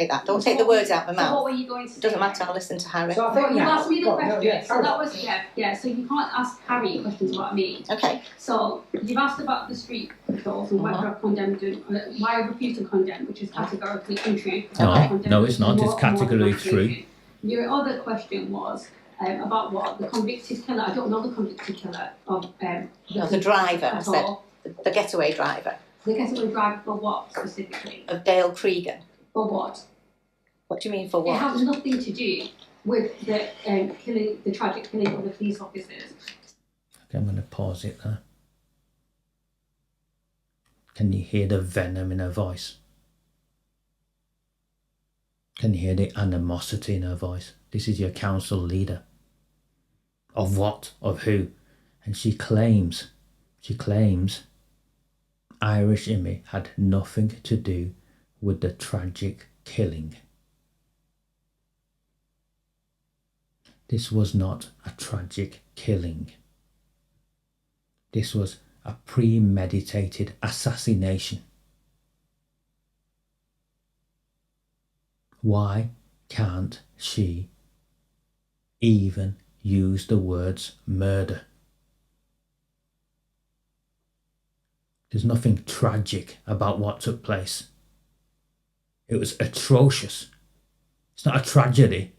Take that. Don't take the words out of my mouth. What were you going to say? It doesn't matter, I'll listen to Harry. So I think You asked me the question, so that was, so you can't ask Harry questions about me. Okay. So, you've asked about the street patrols and whether I've condemned them, why I refuse to condemn, which is categorically untrue. No, it's not, it's categorically true. Your other question was about what? The convicted killer, I don't know the convicted killer of... No, the driver, I said. The getaway driver. The getaway driver for what, specifically? Of Dale Cregan. For what? What do you mean for what? It has nothing to do with the killing, the tragic killing of the police officers. Okay, I'm going to pause it there. Can you hear the venom in her voice? Can you hear the animosity in her voice? This is your council leader. Of what? Of who? And she claims Irish Immy had nothing to do with the tragic killing. This was not a tragic killing. This was a premeditated assassination. Why can't she even use the words murder? There's nothing tragic about what took place. It was atrocious. It's not a tragedy.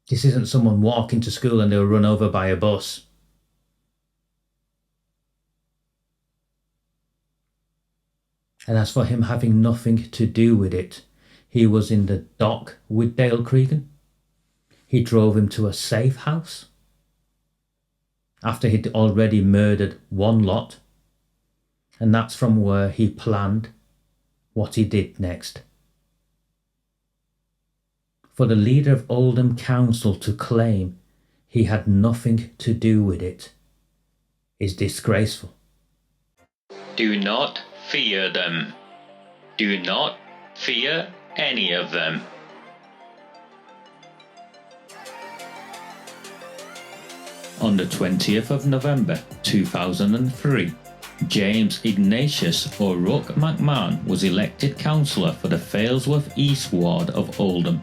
This isn't someone walking to school and they were run over by a bus. And as for him having nothing to do with it, he was in the dock with Dale Cregan. He drove him to a safe house after he'd already murdered one lot. And that's from where he planned what he did next. For the leader of Oldham Council to claim he had nothing to do with it is disgraceful. Do not fear them. Do not fear any of them. On the 20th of November 2003, James Ignatius O'Rourke McMahon was elected councillor for the Failsworth East Ward of Oldham.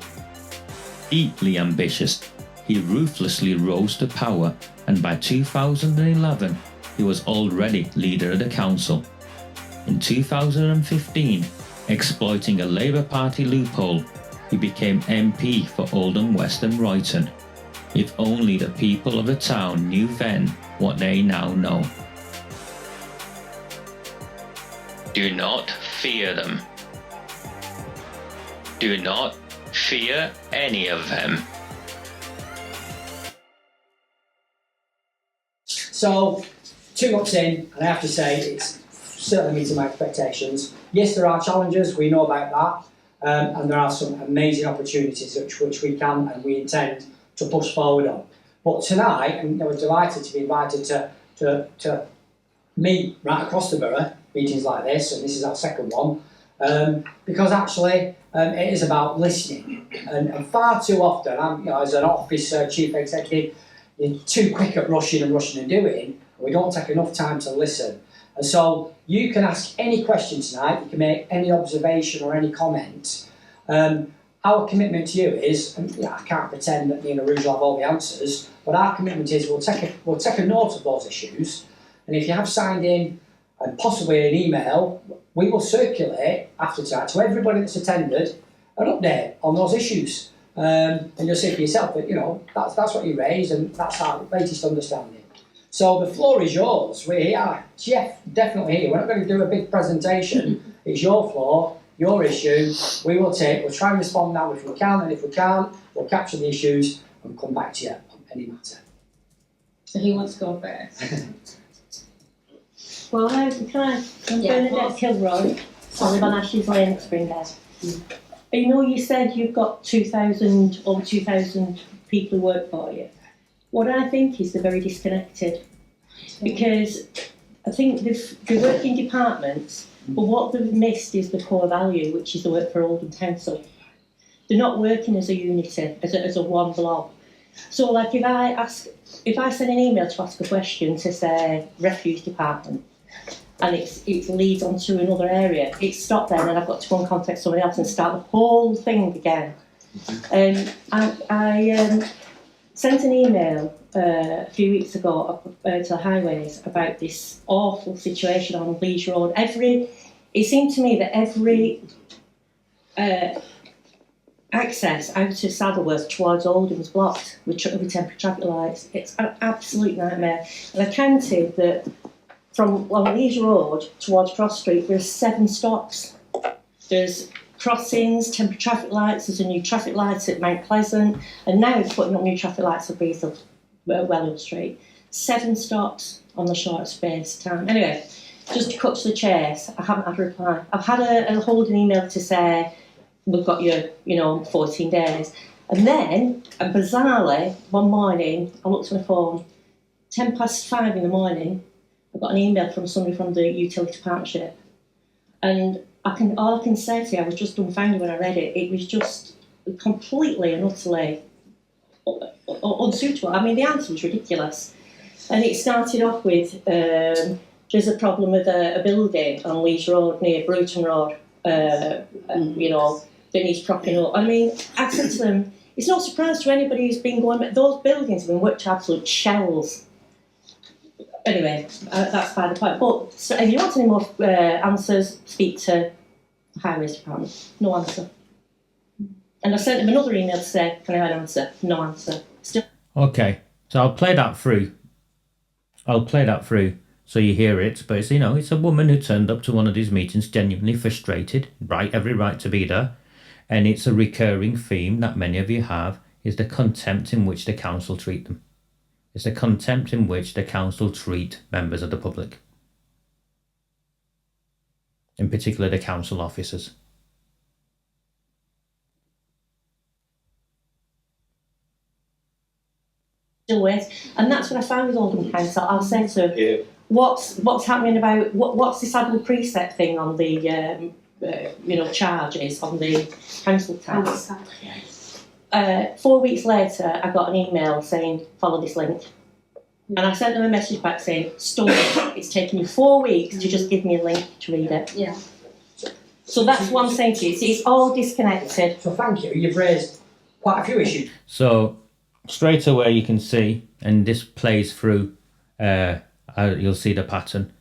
Deeply ambitious, he ruthlessly rose to power, and by 2011 he was already leader of the council. In 2015, exploiting a Labour Party loophole, he became MP for Oldham West and Royton. If only the people of the town knew then what they now know. Do not fear them. Do not fear any of them. So, 2 months in, and I have to say it's certainly meeting my expectations. Yes, there are challenges, we know about that, and there are some amazing opportunities which we can and we intend to push forward on. But tonight, and I was delighted to be invited to meet right across the borough, meetings like this, and this is our second one, because actually it is about listening. And far too often, I'm, as an office chief executive, you're too quick at rushing and doing. We don't take enough time to listen. And so you can ask any question tonight, you can make any observation or any comment. Our commitment to you is, and I can't pretend that me and Arooj will have all the answers, but our commitment is we'll take a note of those issues, and if you have signed in, and possibly an email, we will circulate after tonight to everybody that's attended an update on those issues. And you'll see for yourself that, that's what you raised, and that's our latest understanding. So the floor is yours. We're here. Jeff, definitely here. We're not going to do a big presentation. It's your floor, your issue. We'll try and respond now if we can, and if we can't, we'll capture the issues and come back to you on any matter. So who wants to go first? Well, can I? I'm Bernadette Kilroy, Solid on Ashes Lane, Springhead. You said you've got 2,000 people who work for you. What I think is they're very disconnected, because I think they work in departments, but what they've missed is the core value, which is the work for Oldham Council. They're not working as a unity, as a one blob. So, like, if I send an email to ask a question to, say, refuse department, and it leads on to another area. It stopped then, and I've got to go and contact somebody else and start the whole thing again. I sent an email a few weeks ago to the highways about this awful situation on Leeds Road. It seemed to me that every access out of Saddleworth towards Oldham was blocked with temporary traffic lights. It's an absolute nightmare. And I counted that from on Leeds Road towards Cross Street, there's 7 stops. There's crossings, temporary traffic lights, there's a new traffic light at Mount Pleasant, and now it's putting up new traffic lights at Wellhill Street. 7 stops on the short space of time. Anyway, just to cut to the chase, I haven't had a reply. I've had a holding email to say, we've got you, 14 days. And then, bizarrely, one morning, I looked at my phone, 5:10 in the morning, I got an email from somebody from the utility partnership. And all I can say to you, I was just dumbfounded when I read it. It was just completely and utterly unsuitable. I mean, the answer was ridiculous. And it started off with, there's a problem with a building on Leeds Road near Bruton Road, that needs propping up. I mean, I said to them, it's no surprise to anybody who's been going, those buildings have been worked to absolute shells. Anyway, that's by the point. But so if you want any more answers, speak to the Highways Department. No answer. And I sent them another email to say, can I have an answer? No answer. Still. Okay, so I'll play that through so you hear it. But it's, it's a woman who turned up to one of these meetings genuinely frustrated, right, every right to be there. And it's a recurring theme that many of you have, is the contempt in which the council treat them. It's the contempt in which the council treat members of the public. In particular, the council officers. Still with, and that's what I found with Oldham Council. I'll say to what's happening about what's this adult precept thing on the charges on the council tax. 4 weeks later, I got an email saying follow this link, and I sent them a message back saying stop it. It's taken you 4 weeks to just give me a link to read it. Yeah. So that's what I'm saying to you. It's all disconnected. So thank you. You've raised quite a few issues. So straight away you can see, and this plays through, you'll see the pattern,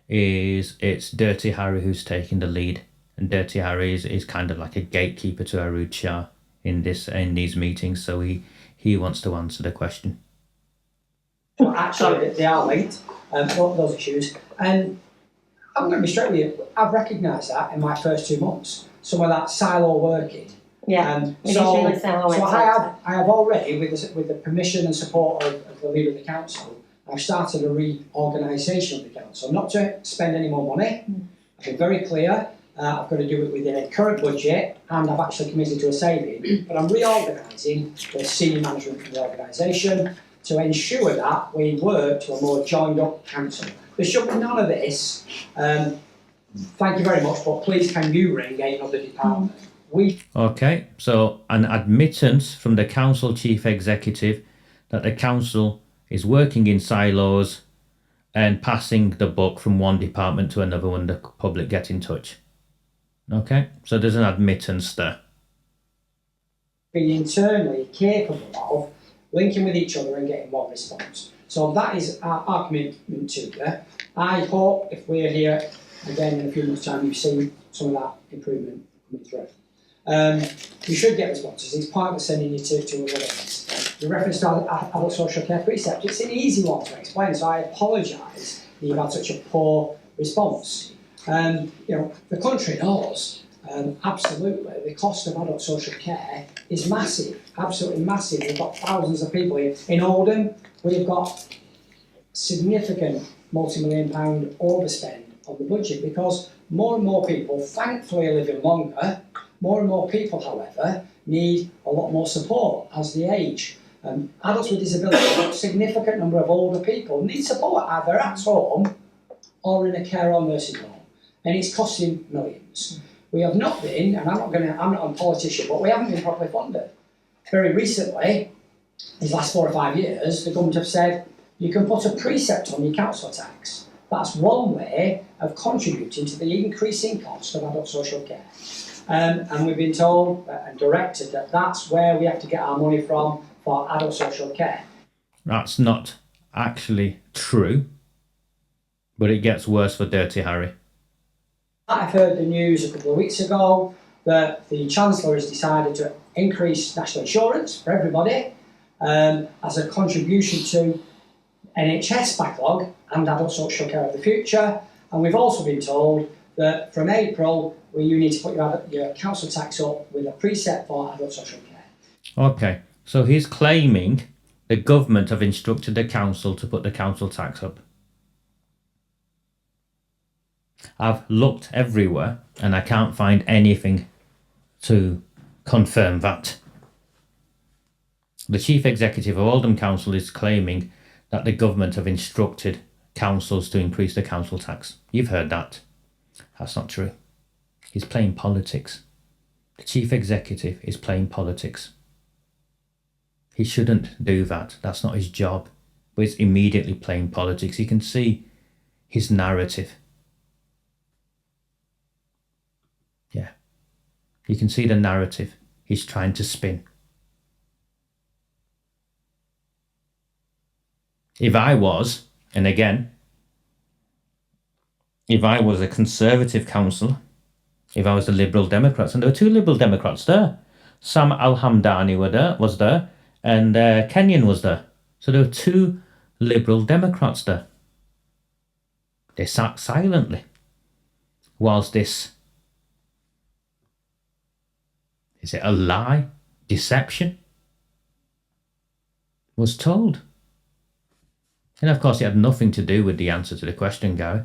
it's Dirty Harry who's taking the lead, and Dirty Harry is kind of like a gatekeeper to Arooj Shah in these meetings, so he wants to answer the question. Well, actually, they are linked, both those issues, and I'm going to be straight with you, I've recognised that in my first 2 months, some of that silo working. Yeah, so I have already, with the permission and support of the leader of the council, I've started a reorganisation of the council, not to spend any more money. I've been very clear, I've got to do it within a current budget, and I've actually committed to a saving, but I'm reorganising the senior management of the organisation to ensure that we work to a more joined up council. There should be none of this, thank you very much, but please can you ring another department? Okay, so an admittance from the council chief executive that the council is working in silos and passing the buck from one department to another when the public get in touch. Okay, so there's an admittance there. Be internally capable of linking with each other and getting one response. So that is our commitment to you. I hope if we're here again in a few months' time, you've seen some of that improvement coming through. You should get responses. It's pointless sending you to other things. The reference to adult social care precept, it's an easy one to explain, so I apologise that you've had such a poor response. The country knows, absolutely, the cost of adult social care is massive, absolutely massive. We've got thousands of people in Oldham. We've got significant multi-million-pound overspend on the budget because more and more people, thankfully, are living longer. More and more people, however, need a lot more support as they age. Adults with disabilities, a significant number of older people need support either at home or in a care or nursing home, and it's costing millions. We have not been, and I'm not a politician, but we haven't been properly funded. Very recently, these last 4 or 5 years, the government have said you can put a precept on your council tax. That's one way of contributing to the increasing cost of adult social care. And we've been told and directed that that's where we have to get our money from for adult social care. That's not actually true, but it gets worse for Dirty Harry. I've heard the news a couple of weeks ago that the Chancellor has decided to increase national insurance for everybody as a contribution to NHS backlog and adult social care of the future. And we've also been told that from April, you need to put your council tax up with a preset for adult social care. Okay, so he's claiming the government have instructed the council to put the council tax up. I've looked everywhere and I can't find anything to confirm that. The chief executive of Oldham Council is claiming that the government have instructed councils to increase the council tax. You've heard that. That's not true. He's playing politics. The chief executive is playing politics. He shouldn't do that. That's not his job. But he's immediately playing politics. You can see his narrative. Yeah. You can see the narrative he's trying to spin. If I was, and again, if I was a Conservative councillor, if I was the Liberal Democrats, and there were two Liberal Democrats there, Sam Al-Hamdani was there, and Kenyon was there. So there were two Liberal Democrats there. They sat silently whilst this, is it a lie, deception, was told. And of course it had nothing to do with the answer to the question, Gary.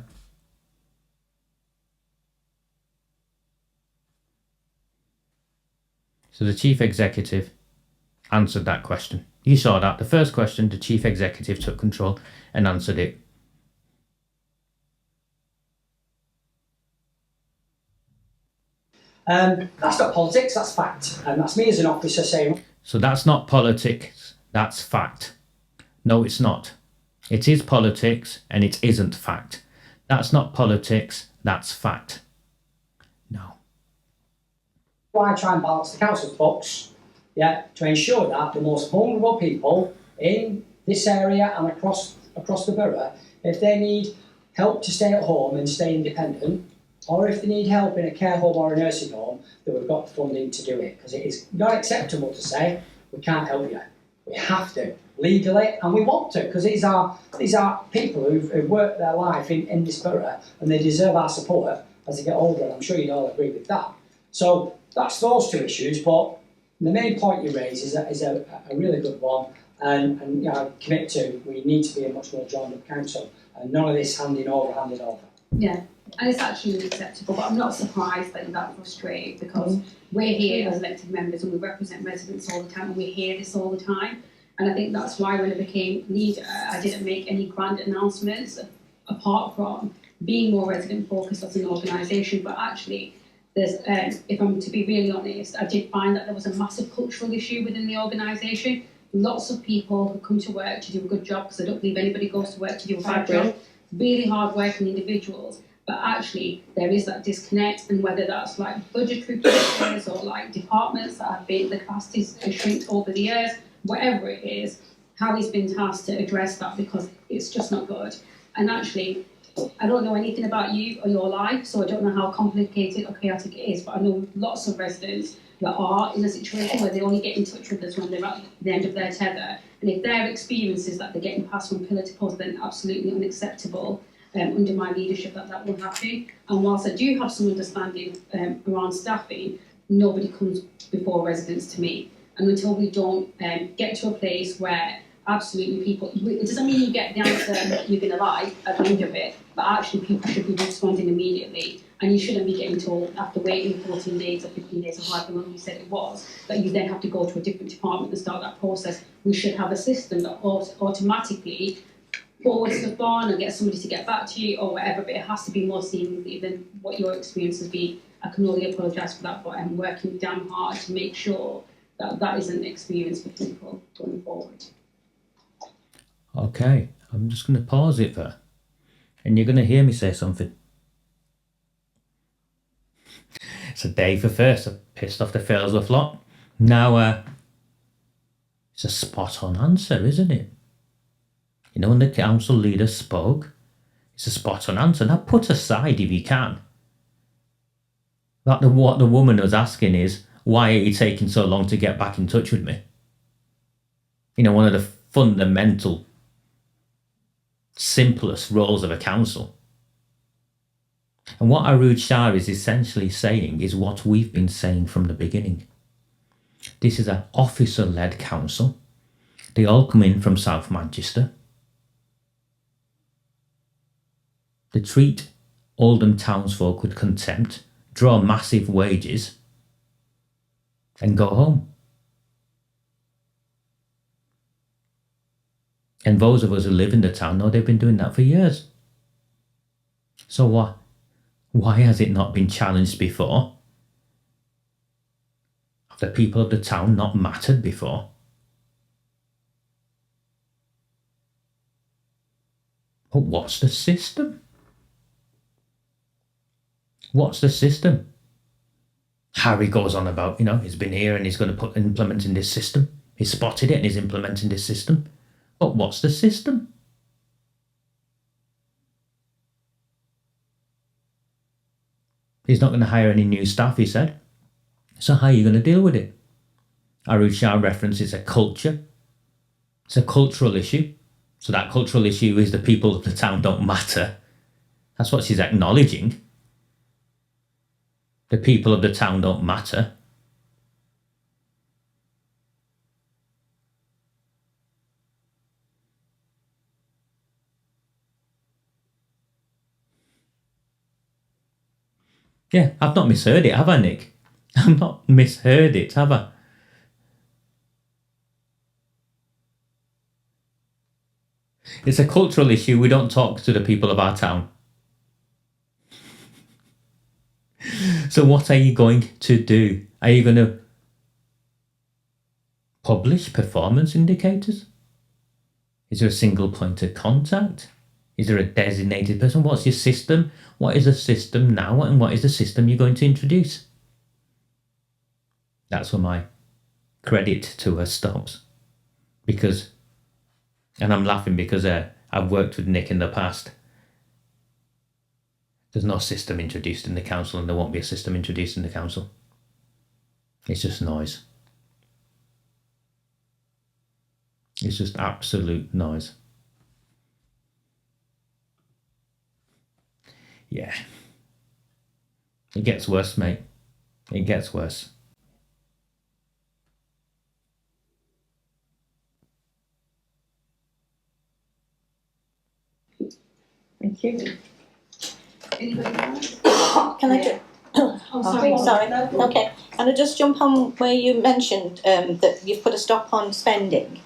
So the chief executive answered that question. You saw that. The first question, the chief executive took control and answered it. That's not politics, that's fact. And that's me as an officer saying... So that's not politics, that's fact. No, it's not. It is politics and it isn't fact. That's not politics, that's fact. No. I try and balance the council's books, to ensure that the most vulnerable people in this area and across the borough, if they need help to stay at home and stay independent, or if they need help in a care home or a nursing home, that we've got the funding to do it. Because it is not acceptable to say, we can't help you. We have to, legally, and we want to, because these are people who've worked their life in this borough, and they deserve our support as they get older, and I'm sure you'd all agree with that. So that's those two issues, but the main point you raise is a really good one, and I commit to, we need to be a much more joined up council, and none of this handing over. Yeah, and it's actually unacceptable, but I'm not surprised that you're that frustrated, because we're here as elected members and we represent residents all the time, and we hear this all the time. And I think that's why when I became leader, I didn't make any grand announcements apart from being more resident focused as an organisation. But actually, there's, if I'm to be really honest, I did find that there was a massive cultural issue within the organisation. Lots of people who come to work to do a good job, because I don't believe anybody goes to work to do a bad job. Really hard-working individuals, but actually there is that disconnect, and whether that's like budgetary pressures or like departments that have been, the capacities have shrinked over the years, whatever it is, Harry's been tasked to address that, because it's just not good. And actually, I don't know anything about you or your life, so I don't know how complicated or chaotic it is, but I know lots of residents that are in a situation where they only get in touch with us when they're at the end of their tether. And if their experience is that they're getting passed from pillar to post, then absolutely unacceptable under my leadership that will happen. And whilst I do have some understanding around staffing, nobody comes before residents to me. And until we don't get to a place where absolutely people, it doesn't mean you get the answer that you're going to like at the end of it, but actually people should be responding immediately. And you shouldn't be getting told after waiting 14 days or 15 days or however long you said it was, that you then have to go to a different department and start that process. We should have a system that automatically forwards the phone and gets somebody to get back to you or whatever, but it has to be more seamlessly than what your experience has been. I can only apologise for that, but I'm working damn hard to make sure that that isn't an experience for people going forward. Okay, I'm just going to pause it there. and you're going to hear me say something. It's a day for first. I pissed off the Failsworth lot. Now, it's a spot on answer, isn't it? You know, when the council leader spoke, it's a spot on answer. Now, put aside, if you can, that what the woman was asking is, why are you taking so long to get back in touch with me? You know, one of the fundamental, simplest roles of a council. And what Arooj Shah is essentially saying is what we've been saying from the beginning. This is an officer-led council. They all come in from South Manchester. They treat Oldham townsfolk with contempt, draw massive wages, and go home. And those of us who live in the town know they've been doing that for years. So what? Why has it not been challenged before? Have the people of the town not mattered before? But what's the system? What's the system? Harry goes on about, you know, he's been here and he's going to implement in this system. He's spotted it and he's implementing this system. But what's the system? He's not going to hire any new staff, he said. So how are you going to deal with it? Arooj Shah references a culture. It's a cultural issue. So that cultural issue is the people of the town don't matter. That's what she's acknowledging. The people of the town don't matter. Yeah, I've not misheard it, have I, Nick? I've not misheard it, have I? It's a cultural issue. We don't talk to the people of our town. So what are you going to do? Are you going to publish performance indicators? Is there a single point of contact? Is there a designated person? What's your system? What is the system now and what is the system you're going to introduce? That's where my credit to her stops. Because, and I'm laughing because I've worked with Nick in the past. There's no system introduced in the council and there won't be a system introduced in the council. It's just noise. It's just absolute noise. Yeah. It gets worse, mate. It gets worse. Thank you. Anybody else? Can I just... Oh, sorry. Sorry. Okay. Can I just jump on where you mentioned that you've put a stop on spending?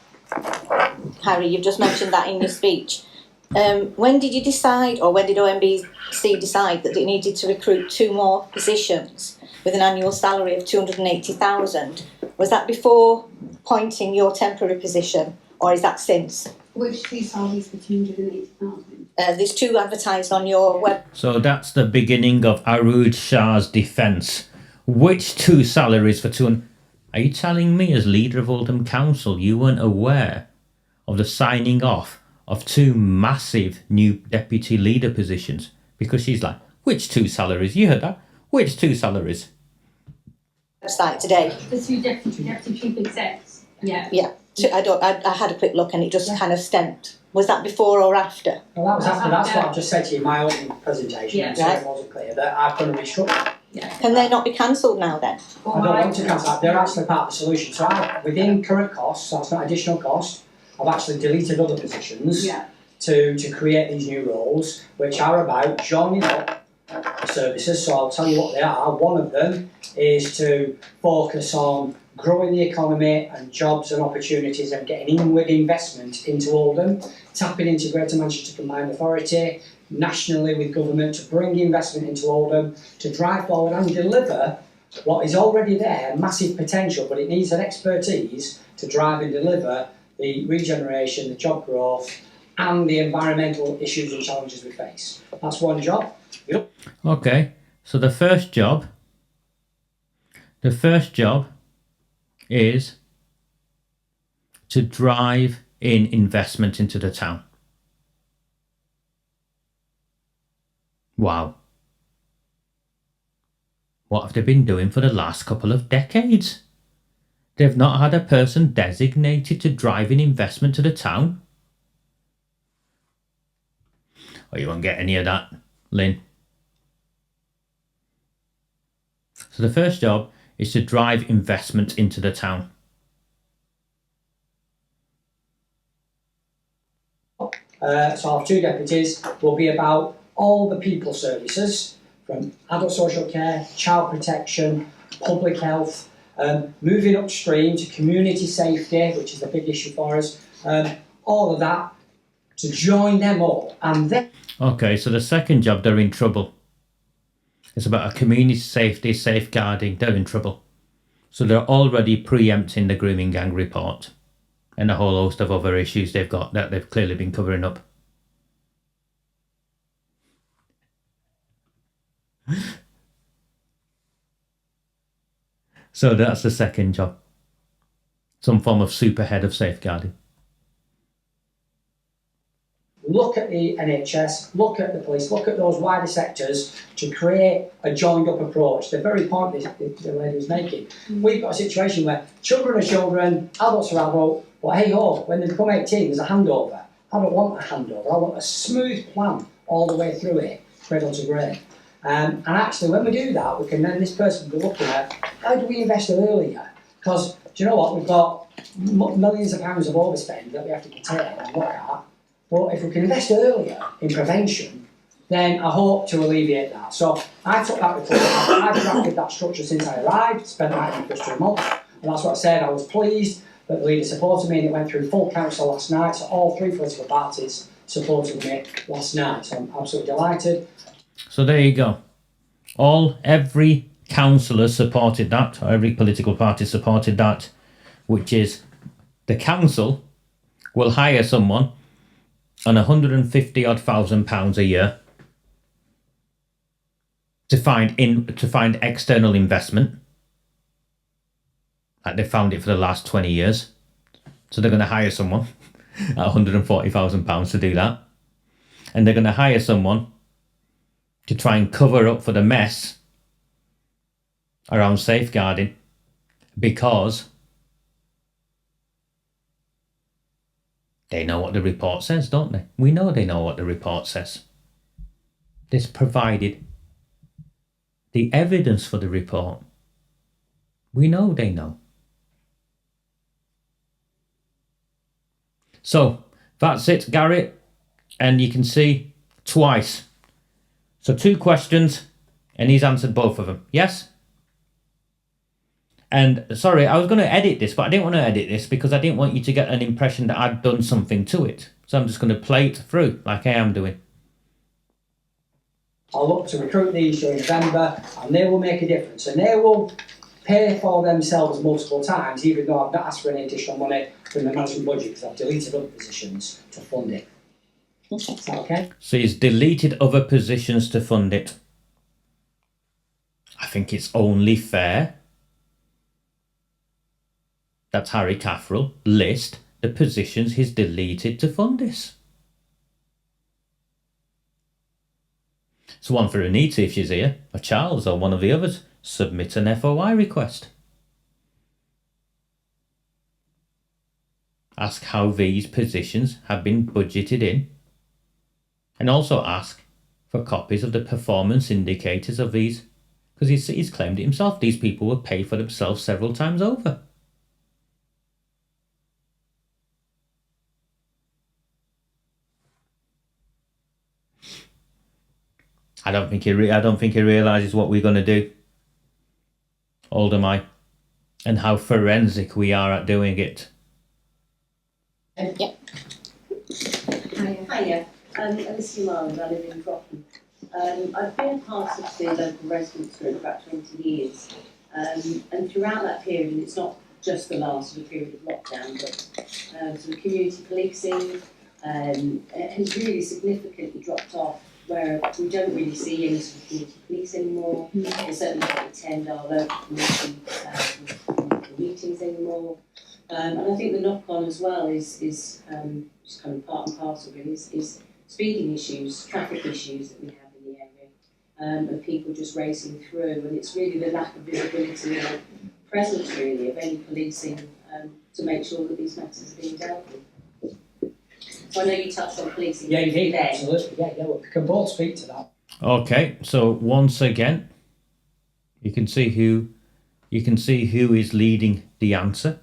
Harry, you've just mentioned that in your speech. When did you decide, or when did OMBC decide that it needed to recruit 2 more positions with an annual salary of 280,000? Was that before appointing your temporary position, or is that since? Which 2 salaries for 280,000? There's 2 advertised on your web. So that's the beginning of Arooj Shah's defence. Which 2 salaries for 2? Are you telling me as leader of Oldham Council you weren't aware of the signing off of 2 massive new deputy leader positions? Because she's like, which 2 salaries? You heard that? Which 2 salaries? Website today. The 2 deputy chief execs. Yeah. Yeah. So I had a quick look and it just kind of stamped. Was that before or after? Well, that was after. That's what I've just said to you in my opening presentation. Yeah. So it wasn't clear that I've done a restructure. Yeah. Can they not be cancelled now then? I don't want to cancel that. They're actually part of the solution. So within current costs, so that's not additional cost, I've actually deleted other positions to create these new roles, which are about joining up the services. So I'll tell you what they are. One of them is to focus on growing the economy and jobs and opportunities and getting inward investment into Oldham, tapping into Greater Manchester Combined Authority, nationally with government to bring investment into Oldham, to drive forward and deliver what is already there, massive potential, but it needs an expertise to drive and deliver the regeneration, the job growth and the environmental issues and challenges we face. That's one job. Okay, so the first job is to drive in investment into the town. Wow. What have they been doing for the last couple of decades? They've not had a person designated to drive in investment to the town. Oh, you won't get any of that, Lynn. So the first job is to drive investment into the town. So our 2 deputies will be about all the people services, from adult social care, child protection, public health, moving upstream to community safety, which is a big issue for us, all of that, to join them up. And then... Okay, so the second job, they're in trouble. It's about a community safety, safeguarding, they're in trouble. So they're already preempting the grooming gang report and a whole host of other issues they've got that they've clearly been covering up. So that's the second job. Some form of super head of safeguarding. Look at the NHS, look at the police, look at those wider sectors to create a joined up approach. The very point the lady was making. We've got a situation where children are children, adults are adults, but hey ho, when they become 18 there's a handover. I don't want a handover, I want a smooth plan all the way through it, cradle to grave. And actually when we do that, we can then, this person will be looking at, how do we invest earlier? Because, do you know what, we've got millions of pounds of overspend that we have to contain and look at. Well, if we can invest earlier in prevention, then I hope to alleviate that. So I took that report, I've drafted that structure since I arrived, spent that in the first 2 months, and that's what I said. I was pleased that the leader supported me, and it went through full council last night, so all 3 political parties supported me last night, so I'm absolutely delighted. So there you go. Every councillor supported that, or every political party supported that, which is the council will hire someone on £150,000 a year to find external investment, like they found it for the last 20 years. So they're going to hire someone at £140,000 to do that, and they're going to hire someone to try and cover up for the mess around safeguarding, because they know what the report says, don't they? We know they know what the report says. This provided the evidence for the report. We know they know. So that's it, Garrett. And you can see twice. So 2 questions, and he's answered both of them. Yes? And sorry, I was going to edit this, but I didn't want to edit this because I didn't want you to get an impression that I'd done something to it. So I'm just going to play it through like I am doing. I'll look to recruit these during November, and they will make a difference, and they will pay for themselves multiple times, even though I've not asked for any additional money from the management budget because I've deleted other positions to fund it. Is that okay? So he's deleted other positions to fund it. I think it's only fair that Harry CATHERALL list the positions he's deleted to fund this. So one for Anita if she's here, or Charles, or one of the others. Submit an FOI request. Ask how these positions have been budgeted in. And also ask for copies of the performance indicators of these, because he's claimed it himself. These people will pay for themselves several times over. I don't think he realises what we're going to do, Oldham, and how forensic we are at doing it. Yep. Hiya. Alicia Miles, I live in Grotham. I've been part of the local residents group for about 20 years, and throughout that period, and it's not just the last sort of period of lockdown, but sort of community policing, has really significantly dropped off, where we don't really see any sort of community police anymore. We certainly don't attend our local community meetings anymore. And I think the knock-on as well is just kind of part and parcel really, is speeding issues, traffic issues that we have in the area, of people just racing through, and it's really the lack of visibility or presence really of any policing to make sure that these matters are being dealt with. So I know you touched on policing. Yeah, you did, there. absolutely. Yeah, we can both speak to that. Okay, so once again, you can see who is leading the answer.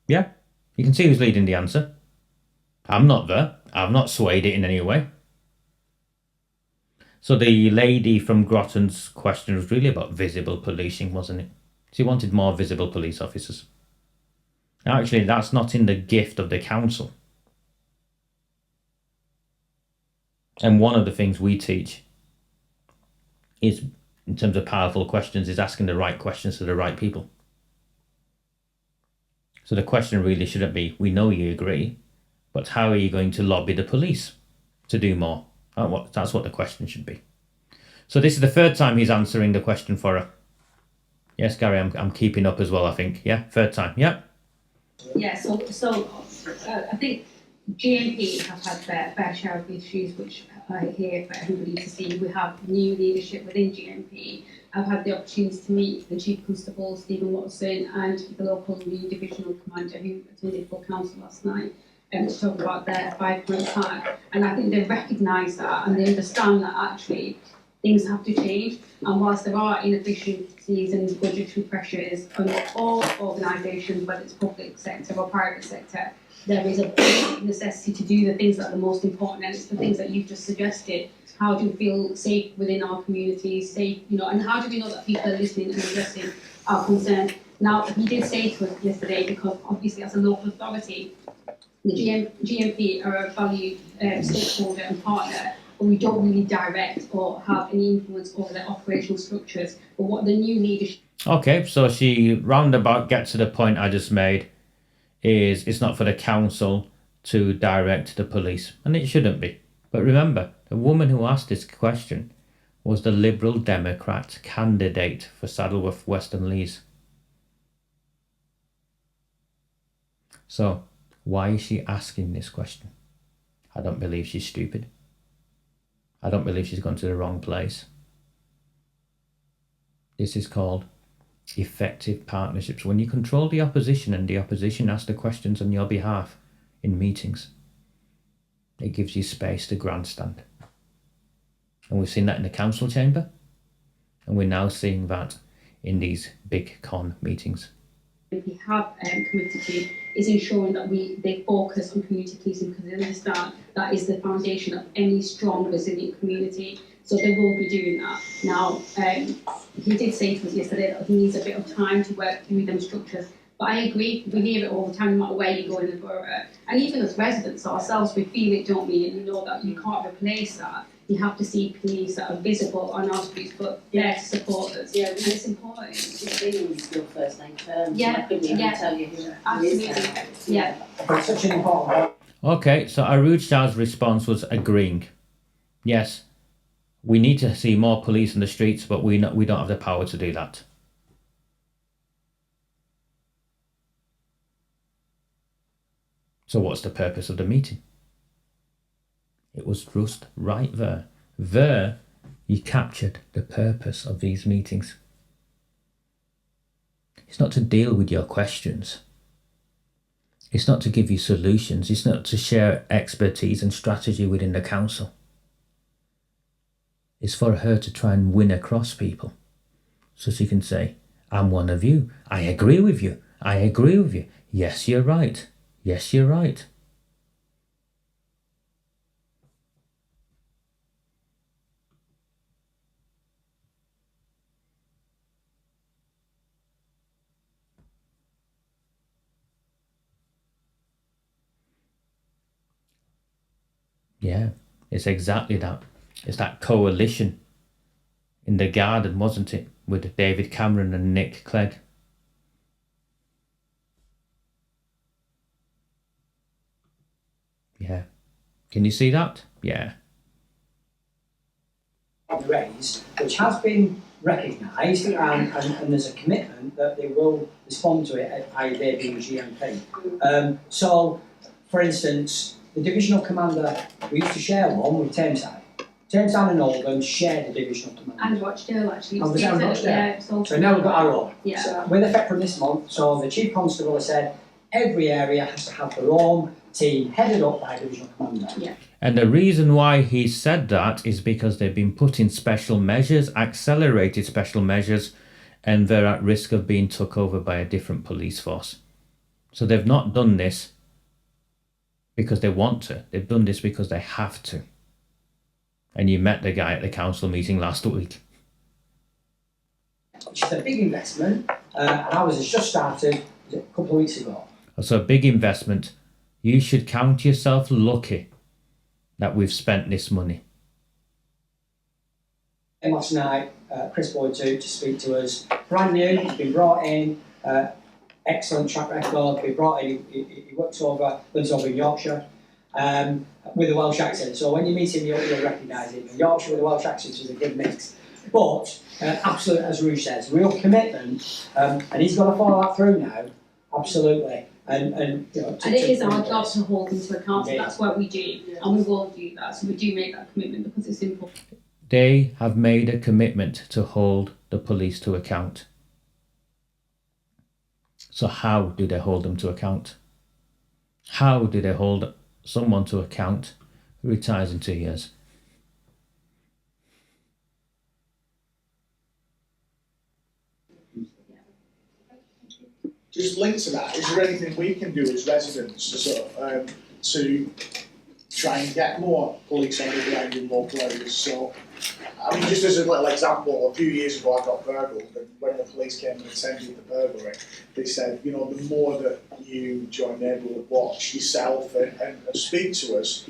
Yeah, you can see who's leading the answer. I'm not there. I've not swayed it in any way. So the lady from Grotton's question was really about visible policing, wasn't it? She wanted more visible police officers. Actually, that's not in the gift of the council. And one of the things we teach is, in terms of powerful questions, is asking the right questions to the right people. So the question really shouldn't be, we know you agree, but how are you going to lobby the police to do more? That's what the question should be. So this is the third time he's answering the question for her. Yes, Gary, I'm keeping up as well, I think. Yeah, third time. Yeah. Yeah, so I think GMP have had their fair share of issues, which I hear for everybody to see. We have new leadership within GMP. I've had the opportunity to meet the Chief Constable, Stephen Watson, and the local new divisional commander who attended full council last night to talk about their 5-point plan. And I think they recognise that and they understand that actually things have to change. And whilst there are inefficiencies and budgetary pressures on all organisations, whether it's public sector or private sector, there is a big necessity to do the things that are the most important, and it's the things that you've just suggested. How do we feel safe within our communities, safe, and how do we know that people are listening and addressing our concerns? Now, he did say to us yesterday, because obviously as a local authority, the GMP are a valued stakeholder and partner, but we don't really direct or have any influence over their operational structures. But what the new leadership... Okay, so she roundabout gets to the point I just made, is it's not for the council to direct the police, and it shouldn't be. But remember, the woman who asked this question was the Liberal Democrat candidate for Saddleworth Western Lees. So, why is she asking this question? I don't believe she's stupid. I don't believe she's gone to the wrong place. This is called effective partnerships. When you control the opposition and the opposition asks the questions on your behalf in meetings, it gives you space to grandstand. And we've seen that in the council chamber, and we're now seeing that in these big con meetings. We have committed to is ensuring that they focus on community policing, because they understand that is the foundation of any strong, resilient community. So they will be doing that. Now, he did say to us yesterday that he needs a bit of time to work through them structures. But I agree, we hear it all the time, no matter where you go in the borough. And even as residents ourselves, we feel it, don't we? And you know that you can't replace that. You have to see police that are visible on our streets, but there to support us. Yeah, and it's important. It's been your first name terms. Yeah, I couldn't even yeah. tell you who Absolutely. is now. Yeah. But it's such an important point. Okay, so Arooj Shah's response was agreeing. Yes, we need to see more police in the streets, but we don't have the power to do that. So what's the purpose of the meeting? It was just right there. There, you captured the purpose of these meetings. It's not to deal with your questions. It's not to give you solutions. It's not to share expertise and strategy within the council. It's for her to try and win across people. So she can say, I'm one of you. I agree with you. I agree with you. Yes, you're right. Yes, you're right. Yeah, it's exactly that. It's that coalition in the garden, wasn't it? With David Cameron and Nick Clegg. Yeah. Can you see that? Yeah. Raised, which has been recognised, and there's a commitment that they will respond to it, i.e. they being GMP. So, for instance, the divisional commander, we used to share one with Tameside. Tameside and Oldham shared the divisional commander. And Rochdale actually. And was that Rochdale? Yeah, it's all So now we've got our own. Yeah. So with effect from this month, so the Chief Constable has said every area has to have their own team headed up by a divisional commander. Yeah. And the reason why he said that is because they've been put in special measures, accelerated special measures, and they're at risk of being took over by a different police force. So they've not done this because they want to. They've done this because they have to. And you met the guy at the council meeting last week. Which is a big investment, and ours has just started a couple of weeks ago. So a big investment. You should count yourself lucky that we've spent this money. And last night, Chris Boyd to speak to us. Brand new, he's been brought in, excellent track record, been brought in, he lives over in Yorkshire, with a Welsh accent. So when you meet him, you'll recognise him. Yorkshire with a Welsh accent is a good mix. But, absolute, as Arooj says, real commitment, and he's got to follow that through now, absolutely. And you know, and it is our job to hold them to account, so that's what we do, and we will do that. So we do make that commitment because it's important. They have made a commitment to hold the police to account. So how do they hold them to account? How do they hold someone to account who retires in 2 years? Just linked to that, is there anything we can do as residents to to try and get more police on the ground in local areas? So, I mean, just as a little example, a few years ago I got burgled, and when the police came and attended the burglary, they said, you know, the more that you join Neighbourhood Watch yourself and speak to us,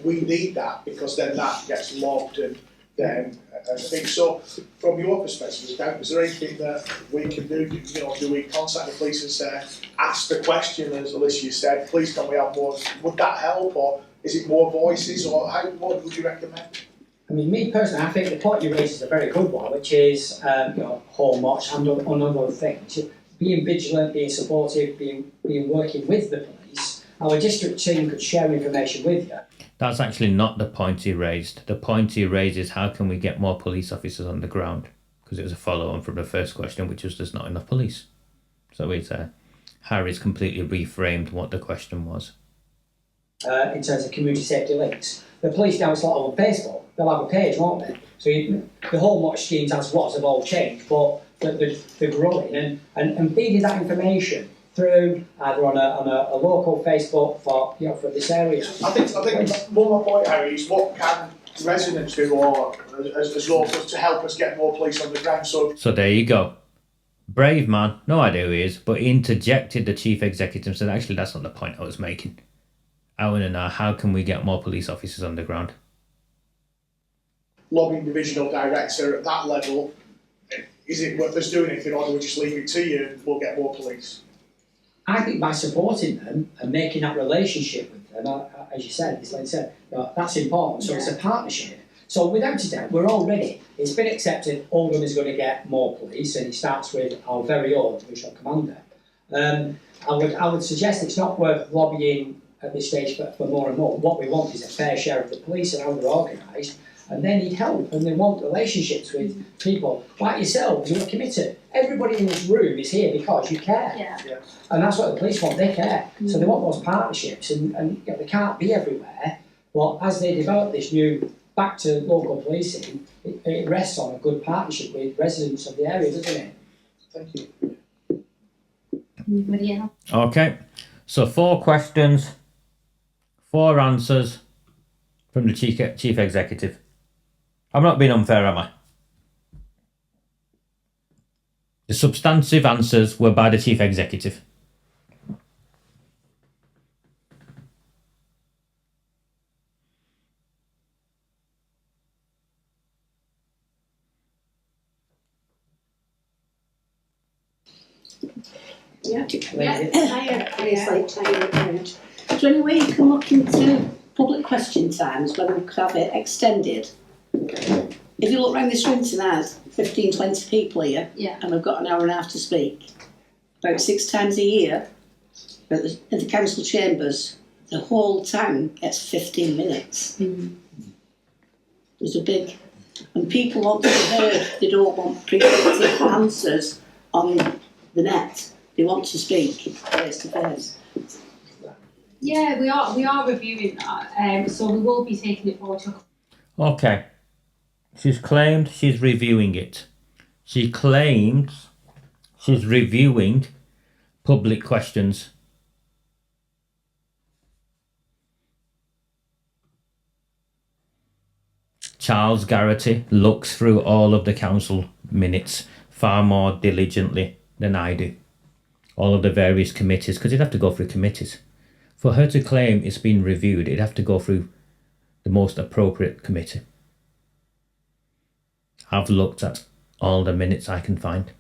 we need that, because then that gets logged and then I think so. From your perspective, is there anything that we can do? You know, do we contact the police and say, ask the question, as Alicia said, please can we have more? Would that help, or is it more voices, or what would you recommend? I mean, me personally, I think the point you raised is a very good one, which is, you know, home watch and on other things. Being vigilant, being supportive, being working with the police. Our district team could share information with you. That's actually not the point he raised. The point he raised is how can we get more police officers on the ground? Because it was a follow-on from the first question, which was there's not enough police. So it's Harry's completely reframed what the question was. In terms of community safety links. The police now, it's like on Facebook, they'll have a page, won't they? So the home watch schemes as was have all changed, but they're growing and feeding that information through either on a local Facebook for this area. I think more my point, Harry, is what can residents do, or as locals, to help us get more police on the ground? So there you go. Brave man, no idea who he is, but he interjected the chief executive and said, actually, that's not the point I was making. I want to know, how can we get more police officers on the ground? Lobbying divisional director at that level, is it worth us doing anything, or do we just leave it to you and we'll get more police? I think by supporting them and making that relationship with them, as you said, that's important. So it's a partnership. So without a doubt, we're all ready. It's been accepted. Oldham is going to get more police, and it starts with our very own divisional commander. I would suggest it's not worth lobbying at this stage for more and more. What we want is a fair share of the police and how they're organised, and they need help, and they want relationships with people like yourselves who are committed. Everybody in this room is here because you care. Yeah. And that's what the police want, they care. So they want those partnerships, and they can't be everywhere, but as they develop this new back to local policing, it rests on a good partnership with residents of the area, doesn't it? Thank you. Anybody else? Okay, so 4 questions, 4 answers from the chief executive. I'm not being unfair, am I? The substantive answers were by the chief executive. Yeah. I had a place like Tiger Bridge. Is there any way you can look into public question times, whether we could have it extended. If you look around this room tonight, 15, 20 people here, Yeah. and we've got an hour and a half to speak. About 6 times a year, in the council chambers, the whole town gets 15 minutes. There's a big, and people want to be heard. They don't want predictive answers on the net. They want to speak face to face. Yeah, we are reviewing that, so we will be taking it forward to. Okay. She's claimed she's reviewing it. She claims she's reviewing public questions. Charles Garrity looks through all of the council minutes far more diligently than I do. All of the various committees, because it'd have to go through committees. For her to claim it's been reviewed, it'd have to go through the most appropriate committee. I've looked at all the minutes I can find.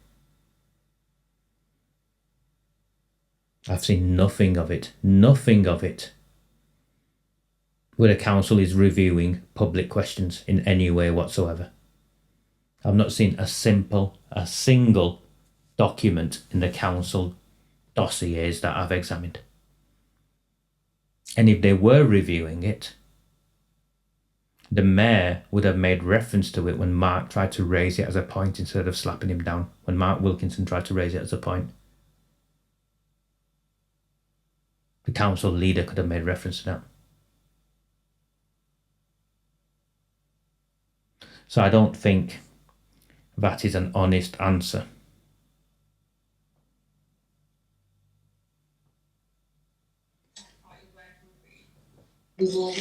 I've seen nothing of it. Nothing of it. Where the council is reviewing public questions in any way whatsoever. I've not seen a single document in the council dossiers that I've examined. And if they were reviewing it, the mayor would have made reference to it when Mark tried to raise it as a point instead of slapping him down, when Mark Wilkinson tried to raise it as a point. The council leader could have made reference to that. So I don't think that is an honest answer. We will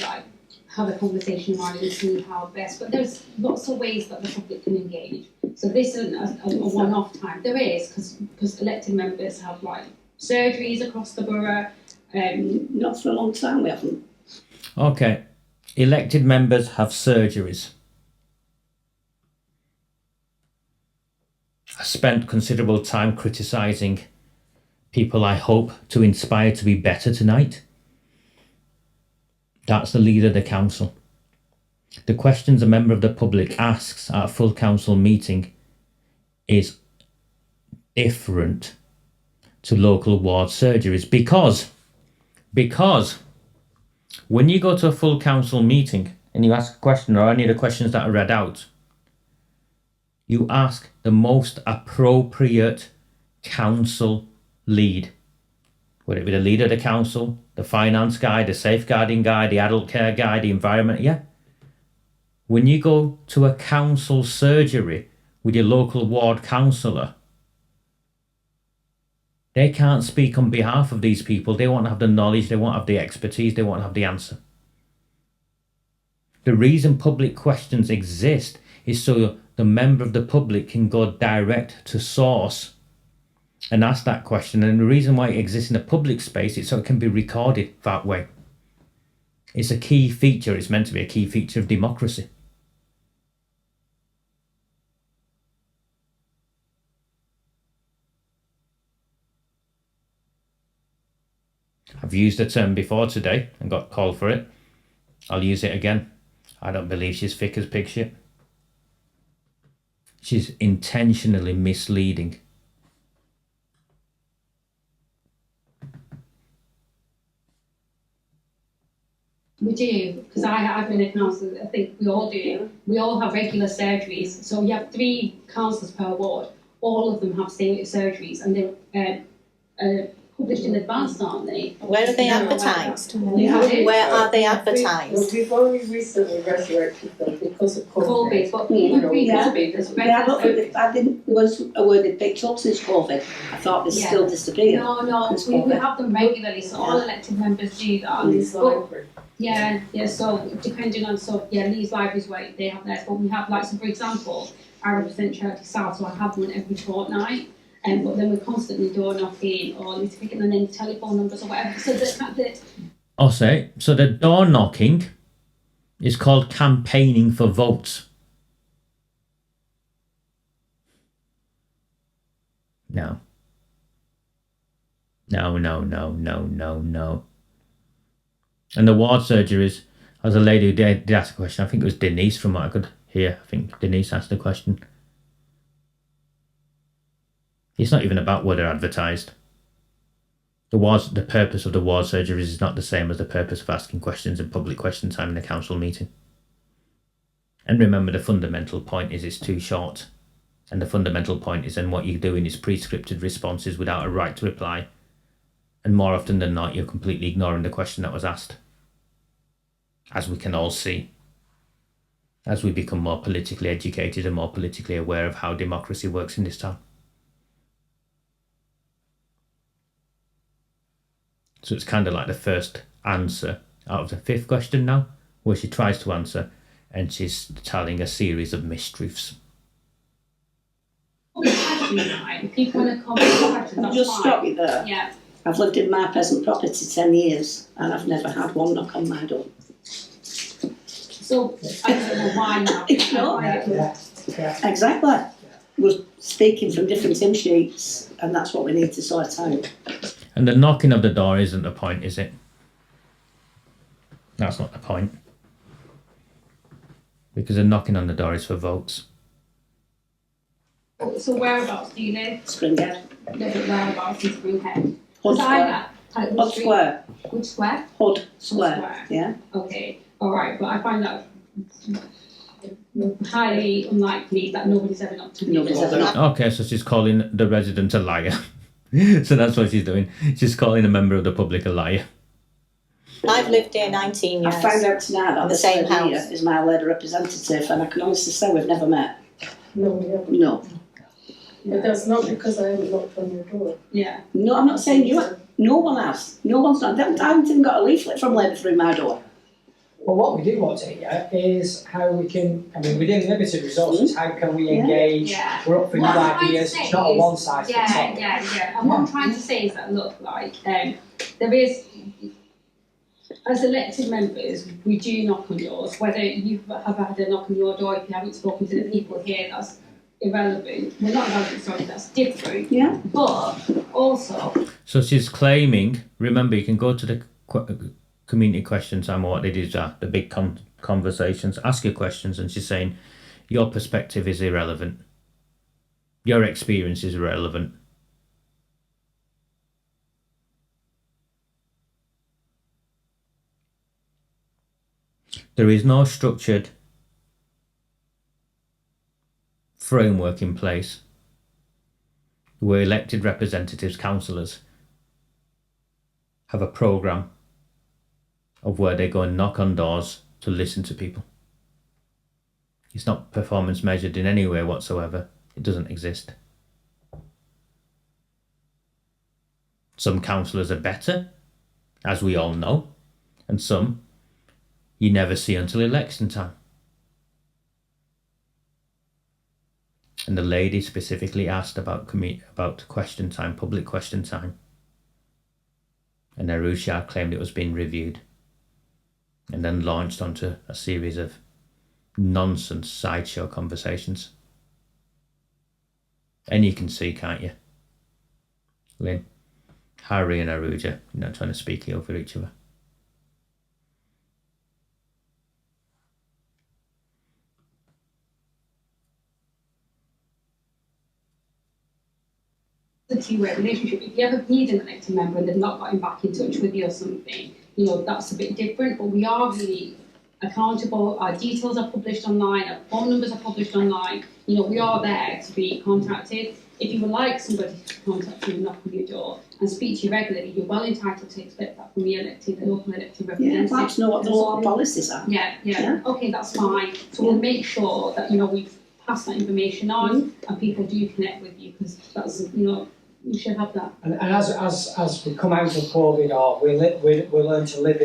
have a conversation around it and see how best. But there's lots of ways that the public can engage. So this isn't a one-off time. There is, because elected members have surgeries across the borough. Not for a long time, we haven't. Okay, elected members have surgeries. I spent considerable time criticising people I hope to inspire to be better tonight. That's the leader of the council. The questions a member of the public asks at a full council meeting is different to local ward surgeries because when you go to a full council meeting and you ask a question or any of the questions that are read out, you ask the most appropriate council lead. Would it be the leader of the council, the finance guy, the safeguarding guy, the adult care guy, the environment? Yeah. When you go to a council surgery with your local ward councillor, they can't speak on behalf of these people. They won't have the knowledge, they won't have the expertise, they won't have the answer. The reason public questions exist is so the member of the public can go direct to source and ask that question. And the reason why it exists in a public space is so it can be recorded that way. It's a key feature, it's meant to be a key feature of democracy. I've used the term before today and got called for it. I'll use it again. I don't believe she's thick as pig shit. She's intentionally misleading. We do, because I've been a councillor, I think we all do. We all have regular surgeries. So you have 3 councillors per ward. All of them have surgeries and they're published in advance, aren't they? Where are they advertised? Yeah. Where are they advertised? We've only recently resurrected them because of COVID, COVID. but even pre-COVID, there's I didn't, there was a word they picked up since COVID. I thought they still disappeared. No, we have them regularly, so all elected members do that. Leeds But, Library. yeah, so depending on, Leeds Library's where they have theirs, but we have so for example, I represent Chadderton South, so I have one every fortnight. But then we're constantly door knocking or need to pick and then telephone numbers or whatever. So I'll say, so the door knocking is called campaigning for votes. No. And the ward surgeries, as a lady who did ask a question, I think it was Denise from what I could hear. I think Denise asked a question. It's not even about where they're advertised. The purpose of the ward surgeries is not the same as the purpose of asking questions in public question time in a council meeting. And remember, the fundamental point is it's too short. And the fundamental point is then what you're doing is prescripted responses without a right to reply. And more often than not, you're completely ignoring the question that was asked. As we can all see, as we become more politically educated and more politically aware of how democracy works in this town. So it's kind of like the first answer out of the 5th question now, where she tries to answer and she's telling a series of mistruths. If people want to comment on questions, I'll that's just fine. stop you there. Yeah. I've lived in my present property 10 years and I've never had one knock on my door. So I don't know why now. No. Yeah. Exactly. We're speaking from different hymn sheets and that's what we need to sort out. And the knocking of the door isn't the point, is it? That's not the point. Because the knocking on the door is for votes. So whereabouts do you live? Springhead. No, but whereabouts in Springhead? Hood Square. Hood Square. Which square? Hood Square. Square. Yeah. Okay, alright, but I find that highly unlikely that nobody's ever knocked on your Nobody's door. ever knocked. Okay, so she's calling the resident a liar. So that's what she's doing. She's calling a member of the public a liar. I've lived here 19 years. I found out tonight that In the this same lady house. here is my lady representative and I can honestly say we've never met. No, we haven't. No. But that's not because I haven't knocked on your door. Yeah. No, I'm not saying you. No one has. No one's not. I haven't even got a leaflet from Labour through my door. Well, what we do want to hear is how we can, I mean, within limited resources, how can we engage? Yeah. We're up for new What I'm trying to ideas. say It's not a is- one size fits all. Yeah. And what I'm trying to say is that, look, like, there is, as elected members, we do knock on doors. Whether you have had a knock on your door, if you haven't spoken to the people here, that's irrelevant. Well, not irrelevant, sorry, that's different. Yeah. But also, So she's claiming, remember, you can go to the community question time, or what they do is the big conversations, ask your questions, and she's saying your perspective is irrelevant. Your experience is irrelevant. There is no structured framework in place where elected representatives, councillors, have a programme of where they go and knock on doors to listen to people. It's not performance measured in any way whatsoever. It doesn't exist. Some councillors are better, as we all know, and some you never see until election time. And the lady specifically asked about question time, public question time. And Arooj Shah claimed it was being reviewed. And then launched onto a series of nonsense sideshow conversations. And you can see, can't you, Lynn, Harry and Arooj are trying to speak over each other. a two-way relationship. If you ever need an elected member and they've not gotten back in touch with you or something, that's a bit different. But we are really accountable. Our details are published online. Our phone numbers are published online. We are there to be contacted. If you would like somebody to contact you and knock on your door and speak to you regularly, you're well entitled to expect that from your local elected representative. Yeah, I'd like to know what the local policies are. Yeah. Okay, that's fine. So we'll make sure that we've passed that information on and people do connect with you, because that's you should have that. And as we come out of COVID, or we learn to live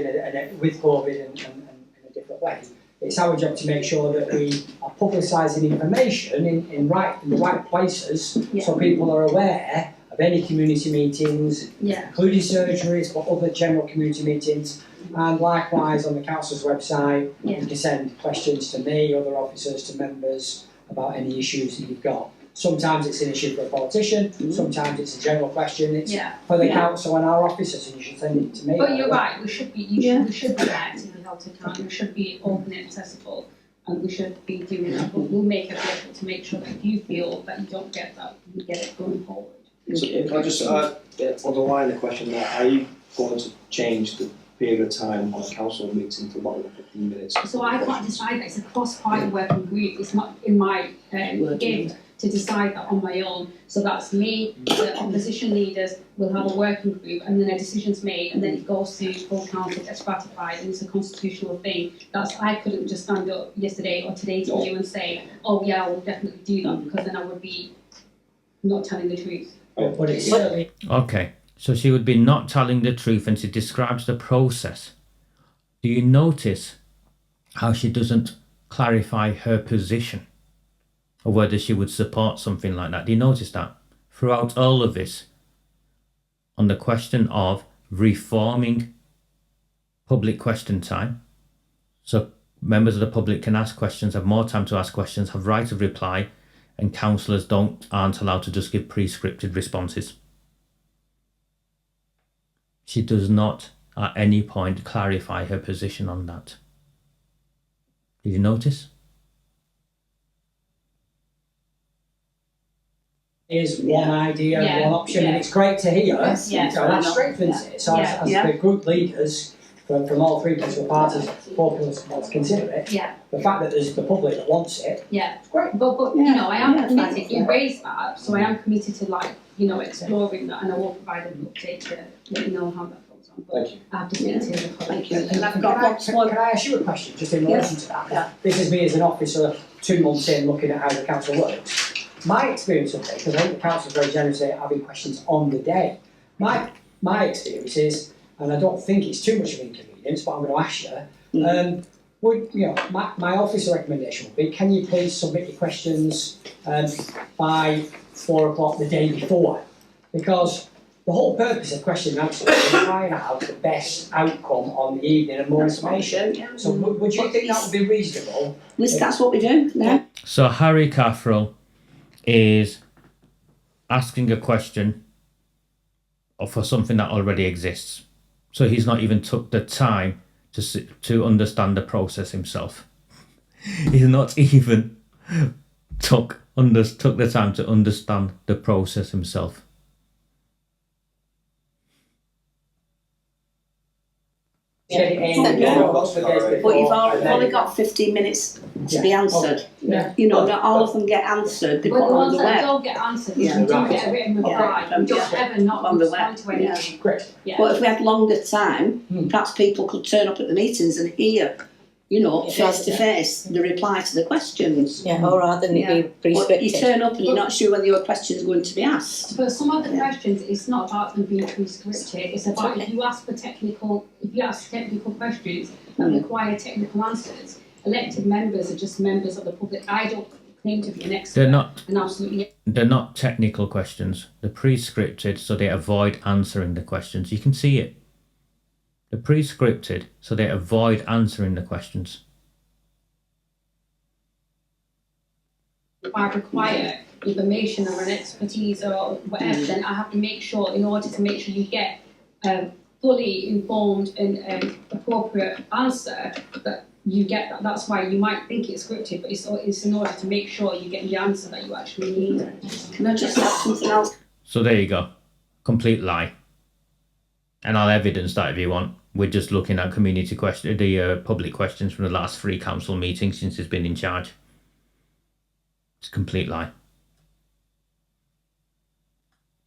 with COVID in a different way, it's our job to make sure that we are publicising information in the right places, so people are aware of any community meetings, including surgeries, but other general community meetings. And likewise on the council's website, you can send questions to me, other officers, to members about any issues that you've got. Sometimes it's an issue for a politician, sometimes it's a general question, it's for the council and our officers, and you should send it to me. But you're right, we should be actively held to account, we should be open and accessible, and we should be doing that, but we'll make an effort to make sure that if you feel that you don't get that, you get it going forward. So can I just underline the question there, are you going to change the period of time on a council meeting to longer than 15 minutes? So I can't decide that, it's a cross-party working group, it's not in my gift to decide that on my own. So that's me, the opposition leaders will have a working group, and then a decision's made, and then it goes to full council, gets ratified, and it's a constitutional thing. I couldn't just stand up yesterday or today to you and say, oh yeah, I will definitely do that, because then I would be not telling the truth. But it's certainly... Okay, so she would be not telling the truth, and she describes the process. Do you notice how she doesn't clarify her position, or whether she would support something like that? Do you notice that throughout all of this, on the question of reforming public question time, so members of the public can ask questions, have more time to ask questions, have right of reply, and councillors aren't allowed to just give pre-scripted responses. She does not at any point clarify her position on that. Did you notice? Is one idea, one option, and it's great to hear. So that strengthens it. So as the group leaders from all three political parties, four people want to consider it. The fact that there's the public that wants it. It's great. But you know, I am committed. You raised that, so I am committed to exploring that, and I will provide an update to let you know how that goes on. Thank you. I have to speak to the colleagues. Thank you. And I've Can got I ask you a question, just in relation to that? This is me as an officer 2 months in looking at how the council works. My experience of it, because I think the council is very generous at having questions on the day. My experience is, and I don't think it's too much of an inconvenience, but I'm going to ask you, my officer recommendation would be, can you please submit your questions by 4 o'clock the day before? Because the whole purpose of question and answer is trying to have the best outcome on the evening and more information. So would you think that would be reasonable? That's what we do now. So Harry CATHERALL is asking a question for something that already exists. So he's not even took the time to understand the process himself. He's not even took the time to understand the process himself. But you've only got 15 minutes to be answered. You know, not all of them get answered. They put But the on ones the that web. don't get answered, we do get a written reply. We don't ever not On the respond web. to anything. Great. But if we had longer time, perhaps people could turn up at the meetings and hear, face to face, the reply to the questions. Or rather than it be But you prescripted. turn up and you're not sure whether your question's going to be asked. But some of the questions, it's not about them being pre-scripted. It's about if you ask technical questions that require technical answers. Elected members are just members of the public. I don't claim to be an expert. They're not technical questions. They're pre-scripted, so they avoid answering the questions. You can see it. They're pre-scripted, so they avoid answering the questions. If I require information or an expertise or whatever, then I have to make sure, in order to make sure you get a fully informed and appropriate answer, that you get that. That's why you might think it's scripted, but it's in order to make sure you get the answer that you actually need. Can I just add something else? So there you go. Complete lie. And I'll evidence that if you want. We're just looking at public questions from the last 3 council meetings since he's been in charge. It's a complete lie.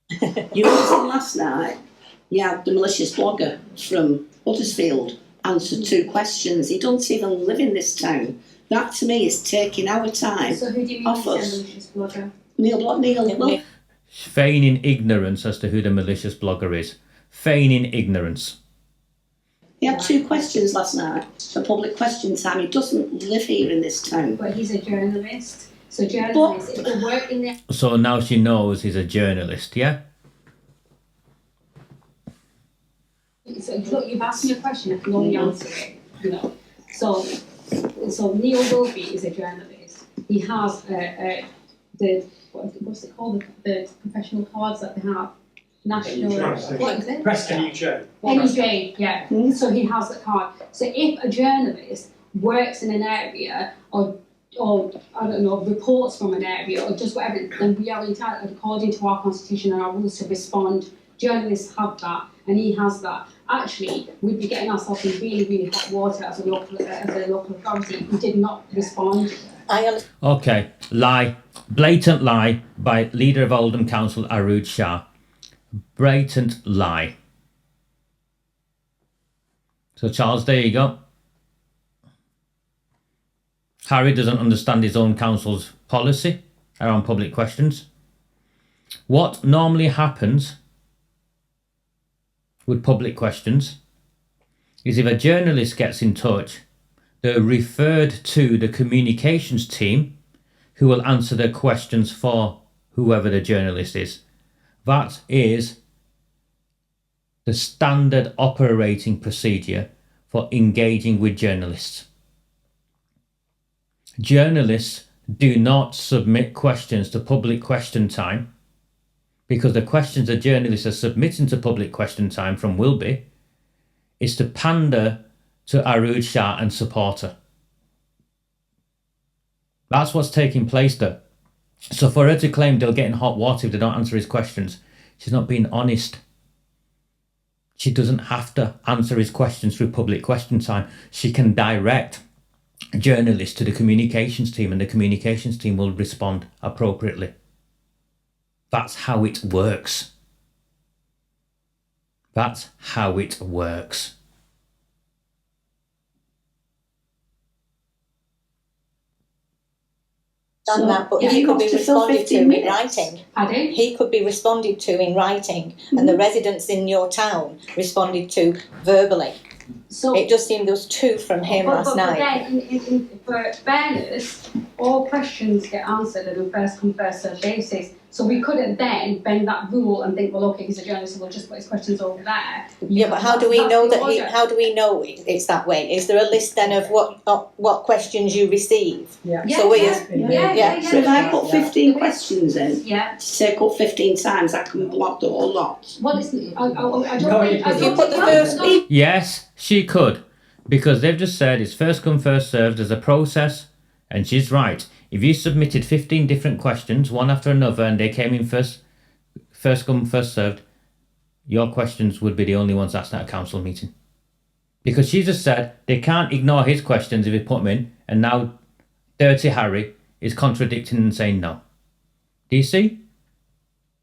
You listened last night, you had the malicious blogger from Huddersfield answer 2 questions. He doesn't even live in this town. That to me is taking our time So who do you mean off is us. a malicious blogger? Neil. Feigning ignorance as to who the malicious blogger is. Feigning ignorance. He had 2 questions last night for public question time. He doesn't live here in this town. But he's a journalist. So journalists, if they work in the... So now she knows he's a journalist, yeah? So look, you've asked me a question, I can only answer it, So Neil Wilby is a journalist. He has a what's it called, the professional cards that they have, national, what is it? NEJ, yeah. So he has the card. So if a journalist works in an area or I don't know, reports from an area or just whatever, then we are entitled, according to our constitution and our rules, to respond. Journalists have that, and he has that. Actually, we'd be getting ourselves in really, really hot water as a local authority if we did not respond. Okay, lie. Blatant lie by leader of Oldham Council, Arooj Shah. Blatant lie. So Charles, there you go. Harry doesn't understand his own council's policy around public questions. What normally happens with public questions is if a journalist gets in touch, they're referred to the communications team who will answer their questions for whoever the journalist is. That is the standard operating procedure for engaging with journalists. Journalists do not submit questions to public question time because the questions the journalists are submitting to public question time from Wilby is to pander to Arooj Shah and supporter. That's what's taking place there. So for her to claim they'll get in hot water if they don't answer his questions, she's not being honest. She doesn't have to answer his questions through public question time. She can direct journalists to the communications team and the communications team will respond appropriately. That's how it works. That's how it works. Done that, but if he you could be got to fill responded to 15 in minutes. writing. Pardon? He could be responded to in writing, and the residents in your town responded to verbally. So It just seemed there was two from him last night. But then, for fairness, all questions get answered on a first come first served basis. So we couldn't then bend that rule and think, well, okay, he's a journalist, so we'll just put his questions over there. Yeah, but how do we That's know the that he? order. How do we know it's that way? Is there a list then of what questions you receive? Yeah. So we Yeah. So if I put 15 questions in, Yeah. take up 15 times, I can block the whole lot. Well, I don't No, think. you I couldn't. don't You put the think- first no, Yes, she could, because they've just said it's first come, first served as a process, and she's right. If you submitted 15 different questions, one after another, and they came in first come, first served, your questions would be the only ones asked at a council meeting. Because she just said they can't ignore his questions if he put them in, and now Dirty Harry is contradicting and saying no. Do you see?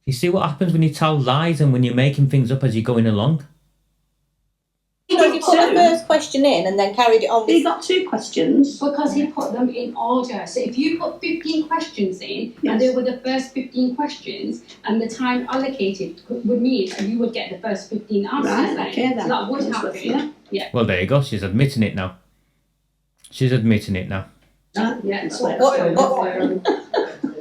You see what happens when you tell lies and when you're making things up as you're going along? You know, you put the first question in and then carried it on. He got 2 questions. because he put them in order. So if you put 15 questions in, and they were the first 15 questions, and the time allocated would mean that you would get the first 15 answers. Right, then. okay then. So that would That's happen. what- yeah. Well, there you go. She's admitting it now. She's admitting it now. Yeah. That's what-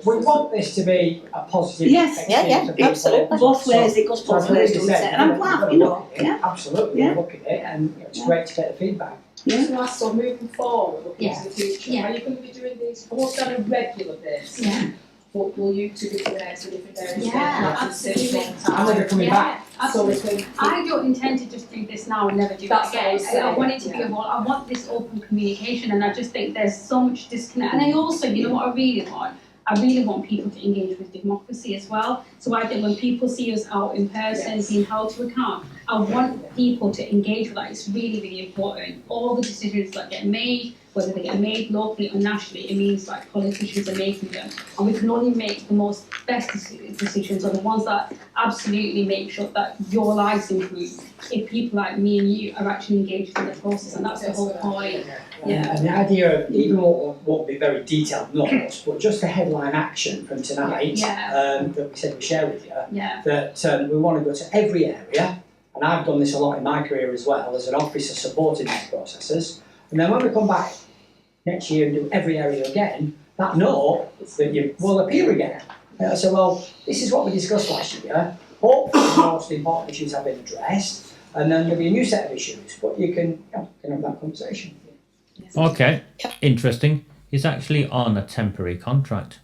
We want this to be a positive Yes, experience yeah, for people. absolutely. Both ways, it goes both ways, doesn't it? And I'm glad, you know, yeah. Absolutely, Yeah. look at it, and it's Yeah. great to get the feedback. Yeah. So moving forward, looking Yeah. to the future, Yeah. are you going to be doing these almost on a regular basis? Yeah. But will you two be going out to different areas? Yeah, absolutely. And they're coming back. So we Absolutely. can. I don't intend to just do this now and never do That's it what I again. was I saying, want it to be yeah. a I want this open communication, and I just think there's so much disconnect. And I also, you know what I really want? I really want people to engage with democracy as well. So I think when people see us out in person, Yes. being held to account, I want people to engage with that. It's really, really important. All the decisions that get made, whether they get made locally or nationally, it means like politicians are making them. And we can only make the most best decisions, or the ones that absolutely make sure that your lives improve, if people like me and you are actually engaged in the process. And that's the whole point. Yeah. And the idea of, even what won't be very detailed notes, but just the headline action from tonight, Yeah. that we said we share with you, Yeah. that we want to go to every area, and I've done this a lot in my career as well, as an officer supporting these processes, and then when we come back next year and do every area again, that note that you will appear again. So, well, this is what we discussed last year. Hopefully the most important issues have been addressed, and then there'll be a new set of issues, but you can have that conversation. Okay, interesting. He's actually on a temporary contract.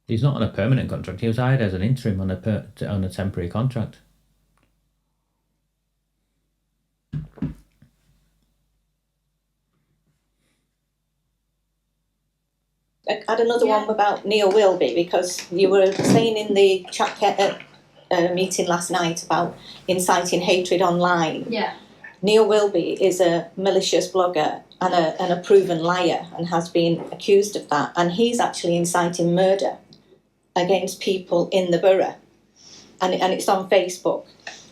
He's not on a permanent contract. He was hired as an interim on a temporary contract. I had another one about Neil Wilby, because you were saying in the chat meeting last night about inciting hatred online. Yeah. Neil Wilby is a malicious blogger and a proven liar, and has been accused of that, and he's actually inciting murder against people in the borough, and it's on Facebook.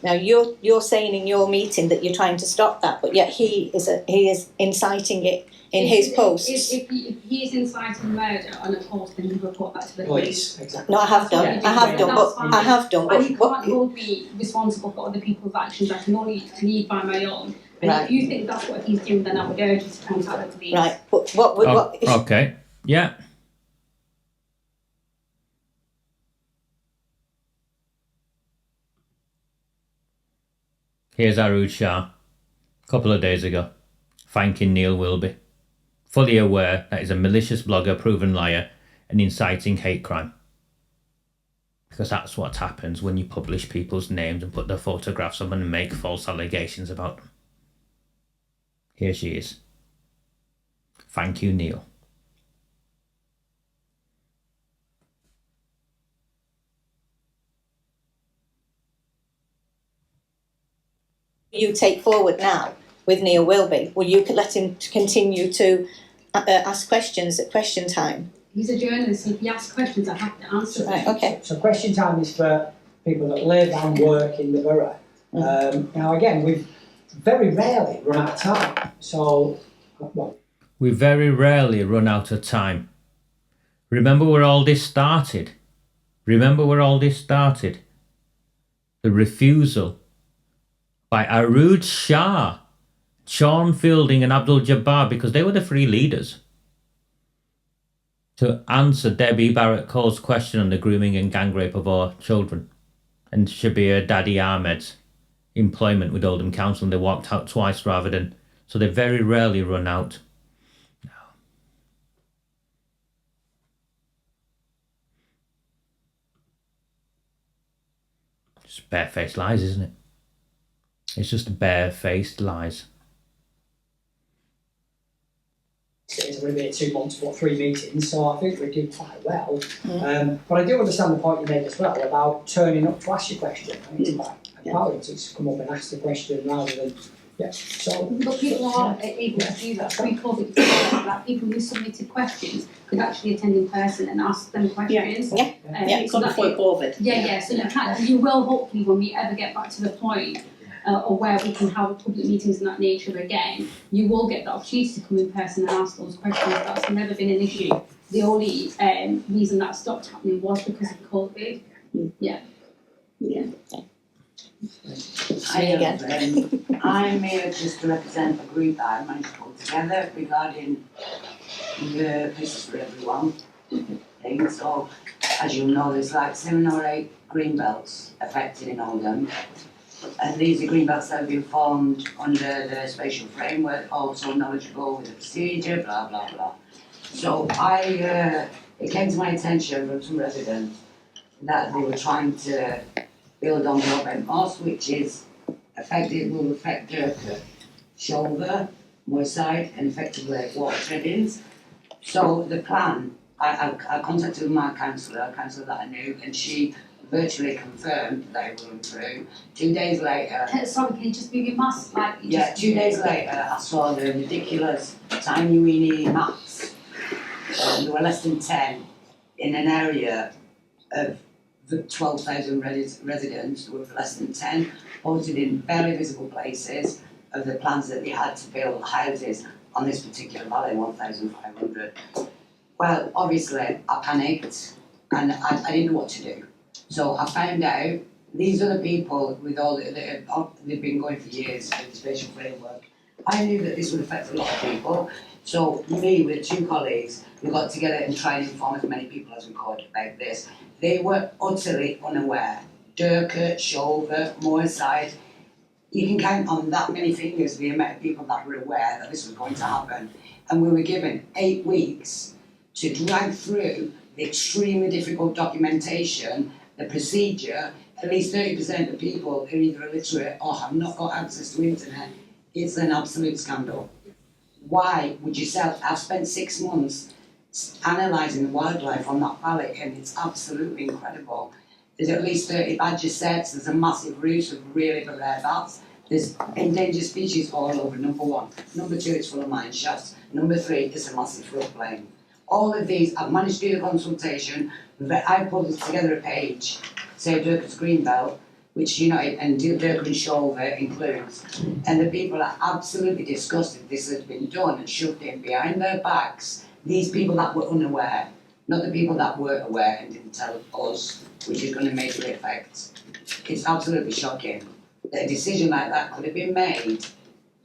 Now you're saying in your meeting that you're trying to stop that, but yet he is inciting it in his posts. If he is inciting murder on a post, then you report that to the police. Exactly. No, I have done. Yeah. I have done, but I have done. And you But can't hold me responsible for other people's actions. I can only lead by my own. And Right. if you think that's what he's doing, then I would urge you to contact the police. right, but what? Okay. Yeah. Here's Arooj Shah, a couple of days ago, thanking Neil Wilby, fully aware that he's a malicious blogger, proven liar, and inciting hate crime. Because that's what happens when you publish people's names and put their photographs up and make false allegations about them. Here she is. Thank you, Neil. You take forward now with Neil Wilby? Will you let him continue to ask questions at question time? He's a journalist, so if he asks questions, I have to answer them. Right, okay. So question time is for people that live and work in the borough. Now again, we've very rarely run out of time. So, well, We very rarely run out of time. Remember where all this started? The refusal by Arooj Shah, Sean Fielding and Abdul Jabbar, because they were the three leaders, to answer Debbie Barrett Cole's question on the grooming and gang rape of our children, and Shabir Daddy Ahmed's employment with Oldham Council, and they walked out twice rather than... So they very rarely run out. Just barefaced lies, isn't it? It's just barefaced lies. it's only been 2 months, 3 meetings, so I think we did quite well. But I do understand the point you made as well about turning up to ask your question. I think it's quite empowering to come up and ask the question rather than... Yeah, so... But people are able to do that. Pre-COVID, that people who submitted questions could actually attend in person and ask them questions. Yeah. It's on before COVID. Yeah, so you will hopefully, when we ever get back to the point or where we can have public meetings and that nature again, you will get the opportunity to come in person and ask those questions. That's never been an issue. The only reason that stopped happening was because of COVID. Yeah. I'm here just to represent a group that I managed to put together regarding the Places for Everyone thing. So, as you know, there's like 7 or 8 green belts affected in Oldham. And these are green belts that have been formed under the spatial framework, also knowledgeable with the procedure, blah, blah, blah. So it came to my attention from some residents that they were trying to build on Broadbent Moss, which is will affect Durker, Shoulder, Moorside, and effectively water treadings. So the plan, I contacted my councillor, a councillor that I knew, and she virtually confirmed that it went through. 2 days later... Sorry, can you just move your mask? 2 days later, I saw the ridiculous tiny weeny maps. There were less than 10 in an area of the 12,000 residents. There were less than 10 posted in barely visible places of the plans that they had to build houses on this particular valley, 1,500. Well, obviously, I panicked and I didn't know what to do. So I found out these are the people with all they've been going for years with the spatial framework. I knew that this would affect a lot of people. So me with 2 colleagues, we got together and tried to inform as many people as we could about this. They were utterly unaware. Durker, Shoulder, Moorside. You can count on that many fingers the amount of people that were aware that this was going to happen. And we were given 8 weeks to drag through the extremely difficult documentation, the procedure, at least 30% of people are either illiterate or have not got access to internet. It's an absolute scandal. Why would you sell? I've spent 6 months analysing the wildlife on that valley, and it's absolutely incredible. There's at least 30 badger sets, there's a massive route of really rare bats, there's endangered species all over, number 1. Number 2, it's full of mine shafts. Number 3, it's a massive floodplain. All of these, I've managed to do the consultation, I put together a page, say Durkan's Greenbelt, which, you know, and Durkan Shoulder includes, and the people are absolutely disgusted this has been done and shoved in behind their backs. These people that were unaware, not the people that were aware and didn't tell us, which is going to make the effect. It's absolutely shocking that a decision like that could have been made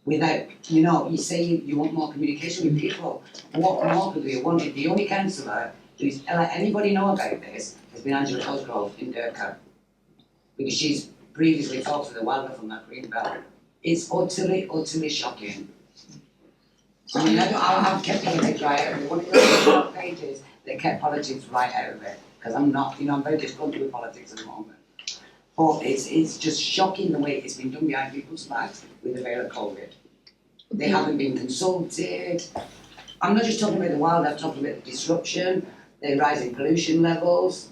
without, you know, you say you want more communication with people. What more could you want? The only councillor who's let anybody know about this has been Angela Cosgrove in Durkan, because she's previously talked to the wildlife from that green belt. It's utterly shocking. I mean, I've kept politics right out of it. One of the pages that kept politics right out of it, because I'm not, you know, I'm very disgruntled with politics at the moment. But it's just shocking the way it's been done behind people's backs with the veil of COVID. They haven't been consulted. I'm not just talking about the wildlife, I'm talking about the disruption, the rising pollution levels.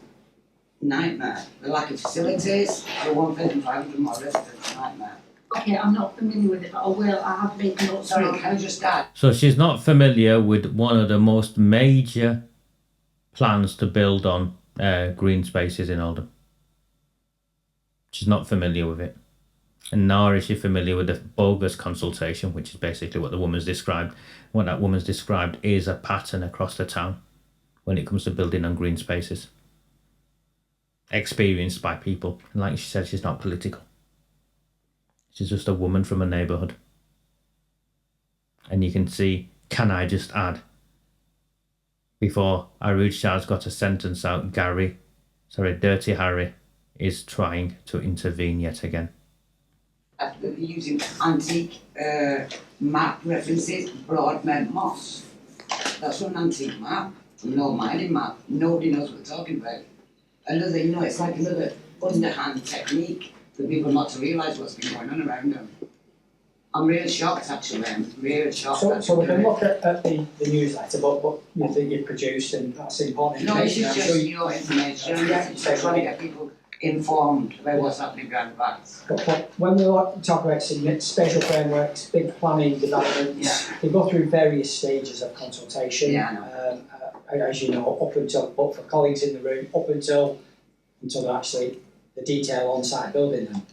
Nightmare. The lack of facilities, the 1,500 more residents, nightmare. Okay, I'm not familiar with it, but I have made notes. Sorry, can I just add? So she's not familiar with one of the most major plans to build on green spaces in Oldham. She's not familiar with it. And nor is she familiar with the bogus consultation, which is basically what the woman's described. What that woman's described is a pattern across the town when it comes to building on green spaces. Experienced by people. And like she said, she's not political. She's just a woman from a neighbourhood. And you can see, can I just add, before Arooj Shah's got a sentence out, Dirty Harry is trying to intervene yet again. Using antique map references, Broadmead Moss. That's an antique map, no mining map. Nobody knows what we're talking about. Another, you know, it's like another underhand technique for people not to realise what's been going on around them. I'm really shocked, actually. I'm really shocked. So we can look at the newsletter, what you think you've produced, and that's important No, it's information. just your information. Yeah, Trying to get people informed about what's happening behind the backs. But when we talk about spatial frameworks, big planning developments, they go through various stages of consultation. Yeah, I know. As you know, up until, but for colleagues in the room, up until they're actually the detail on site building them.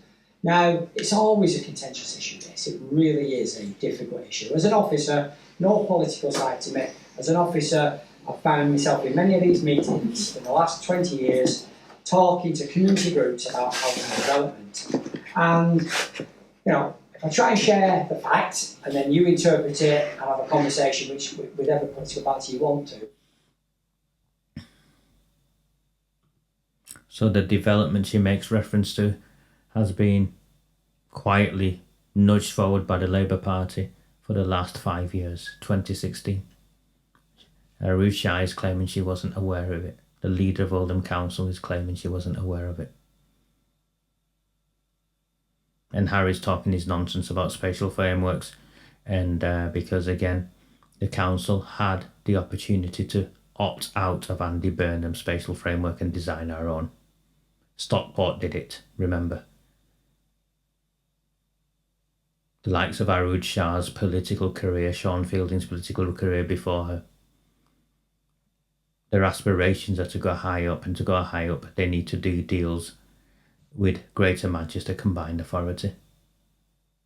Now, it's always a contentious issue, this. It really is a difficult issue. As an officer, no political side to me. As an officer, I've found myself in many of these meetings in the last 20 years talking to community groups about housing development. And, you know, if I try and share the facts and then you interpret it and have a conversation with whatever political party you want to. So the development she makes reference to has been quietly nudged forward by the Labour Party for the last 5 years, 2016. Arooj Shah is claiming she wasn't aware of it. The leader of Oldham Council is claiming she wasn't aware of it. And Harry's talking his nonsense about spatial frameworks, and because again, the council had the opportunity to opt out of Andy Burnham's spatial framework and design our own. Stockport did it, remember. The likes of Arooj Shah's political career, Sean Fielding's political career before her. Their aspirations are to go high up, and to go high up they need to do deals with Greater Manchester Combined Authority.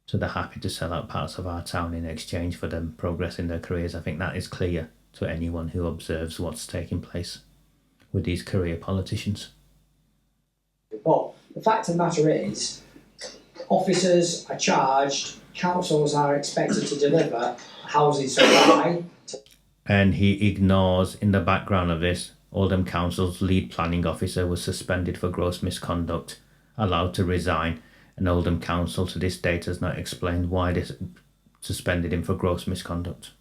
So they're happy to sell out parts of our town in exchange for them progressing their careers. I think that is clear to anyone who observes what's taking place with these career politicians. But the fact of the matter is, officers are charged, councils are expected to deliver housing supply. And he ignores, in the background of this, Oldham Council's lead planning officer was suspended for gross misconduct, allowed to resign, and Oldham Council to this date has not explained why they suspended him for gross misconduct.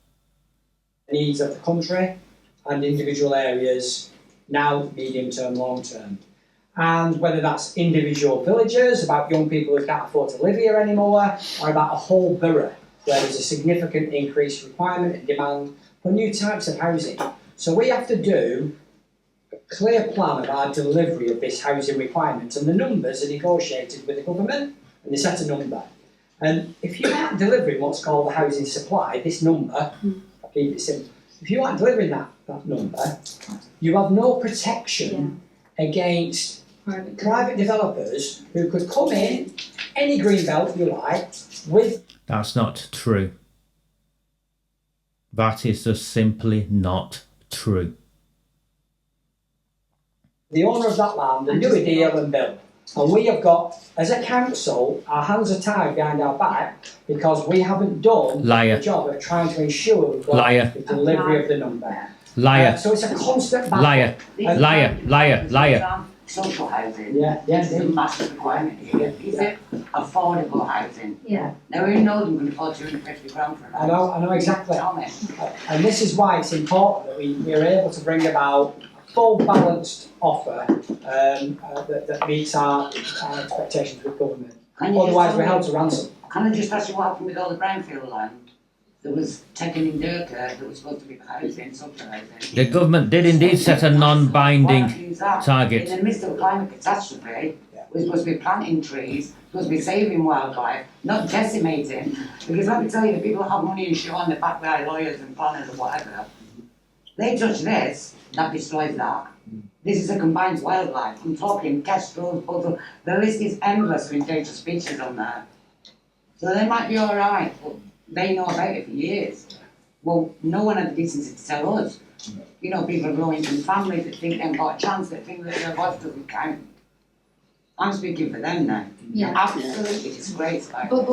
Needs of the country and individual areas now medium term, long term. And whether that's individual villagers, about young people who can't afford to live here anymore, or about a whole borough where there's a significant increased requirement and demand for new types of housing. So we have to do a clear plan of our delivery of this housing requirement, and the numbers are negotiated with the government, and they set a number. And if you aren't delivering what's called the housing supply, this number, I'll keep it simple, if you aren't delivering that number, you have no protection against private developers who could come in, any green belt you like, with... That's not true. That is just simply not true. The owner of that land and do a deal and build. And we have got, as a council, our hands are tied behind our back because we haven't done the job of trying to ensure we've got the delivery of the number. Liar. So it's a constant battle. Liar. Social housing. Yeah, This is a massive requirement here. Is it affordable housing? Yeah. Now, who knows I'm going to afford 250 grand for a house? I know exactly. Tell me. And this is why it's important that we are able to bring about a full balanced offer that meets our expectations with government. Otherwise we're held to ransom. Can I just ask you what happened with all the brownfield land that was taken in Durka that was supposed to be for housing, social housing? The government did indeed set a non-binding target. In the midst of a climate catastrophe, we're supposed to be planting trees, supposed to be saving wildlife, not decimating. Because let me tell you, the people that have money and shit on the back by lawyers and planners or whatever, they touch this, that destroys that. This is a combined wildlife. I'm talking kestrels, buzzards, the list is endless of endangered species on there. So they might be alright, but they know about it for years. Well, no one had the decency to tell us. You know, people are growing from families that think they've got a chance, that think that their voice doesn't count. I'm speaking for them now. Yeah. Absolutely disgraced. But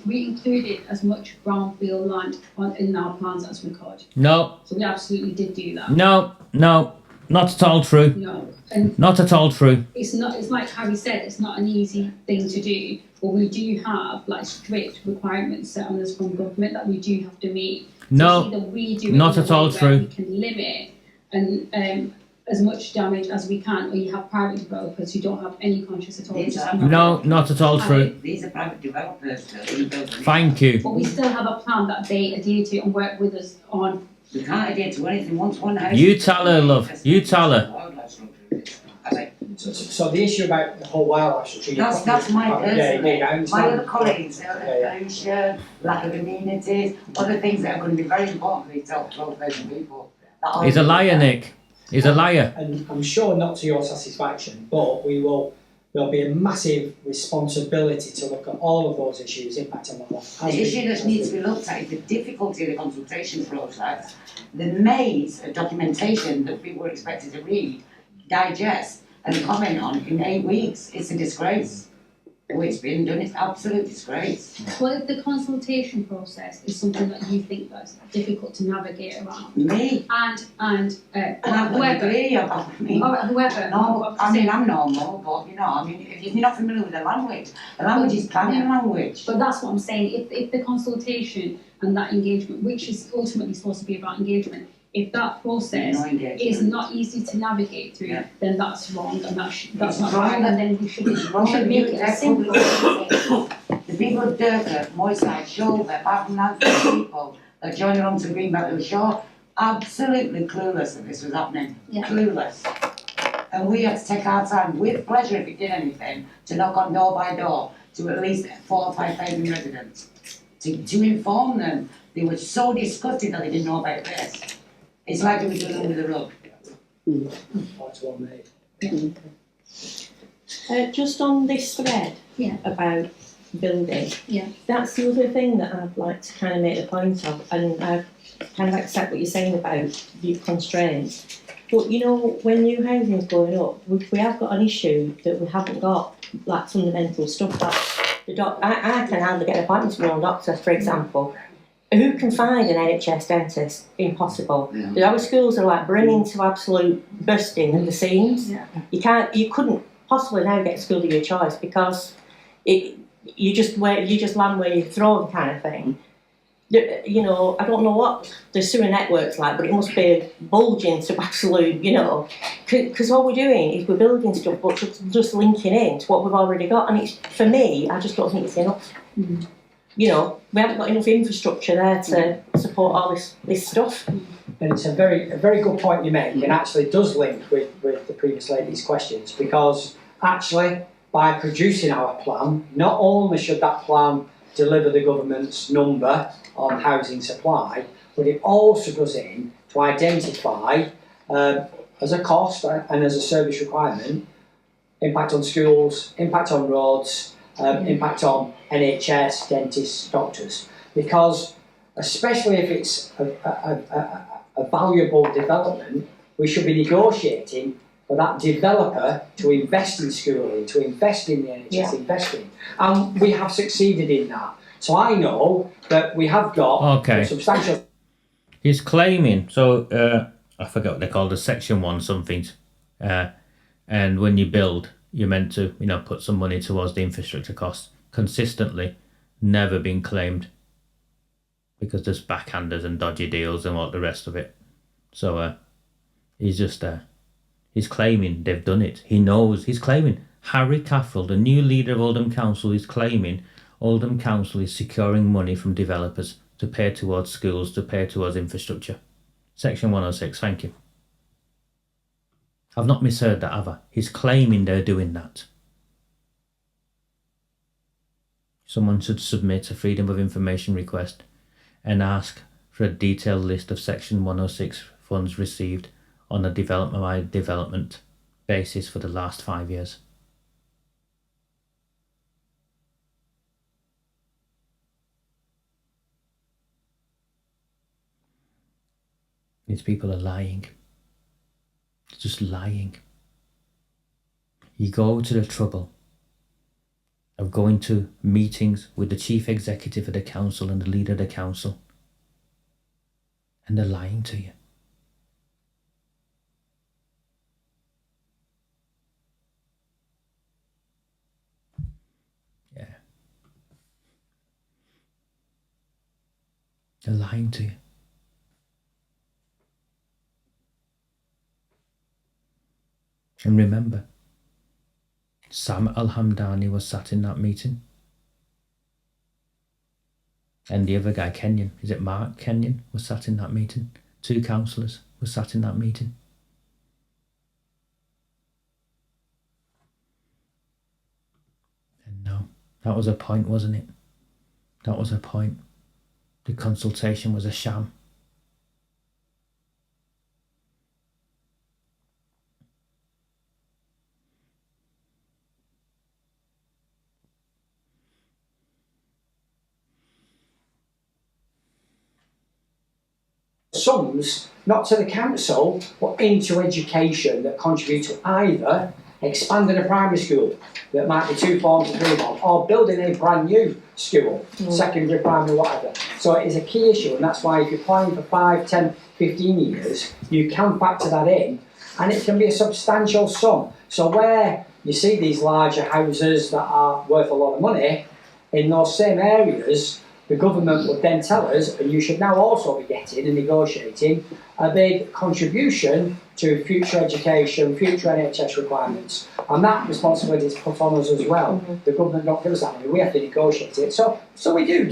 we included as much brownfield land in our plans as we could. No. So we absolutely did do that. No, not at all true. No. And not at all true. it's like Harry said, it's not an easy thing to do, but we do have like strict requirements set on us from government that we do have to meet. No, so either we do it not in a at all way where true. We can limit and as much damage as we can, or you have private developers who don't have any conscience at all. No, not at all true. These are private developers that are building. Thank you. But we still have a plan that they adhere to and work with us on. We can't adhere to anything. Once one house... You tell her, love. You tell her. So the issue about the whole wildlife structure... That's my personal. My other colleagues, pollution, lack of amenities, other things that are going to be very important for these 12,000 people. He's a liar, Nick. He's a liar. And I'm sure not to your satisfaction, but there'll be a massive responsibility to look at all of those issues impacting wildlife. The issue that needs to be looked at is the difficulty of the consultation process, the maze of documentation that people were expected to read, digest, and comment on in 8 weeks. It's a disgrace. The way it's been done, it's absolute disgrace. Well, if the consultation process is something that you think that's difficult to navigate around. Me? And whoever. Whoever. No, I mean, I'm normal, but you know, I mean, if you're not familiar with the language is planning language. But that's what I'm saying. If the consultation and that engagement, which is ultimately supposed to be about engagement, if that process is not easy to navigate through, then that's wrong, and that's not right, and then we should make it as simple. The people of Durka, Moyside, Shoulder, apart from that, people that joined along to the Green Belt of Shore, absolutely clueless that this was happening. Yeah. Clueless. And we had to take our time, with pleasure if it did anything, to knock on door by door to at least 4,000 or 5,000 residents to inform them. They were so disgusted that they didn't know about this. It's like we were doing under the rug. That's well made. Just on this thread about building, that's the other thing that I'd like to kind of make a point of, and I kind of accept what you're saying about the constraints. But you know, when new housing is going up, we have got an issue that we haven't got, like fundamental stuff like I can hardly get an appointment to my own doctor, for example. Who can find an NHS dentist? Impossible. Yeah. Our schools are like brimming to absolute bursting at the seams. Yeah. You couldn't possibly now get a school of your choice because you just land where you throw, kind of thing. You know, I don't know what the sewer network's like, but it must be bulging to absolute, you know, because all we're doing is we're building stuff, but just linking in to what we've already got. And it's, for me, I just don't think it's enough. Mm. You know, we haven't got enough infrastructure there to support all this stuff. And it's a very good point you make, and actually does link with the previous lady's questions, because actually by producing our plan, not only should that plan deliver the government's number on housing supply, but it also goes in to identify as a cost and as a service requirement impact on schools, impact on roads, impact on NHS, dentists, doctors, because especially if it's a valuable development, we should be negotiating for that developer to invest in schooling, to invest in the NHS, investing. And we have succeeded in that. So I know that we have got a substantial... He's claiming, so I forget what they call the Section 1 something, and when you build, you're meant to, you know, put some money towards the infrastructure costs. Consistently, never been claimed, because there's backhanders and dodgy deals and all the rest of it. So he's just he's claiming they've done it. He knows, he's claiming. Harry Catherill, the new leader of Oldham Council, is claiming Oldham Council is securing money from developers to pay towards schools, to pay towards infrastructure. Section 106, thank you. I've not misheard that, have I? He's claiming they're doing that. Someone should submit a Freedom of Information request and ask for a detailed list of Section 106 funds received on a development by development basis for the last 5 years. These people are lying. It's just lying. You go to the trouble of going to meetings with the chief executive of the council and the leader of the council, and they're lying to you. Yeah. They're lying to you. And remember, Sam Al-Hamdani was sat in that meeting. And the other guy, Kenyon, is it Mark Kenyon, was sat in that meeting. 2 councillors were sat in that meeting. And no, that was a point, wasn't it? That was a point. The consultation was a sham. Sums, not to the council, but into education that contribute to either expanding a primary school that might be 2 forms or 3 forms, or building a brand new school, secondary, primary, whatever. So it is a key issue, and that's why if you're planning for 5, 10, 15 years, you can factor that in, and it can be a substantial sum. So where you see these larger houses that are worth a lot of money, in those same areas, the government would then tell us, and you should now also be getting and negotiating a big contribution to future education, future NHS requirements. And that responsibility is put on us as well. The government don't give us that money, we have to negotiate it. So we do,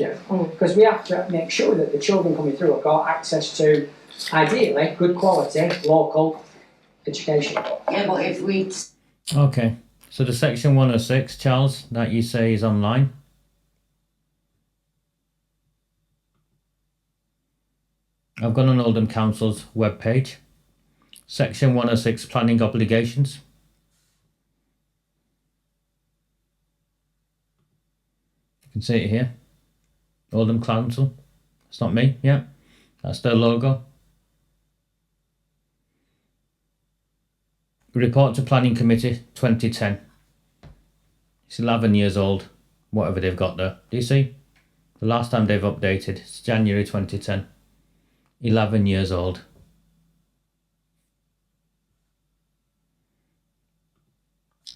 because we have to make sure that the children coming through have got access to, ideally, good quality, local education. Yeah, but if we... Okay, so the Section 106, Charles, that you say is online. I've gone on Oldham Council's webpage. Section 106, planning obligations. You can see it here. Oldham Council. It's not me, yeah. That's their logo. Report to Planning Committee 2010. It's 11 years old, whatever they've got there. Do you see? The last time they've updated is January 2010. 11 years old.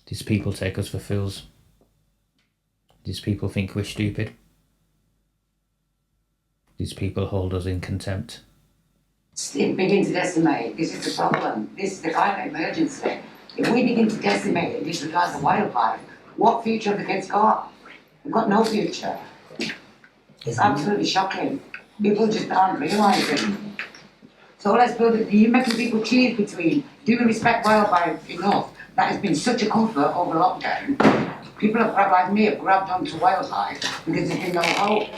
These people take us for fools. These people think we're stupid. These people hold us in contempt. Begin to decimate. This is the problem. This is the climate emergency. If we begin to decimate and disregard the wildlife, what future have the kids got? They've got no future. It's absolutely shocking. People just aren't realising. So let's build it. You're making people choose between do we respect wildlife enough? That has been such a comfort over lockdown. People like me have grabbed onto wildlife because there's been no hope.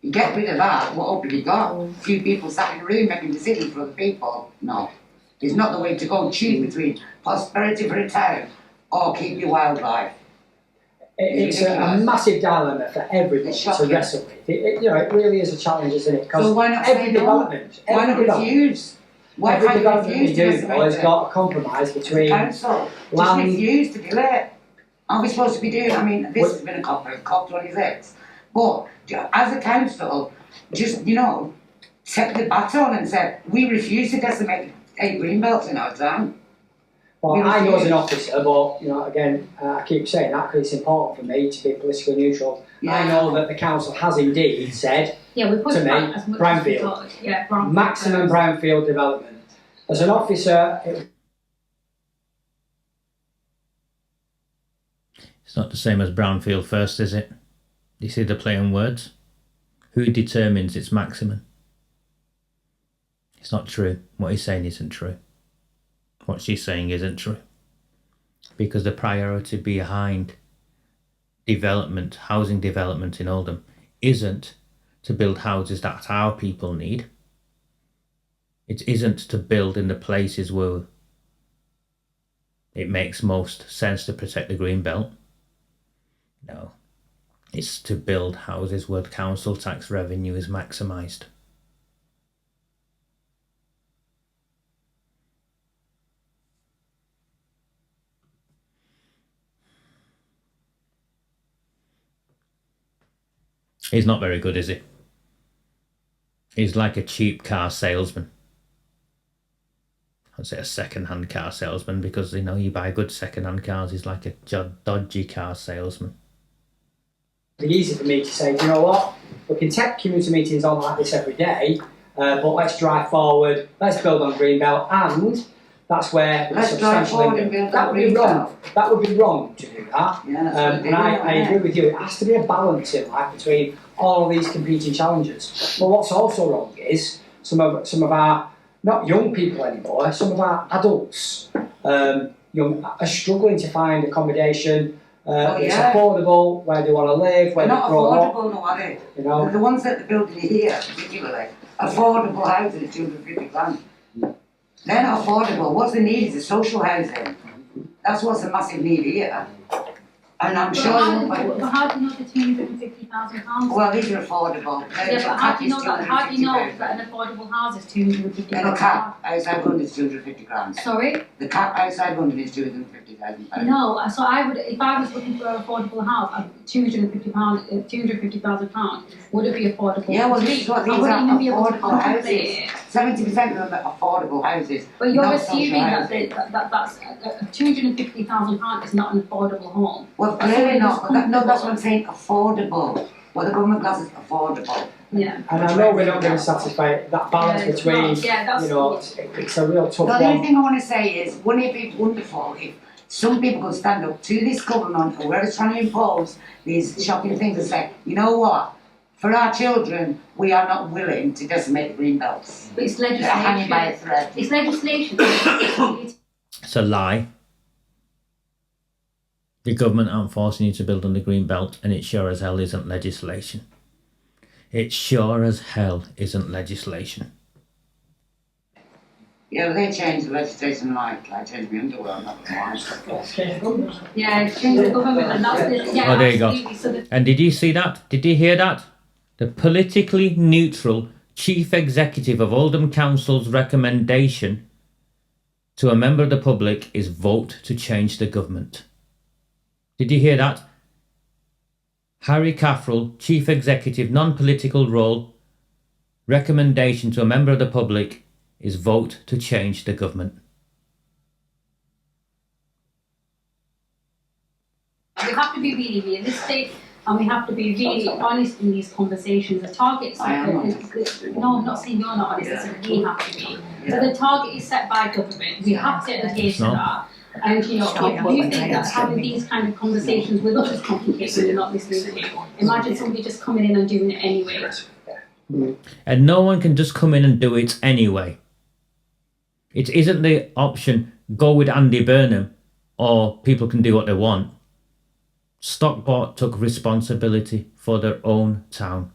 You get rid of that, what hope have you got? A few people sat in a room making decisions for other people? No. It's not the way to go. Choose between prosperity for a town or keep your wildlife. It's a massive dilemma for everybody to wrestle with. It really is a challenge, isn't it? Because So why not every say no? development, Why not refuse? Why every can't you development refuse we to do decimate has it? got a compromise between Council, just land. refuse to do it. Aren't we supposed to be doing? I mean, this has been a cop 26. But as a council, just take the baton and say we refuse to decimate 8 green belts in our town. Well, I know as an officer, but again, I keep saying that because it's important for me to be politically neutral. Yeah. I know that the council has indeed said Yeah, we put to me, back as much as we brownfield, could. Yeah, brownfield. maximum brownfield development. As an officer, It's not the same as brownfield first, is it? You see the play on words? Who determines its maximum? It's not true. What he's saying isn't true. What she's saying isn't true. Because the priority behind development, housing development in Oldham, isn't to build houses that our people need. It isn't to build in the places where it makes most sense to protect the green belt. No. It's to build houses where the council tax revenue is maximised. He's not very good, is he? He's like a cheap car salesman. I'd say a second-hand car salesman because, you buy good second-hand cars. He's like a dodgy car salesman. it'd be easy for me to say, you know what, we can take community meetings on like this every day, but let's drive forward, let's build on Greenbelt, and that's where Let's drive forward and build that would be wrong. That would be wrong to do that. Yeah, that's what And I agree with you. It has to be a balance in life between all of these competing challenges. But what's also wrong is some of our not young people anymore, some of our adults are struggling to find accommodation that's affordable, where they want to live, where they're not they grow up. affordable, no, are they? The ones that they're building here, particularly, affordable houses, 250 grand. They're not affordable. What's the need is the social housing. That's what's the massive need here. And I'm sure. But how do you know the £250,000? Well, these are affordable. Yeah, but how do you know that? How do you know that an affordable house is £250,000? And the cap outside London is 250 grand. Sorry? The cap outside London is 250,000 pounds. No, so I would, if I was looking for an affordable house, £250,000, would it be affordable? Yeah, well, these are affordable houses. 70% of them are affordable houses. But you're assuming that that's £250,000 is not an affordable home. Well, clearly not. No, that's what I'm saying. Affordable. Well, the government class is affordable. Yeah. And I know we're not going to satisfy that balance between, it's a real tough one. The only thing I want to say is, wouldn't it be wonderful if some people could stand up to this government, or whoever's trying to impose these shocking things, and say, you know what? For our children, we are not willing to decimate the green belts. But it's legislation. They're hanging by a thread. It's legislation. It's a lie. The government aren't forcing you to build on the green belt, and it sure as hell isn't legislation. It sure as hell isn't legislation. Yeah, they changed the legislation like changed my underwear, not the wine. Yeah, it's changed the government, and that's it. Yeah, There you go. So And did you see that? Did you hear that? The politically neutral chief executive of Oldham Council's recommendation to a member of the public is vote to change the government. Did you hear that? Harry CATHERALL, chief executive, non-political role, recommendation to a member of the public is vote to change the government. we have to be really realistic. and we have to be really honest in these conversations. The target's I am no, I'm not saying you're not honest, I said we have to be. So the target is set by government, we have to adhere to that. And you know, if you think that having these kind of conversations with us is complicated and you're not listening to me, imagine somebody just coming in and doing it anyway. And no one can just come in and do it anyway. It isn't the option, go with Andy Burnham, or people can do what they want. Stockport took responsibility for their own town.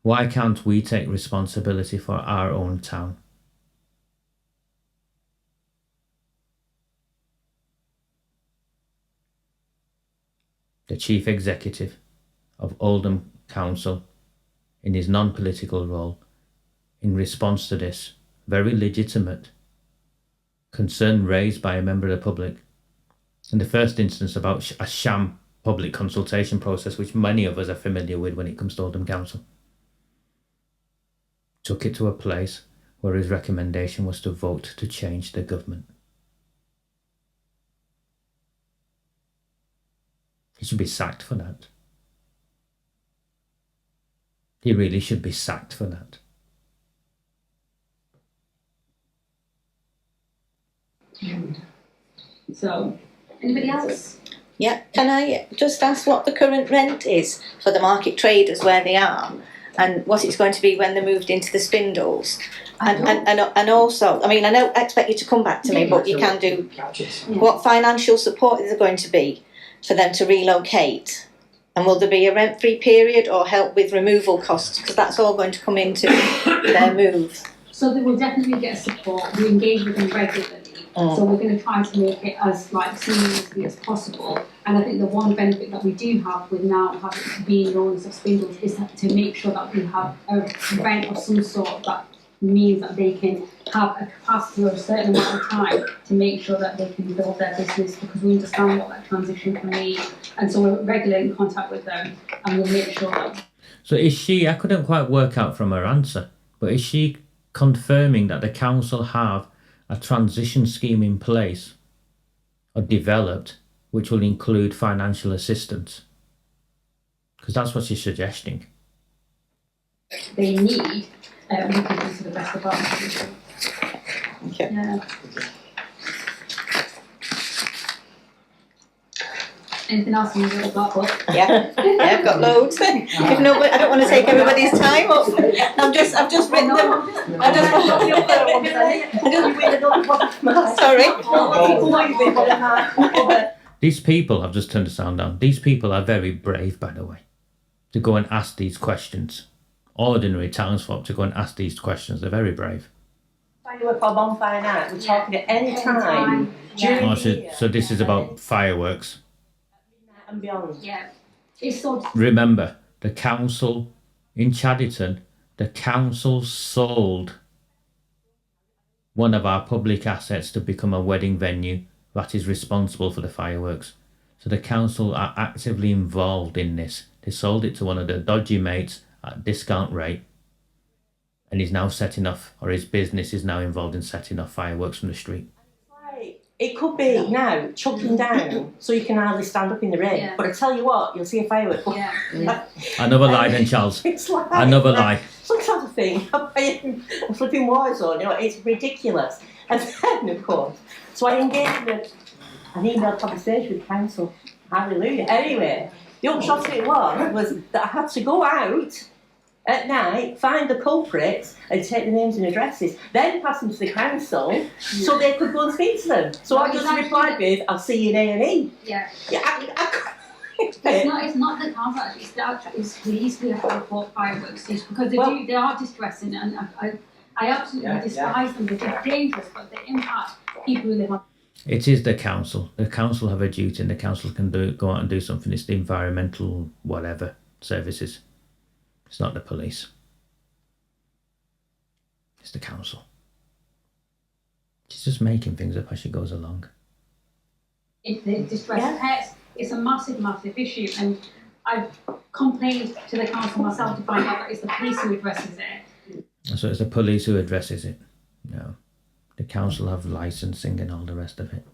Why can't we take responsibility for our own town? The Chief Executive of Oldham Council, in his non-political role, in response to this very legitimate concern raised by a member of the public, in the first instance about a sham public consultation process, which many of us are familiar with when it comes to Oldham Council, took it to a place where his recommendation was to vote to change the government. He should be sacked for that. He really should be sacked for that. So, anybody else? Yeah, can I just ask what the current rent is for the market traders where they are, and what it's going to be when they're moved into the spindles? And also, I mean, I don't expect you to come back to me, but you can do, what financial support is there going to be for them to relocate? And will there be a rent-free period or help with removal costs? Because that's all going to come into their move. So they will definitely get support. We engage with them regularly. So we're going to try to make it as seamlessly as possible. And I think the one benefit that we do have with now having being owners of spindles is to make sure that we have a rent of some sort that means that they can have a capacity of a certain amount of time to make sure that they can build their business, because we understand what that transition can mean. And so we're regularly in contact with them, and we'll make sure that. So is she, I couldn't quite work out from her answer, but is she confirming that the council have a transition scheme in place or developed which will include financial assistance? Because that's what she's suggesting. They need, we can do to the best of our ability. Okay. Yeah. Anything else in your little black book? Yeah, I've got loads. If nobody, I don't want to take everybody's time up. I've just written them. Sorry. These people, I've just turned the sound down, these people are very brave, by the way, to go and ask these questions. Ordinary townsfolk to go and ask these questions, they're very brave. Firework or bonfire night, we're talking at any time. Oh, so this is about fireworks. And beyond. Yeah. It's so. Remember, the council in Chadderton, the council sold one of our public assets to become a wedding venue that is responsible for the fireworks. So the council are actively involved in this. They sold it to one of their dodgy mates at a discount rate, and he's now setting off, or his business is now involved in setting off fireworks from the street. It could be now chucking down so you can hardly stand up in the rain. Yeah. But I tell you what, you'll see a firework. Yeah. Another lie then, Charles. It's like Another lie. Some sort of thing. I'm flipping war zone, you know, it's ridiculous. And then, of course, so I engaged in an email conversation with council. Hallelujah. Anyway, the upshot of it was that I had to go out at night, find the culprits and take the names and addresses, then pass them to the council so they could go and speak to them. So I just replied with, I'll see you in A&E. Yeah. It's not the council actually, it's police who have to report fireworks because they are distressing, and I absolutely despise them. They're dangerous, but they impact people who live on. It is the council. The council have a duty, and the council can go out and do something. It's the environmental whatever services. It's not the police. It's the council. She's just making things up as she goes along. If they distress pets, it's a massive, massive issue, and I've complained to the council myself to find out that it's the police who addresses it. So it's the police who addresses it. No. The council have licensing and all the rest of it.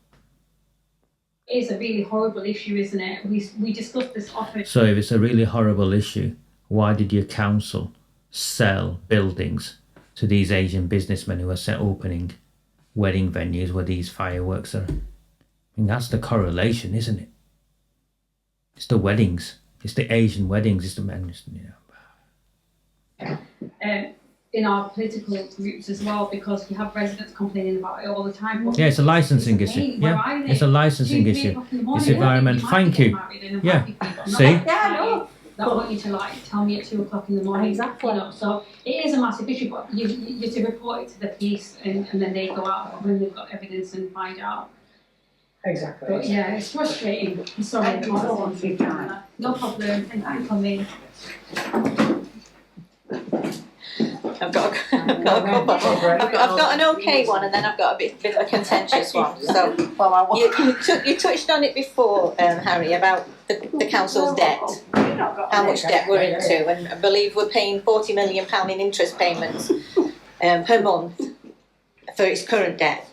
It is a really horrible issue, isn't it? We discussed this often. So if it's a really horrible issue, why did your council sell buildings to these Asian businessmen who are set opening wedding venues where these fireworks are? I mean, that's the correlation, isn't it? It's the weddings. It's the Asian weddings. It's the men. In our political groups as well, because we have residents complaining about it all the time. But Yeah, it's a licensing it's a issue. pain. Where Yeah, I live, it's a licensing 2, 3 issue. o'clock in the morning, It's environmental. you might be Thank you. getting married and I'm Yeah. happy people. I'm not See? like Yeah, I know. that want you to like tell me at 2 o'clock in the morning. Exactly. You know, so it is a massive issue, but you have to report it to the police and then they go out when they've got evidence and find out. Exactly. But yeah, it's frustrating. I'm sorry. Thank you so much for your time. No problem. Thank you for coming. I've got a couple. I've got an okay one, and then I've got a bit of a contentious one. So you touched on it before, Harry, about the council's debt, how much debt we're into, and I believe we're paying £40 million in interest payments per month for its current debt.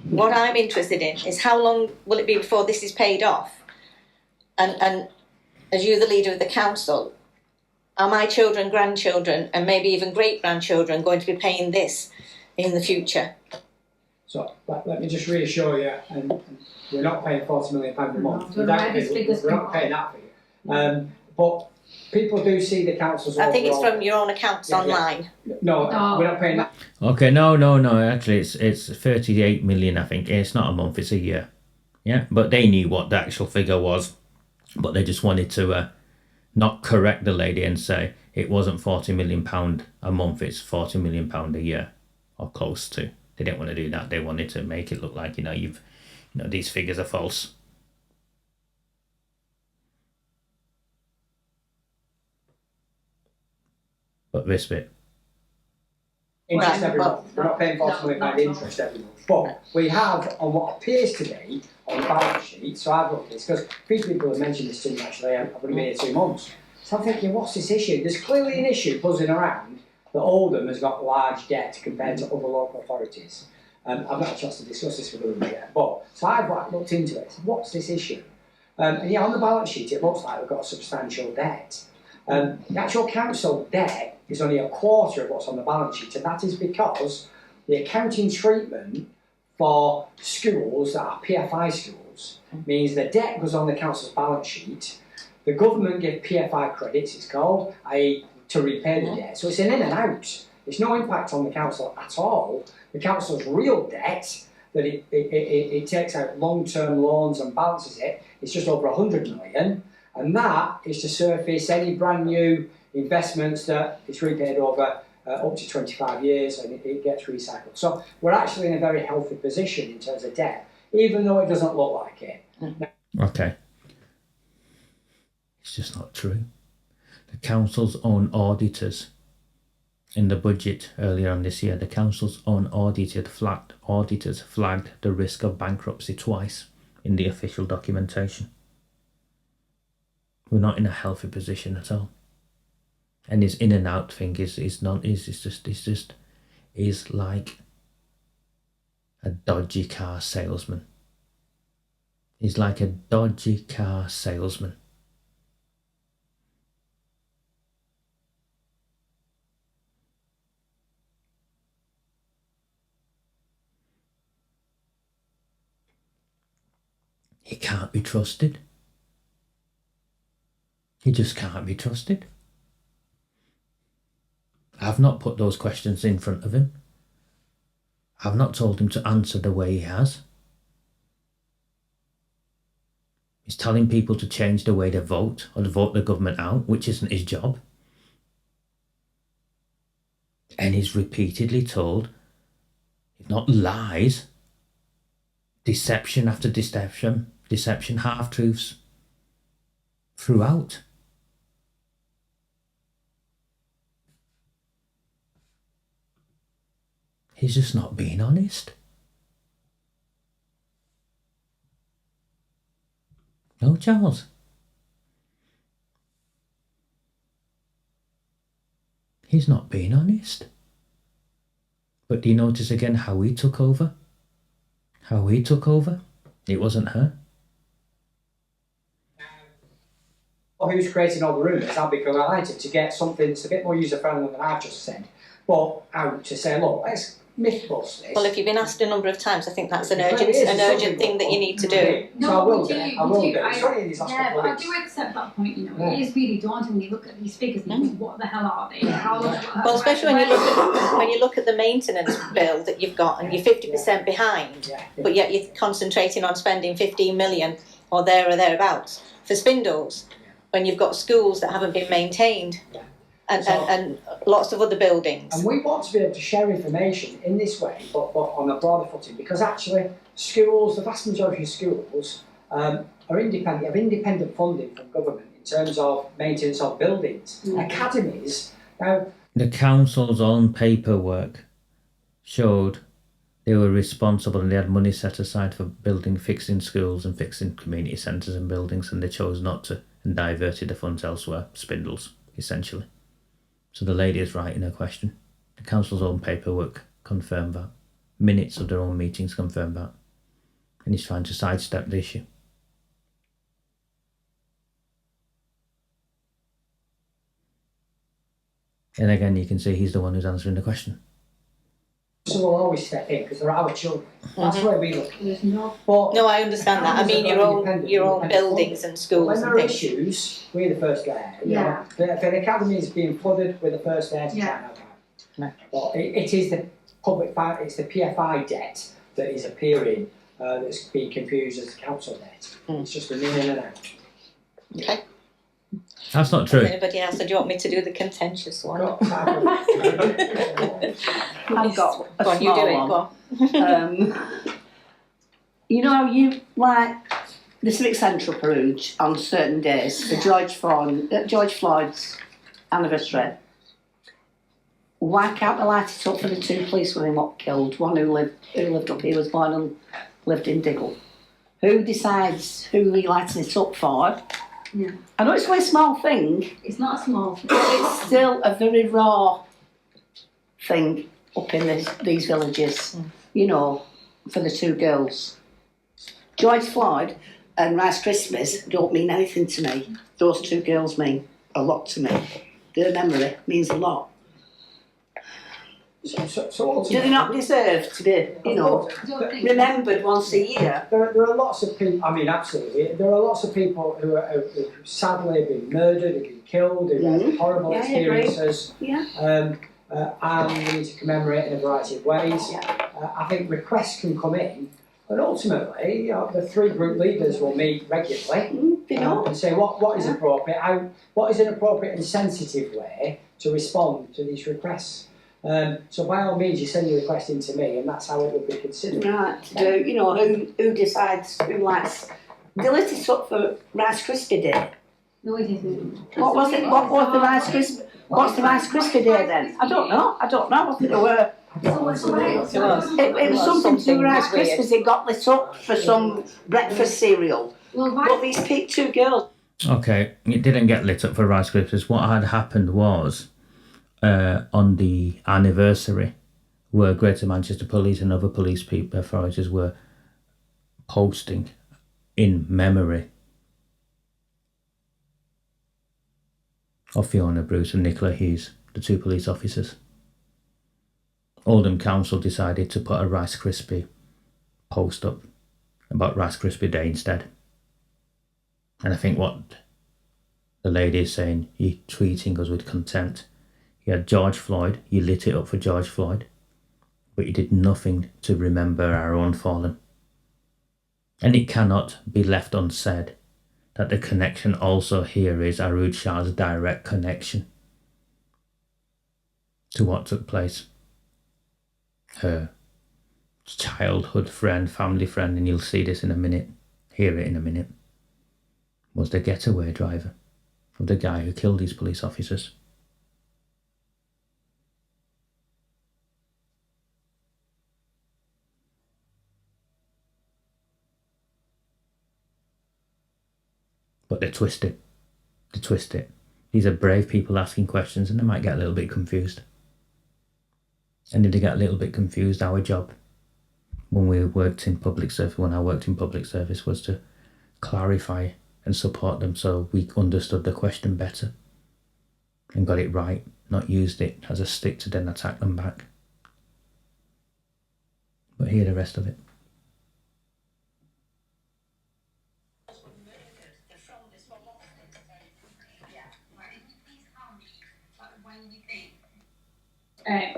What I'm interested in is how long will it be before this is paid off? And as you, the leader of the council, are my children, grandchildren, and maybe even great-grandchildren going to be paying this in the future? So let me just reassure you, and we're not paying £40 million a month. No, We're not paying that for you. But people do see the council's I think it's overall- from your own accounts Yeah, yeah. online. No, we're not paying that. Okay, no. Actually, it's 38 million. I think it's not a month; it's a year. Yeah, but they knew what the actual figure was, but they just wanted to not correct the lady and say it wasn't £40 million a month; it's £40 million a year, or close to. They didn't want to do that. They wanted to make it look like these figures are false. But this bit. Interest Right, every but- month. We're not paying £40 million interest every month. But we have, on what appears to be, on the balance sheet, so I've looked at this, because a few people have mentioned this to me actually, I've only been here 2 months. So I'm thinking, what's this issue? There's clearly an issue buzzing around that Oldham has got large debt compared to other local authorities. I've not had a chance to discuss this with them yet, but so I've looked into it. So what's this issue? And yeah, on the balance sheet, it looks like we've got a substantial debt. The actual council debt is only a quarter of what's on the balance sheet, and that is because the accounting treatment for schools that are PFI schools means the debt goes on the council's balance sheet. The government give PFI credits, it's called, i.e. to repay the debt. So it's an in and out. There's no impact on the council at all. The council's real debt, that it takes out long-term loans and balances it, it's just over 100 million. And that is to surface any brand new investments that it's repaid over up to 25 years and it gets recycled. So we're actually in a very healthy position in terms of debt, even though it doesn't look like it. Okay. It's just not true. The council's own auditors, in the budget earlier on this year, the council's own auditors flagged the risk of bankruptcy twice in the official documentation. We're not in a healthy position at all. And this in and out thing is like a dodgy car salesman. He's like a dodgy car salesman. He can't be trusted. He just can't be trusted. I've not put those questions in front of him. I've not told him to answer the way he has. He's telling people to change the way they vote or to vote the government out, which isn't his job. And he's repeatedly told, if not lies, deception after deception, half-truths throughout. He's just not being honest. No, Charles. He's not being honest. But do you notice again how he took over? How he took over? It wasn't her. who's creating all the rumours, I'll be delighted to get something that's a bit more user-friendly than I've just said. But out to say, look, let's myth bust this. Well, if you've been asked a number of times, I think that's an Well, it urgent, is, an it's urgent something thing that you need to do. So I will we do do, it. I will we do it. It's only in these last Yeah, couple but of I weeks. do accept that point, you know. Yeah. It is really daunting when you look at these figures and you think, what the hell are they? How long, Well, especially when you look at the maintenance bill that you've got and you're 50% behind, Yeah. but yet you're concentrating on spending 15 million or there or thereabouts for spindles, when you've got schools that haven't been maintained, Yeah. and lots of other buildings. And we want to be able to share information in this way, but on a broader footing, because actually schools, the vast majority of schools, are independent, have independent funding from government in terms of maintenance of buildings. Academies, now, The council's own paperwork showed they were responsible and they had money set aside for fixing schools and fixing community centres and buildings, and they chose not to and diverted the funds elsewhere, spindles, essentially. So the lady is right in her question. The council's own paperwork confirmed that. Minutes of their own meetings confirmed that. And he's trying to sidestep the issue. And again, you can see he's the one who's answering the question. so we'll always step in because they're our children. That's where we look. There's no... But No, I understand that. I mean your own independent buildings funding. and schools When and there are things. issues, we're the first guy. Yeah. If an academy is being flooded, we're the first there to try Yeah. and help out. No. But it is the it's the PFI debt that is appearing that's being confused as council debt. It's just an in and out. Okay. That's not true. Anybody else? Or do you want me to do the contentious one? I've got a Go on, you do small it. one. Go on. You know how you like the Civic Centre up Arooj on certain days for George Floyd's anniversary. Why can't they light it up for the two policemen who got killed? One who lived up here, was born and lived in Diggle. Who decides who he lights it up for? Yeah. I know it's only a small thing, It's not a small thing. but it's still a very raw thing up in these villages, you know, for the two girls. George Floyd and Rice Krispies don't mean anything to me. Those two girls mean a lot to me. Their memory means a lot. So Do they not deserve to be, you know, remembered once a year? There are lots of people, I mean, absolutely. There are lots of people who sadly have been murdered, have been killed, who've had horrible Yeah, I agree. experiences. Yeah. And we need to commemorate in a variety of ways. I think requests can come in, and ultimately, you know, the three group leaders will meet regularly They know. and say what is appropriate, what is an appropriate and sensitive way to respond to these requests. So by all means, you send your request in to me, and that's how it would be considered. Right, to do, you know, who decides who likes. They lit it up for Rice Krispie Day. No, it isn't. What was it? What was the Rice Krispie? What's the Rice Krispie Day then? I don't know. I think there were. It was something to do with Rice Krispies. It got lit up for some breakfast cereal. But these two girls. Okay, it didn't get lit up for Rice Krispies. What had happened was, on the anniversary, where Greater Manchester Police and other police authorities were posting in memory of Fiona Bruce and Nicola Hughes, the two police officers. Oldham Council decided to put a Rice Krispie post up about Rice Krispie Day instead. And I think what the lady is saying, you're treating us with contempt. You had George Floyd, you lit it up for George Floyd, but you did nothing to remember our own fallen. And it cannot be left unsaid that the connection also here is Arooj Shah's direct connection to what took place. Her childhood friend, family friend, and you'll see this in a minute, hear it in a minute, was the getaway driver of the guy who killed these police officers. But they twist it. These are brave people asking questions, and they might get a little bit confused. And if they get a little bit confused, our job when I worked in public service was to clarify and support them so we understood the question better and got it right, not used it as a stick to then attack them back. But hear the rest of it.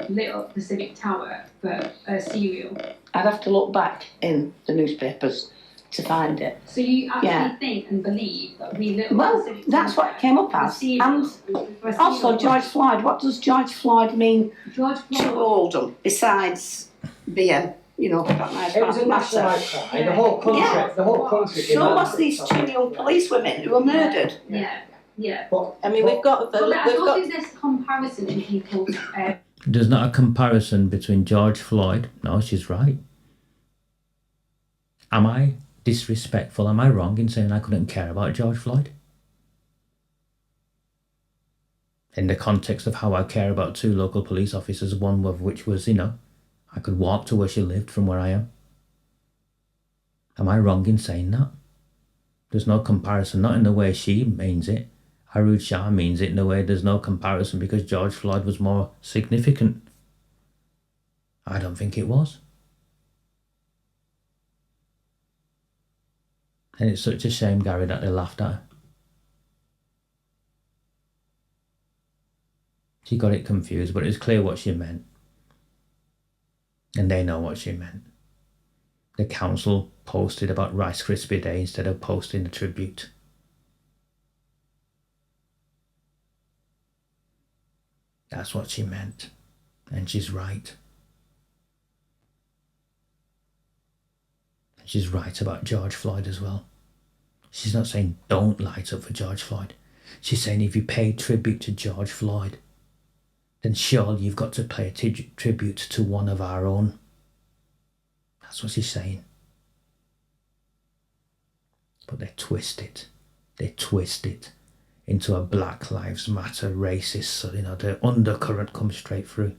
Lit up the Civic Tower for a serial. I'd have to look back in the newspapers to find it. So you actually Yeah. think and believe that we lit up Well, the Civic that's Tower what it came up for a as. serial- And for a also serial George Floyd. What does George Floyd mean George to Floyd. Oldham besides BM? You know, that nice It was a national matter. outcry. The whole country, Yeah. the whole country. So demanded was these something. 2 young policewomen who were murdered. Yeah. I mean, we've got But I don't think there's comparison in people's. There's not a comparison between George Floyd. No, she's right. Am I disrespectful? Am I wrong in saying I couldn't care about George Floyd? In the context of how I care about 2 local police officers, one of which was, I could walk to where she lived from where I am. Am I wrong in saying that? There's no comparison, not in the way she means it. Arooj Shah means it in a way there's no comparison because George Floyd was more significant. I don't think it was. And it's such a shame, Gary, that they laughed at her. She got it confused, but it's clear what she meant. And they know what she meant. The council posted about Rice Krispie Day instead of posting a tribute. That's what she meant. And she's right. She's right about George Floyd as well. She's not saying don't light up for George Floyd. She's saying if you pay tribute to George Floyd, then surely you've got to pay tribute to one of our own. That's what she's saying. But they twist it. They twist it into a Black Lives Matter racist, so the undercurrent comes straight through.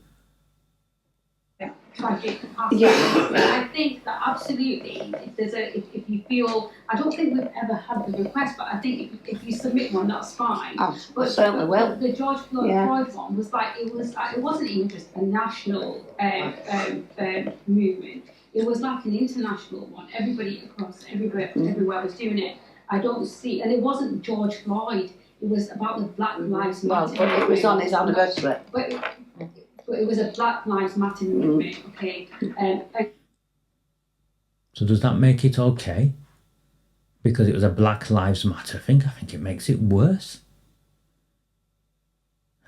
Tragic. Yeah. I think that absolutely, if you feel, I don't think we've ever had the request, but I think if you submit one, that's fine. I certainly will. The George Floyd one was it wasn't even just a national movement. It was like an international one. Everybody across everywhere was doing it. I don't see, and it wasn't George Floyd. It was about the Black Lives Matter. Well, but it was on his anniversary. But it was a Black Lives Matter movement, okay? So does that make it okay? Because it was a Black Lives Matter thing? I think it makes it worse.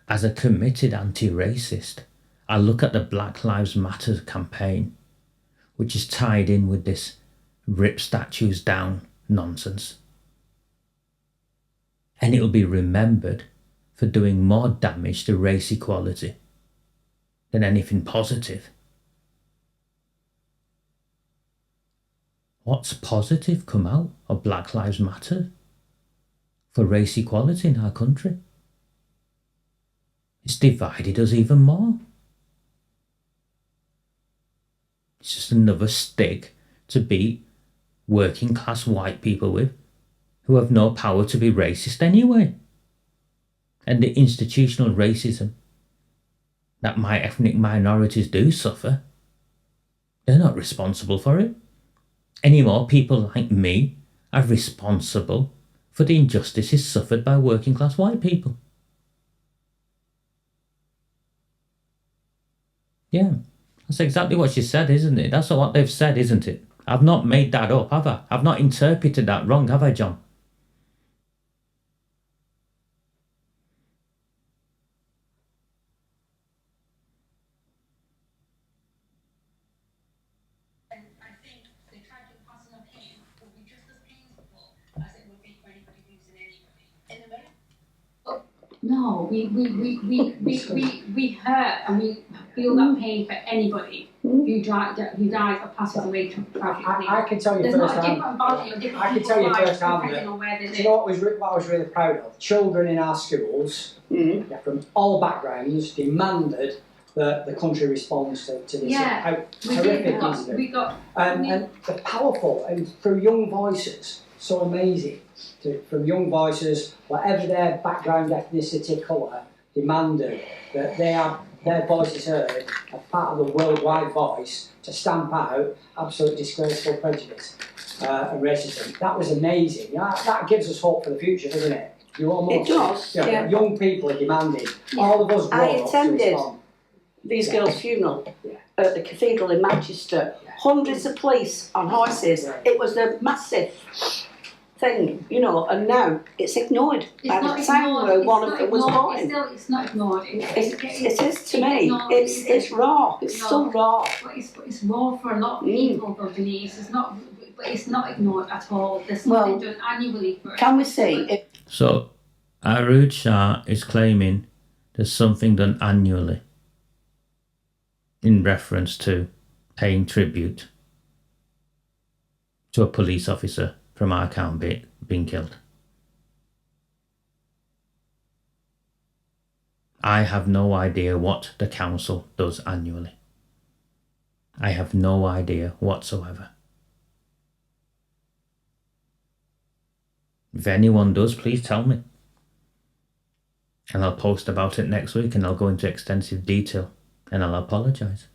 As a committed anti-racist, I look at the Black Lives Matter campaign, which is tied in with this rip statues down nonsense. And it'll be remembered for doing more damage to race equality than anything positive. What's positive come out of Black Lives Matter for race equality in our country? It's divided us even more. It's just another stick to beat working class white people with who have no power to be racist anyway. And the institutional racism that my ethnic minorities do suffer, they're not responsible for it. Any more people like me are responsible for the injustices suffered by working class white people. Yeah, that's exactly what she said, isn't it? That's what they've said, isn't it? I've not made that up, have I? I've not interpreted that wrong, have I, John? No, we hurt and we feel that pain for anybody who dies or passes away tragically. I can tell you There's first not a hand. different value, different I can tell you people's lives first hand depending that. on where they Do live. you know what I was really proud of? Children in our schools, from all backgrounds, demanded that the country responds to this horrific incident. We got And they're powerful, and through young voices, so amazing from young voices, whatever their background, ethnicity, colour, demanded that they have their voices heard as part of the worldwide voice to stamp out absolute disgraceful prejudice and racism. That was amazing. That gives us hope for the future, doesn't it? You almost, It does, yeah. Young people are demanding. All of us I grown up to attended respond. these girls' funeral at the cathedral in Manchester. Hundreds of police on horses. It was a massive thing, you know, and now it's ignored. By the time where one of them was born. It's not ignored. It is to me. It's raw. It's so raw. But it's raw for a lot of people, though, Denise. But it's not ignored at all. There's something done annually for it. Can we see? So, Arooj Shah is claiming there's something done annually in reference to paying tribute to a police officer from our county being killed. I have no idea what the council does annually. I have no idea whatsoever. If anyone does, please tell me. And I'll post about it next week and I'll go into extensive detail and I'll apologise.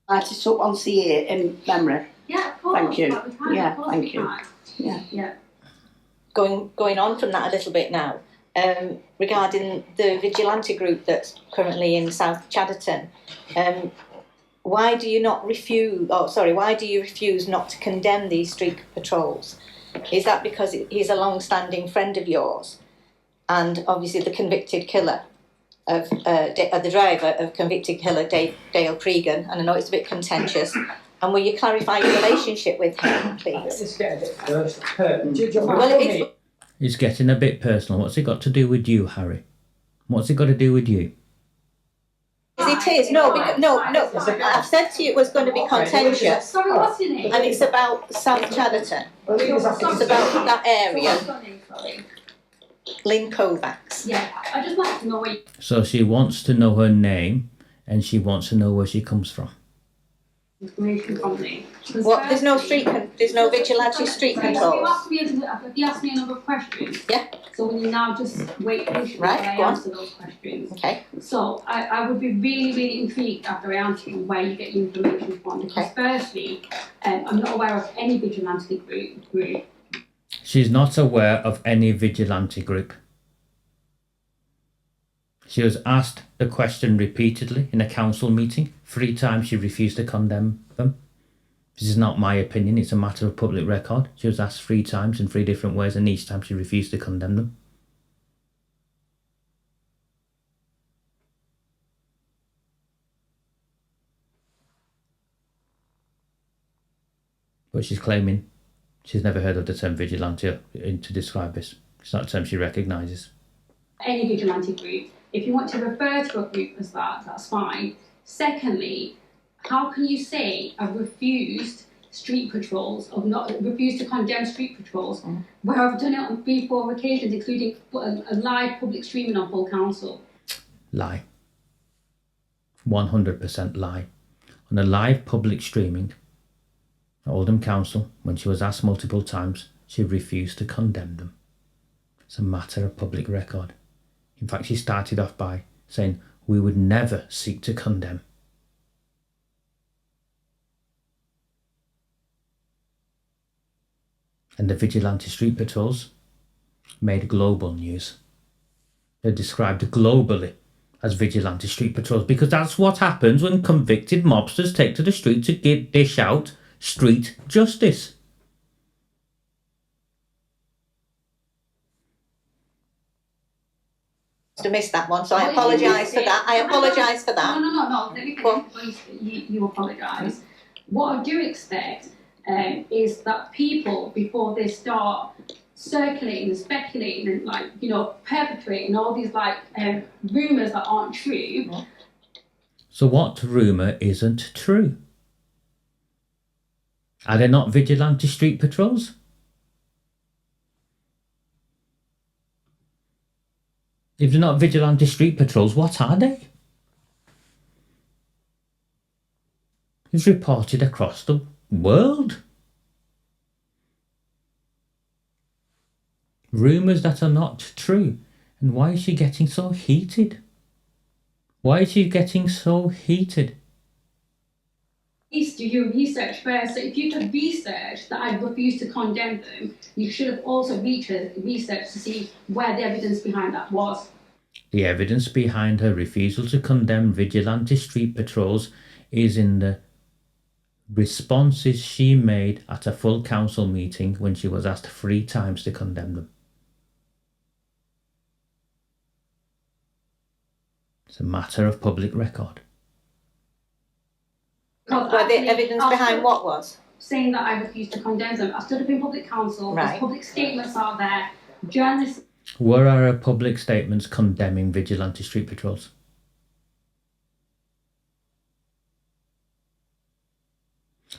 I just took one CA in memory. Yeah, of course. Thank you. Yeah, thank you. Yeah. Going on from that a little bit now, regarding the vigilante group that's currently in South Chadderton, why do you refuse not to condemn these street patrols? Is that because he's a long-standing friend of yours, and obviously the convicted killer of the driver of convicted killer Dale Cregan? And I know it's a bit contentious. And will you clarify your relationship with him, please? Let's get a bit personal. It's getting a bit personal. What's it got to do with you, Harry? What's it got to do with you? It is. No. I've said to you it was going to be contentious. Sorry, what's your name? And it's about South Chadderton. It's about that area. Sorry. Lynn Kovacs. Yeah, I just like to know where you... So she wants to know her name and she wants to know where she comes from. Information from me. What? There's no vigilante street controls. Have you asked me another question? Yeah. So will you now just wait patiently Right, while I answer those questions? Okay. So I would be really, really intrigued after I answer you where you get your information from. Because firstly, I'm not aware of any vigilante group. She's not aware of any vigilante group. She was asked the question repeatedly in a council meeting. 3 times she refused to condemn them. This is not my opinion, it's a matter of public record. She was asked 3 times in 3 different ways and each time she refused to condemn them. But she's claiming she's never heard of the term vigilante to describe this. It's not a term she recognises. Any vigilante group. If you want to refer to a group as that, that's fine. Secondly, how can you say I've refused street patrols, refused to condemn street patrols, where I've done it on 3-4 occasions, including a live public streaming on full council? Lie. 100% lie. On a live public streaming at Oldham Council, when she was asked multiple times, she refused to condemn them. It's a matter of public record. In fact, she started off by saying, we would never seek to condemn. And the vigilante street patrols made global news. They're described globally as vigilante street patrols because that's what happens when convicted mobsters take to the street to dish out street justice. To miss that one, so I apologise for that. No. Let me finish. You apologise. What I do expect is that people, before they start circulating and speculating and perpetrating all these rumours that aren't true. So what rumour isn't true? Are there not vigilante street patrols? If they're not vigilante street patrols, what are they? It's reported across the world. rumours that are not true. And why is she getting so heated? Why is she getting so heated? Please do your research first. So if you could research that I refuse to condemn them, you should have also researched to see where the evidence behind that was. The evidence behind her refusal to condemn vigilante street patrols is in the responses she made at a full council meeting when she was asked 3 times to condemn them. It's a matter of public record. Well, the evidence behind what was? Saying that I refuse to condemn them. I stood up in public council, there's public statements out there, journalists... Where are her public statements condemning vigilante street patrols?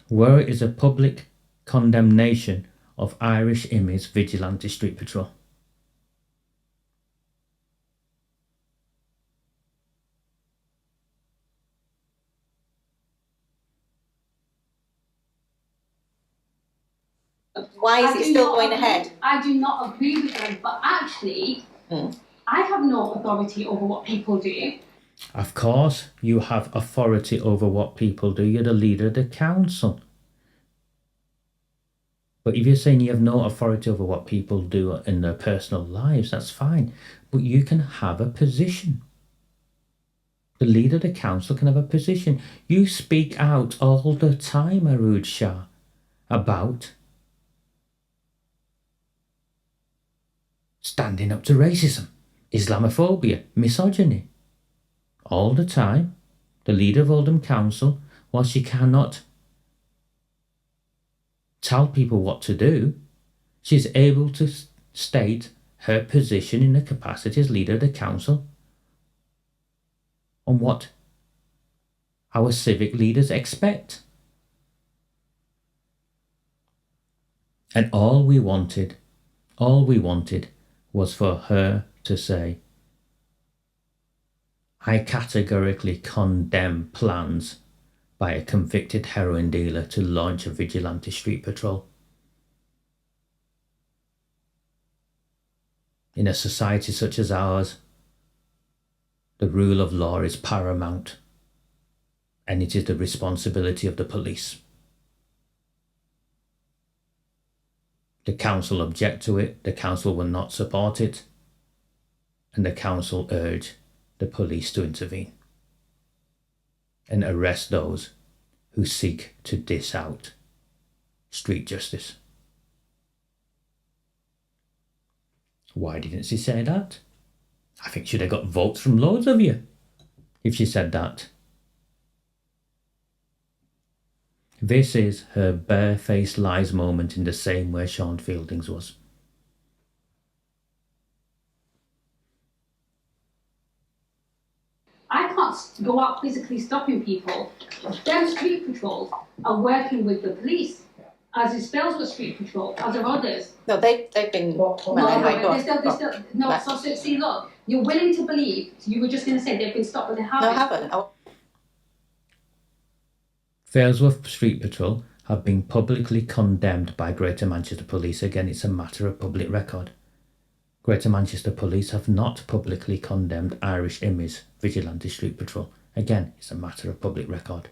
Where is a public condemnation of Irish Immi's vigilante street patrol? Why is it still going ahead? I do not agree with them, but actually, I have no authority over what people do. Of course, you have authority over what people do. You're the leader of the council. But if you're saying you have no authority over what people do in their personal lives, that's fine. But you can have a position. The leader of the council can have a position. You speak out all the time, Arooj Shah, about standing up to racism, Islamophobia, misogyny. All the time, the leader of Oldham Council, while she cannot tell people what to do, she's able to state her position in the capacity as leader of the council on what our civic leaders expect. And all we wanted was for her to say, I categorically condemn plans by a convicted heroin dealer to launch a vigilante street patrol. In a society such as ours, the rule of law is paramount, and it is the responsibility of the police. The council object to it, the council will not support it, and the council urge the police to intervene and arrest those who seek to dish out street justice. Why didn't she say that? I think she'd have got votes from loads of you if she said that. This is her barefaced lies moment in the same way Sean Fielding's was. I can't go out physically stopping people. Them street patrols are working with the police, as is Failsworth Street Patrol, as are others. No, they've been... So see, look, you're willing to believe, you were just going to say they've been stopped, but they haven't. No, I haven't. Failsworth Street Patrol have been publicly condemned by Greater Manchester Police. Again, it's a matter of public record. Greater Manchester Police have not publicly condemned Irish Immi's vigilante street patrol. Again, it's a matter of public record.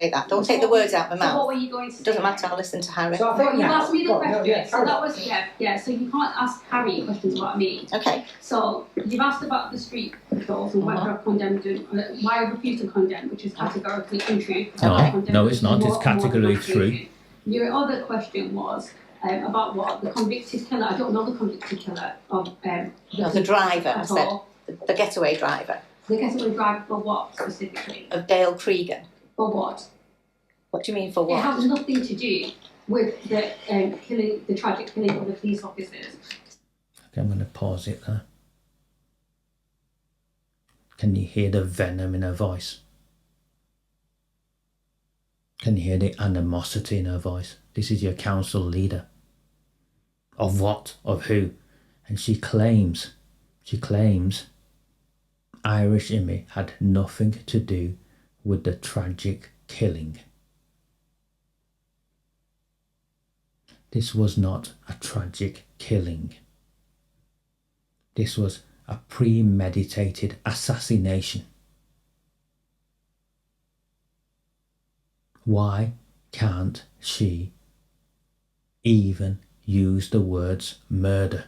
Take that. Don't take the words out of my mouth. So what were you going to say? It doesn't matter, I'll listen to Harry. So I think You asked me the question, so carry that on. was, so you can't ask Harry questions about me. Okay. So you've asked about the street patrols and whether I've condemned them, why I refuse to condemn, which is categorically untrue. No, it's not. It's categorically true. Your other question was about what the convicted killer. I don't know the convicted killer of the driver. I said the getaway driver. The getaway driver for what specifically? Of Dale Cregan. For what? What do you mean for what? It has nothing to do with the killing, the tragic killing of the police officers. Okay, I'm going to pause it there. Can you hear the venom in her voice? Can you hear the animosity in her voice? This is your council leader. Of what? Of who? And she claims Irish Immi had nothing to do with the tragic killing. This was not a tragic killing. This was a premeditated assassination. Why can't she even use the words murder?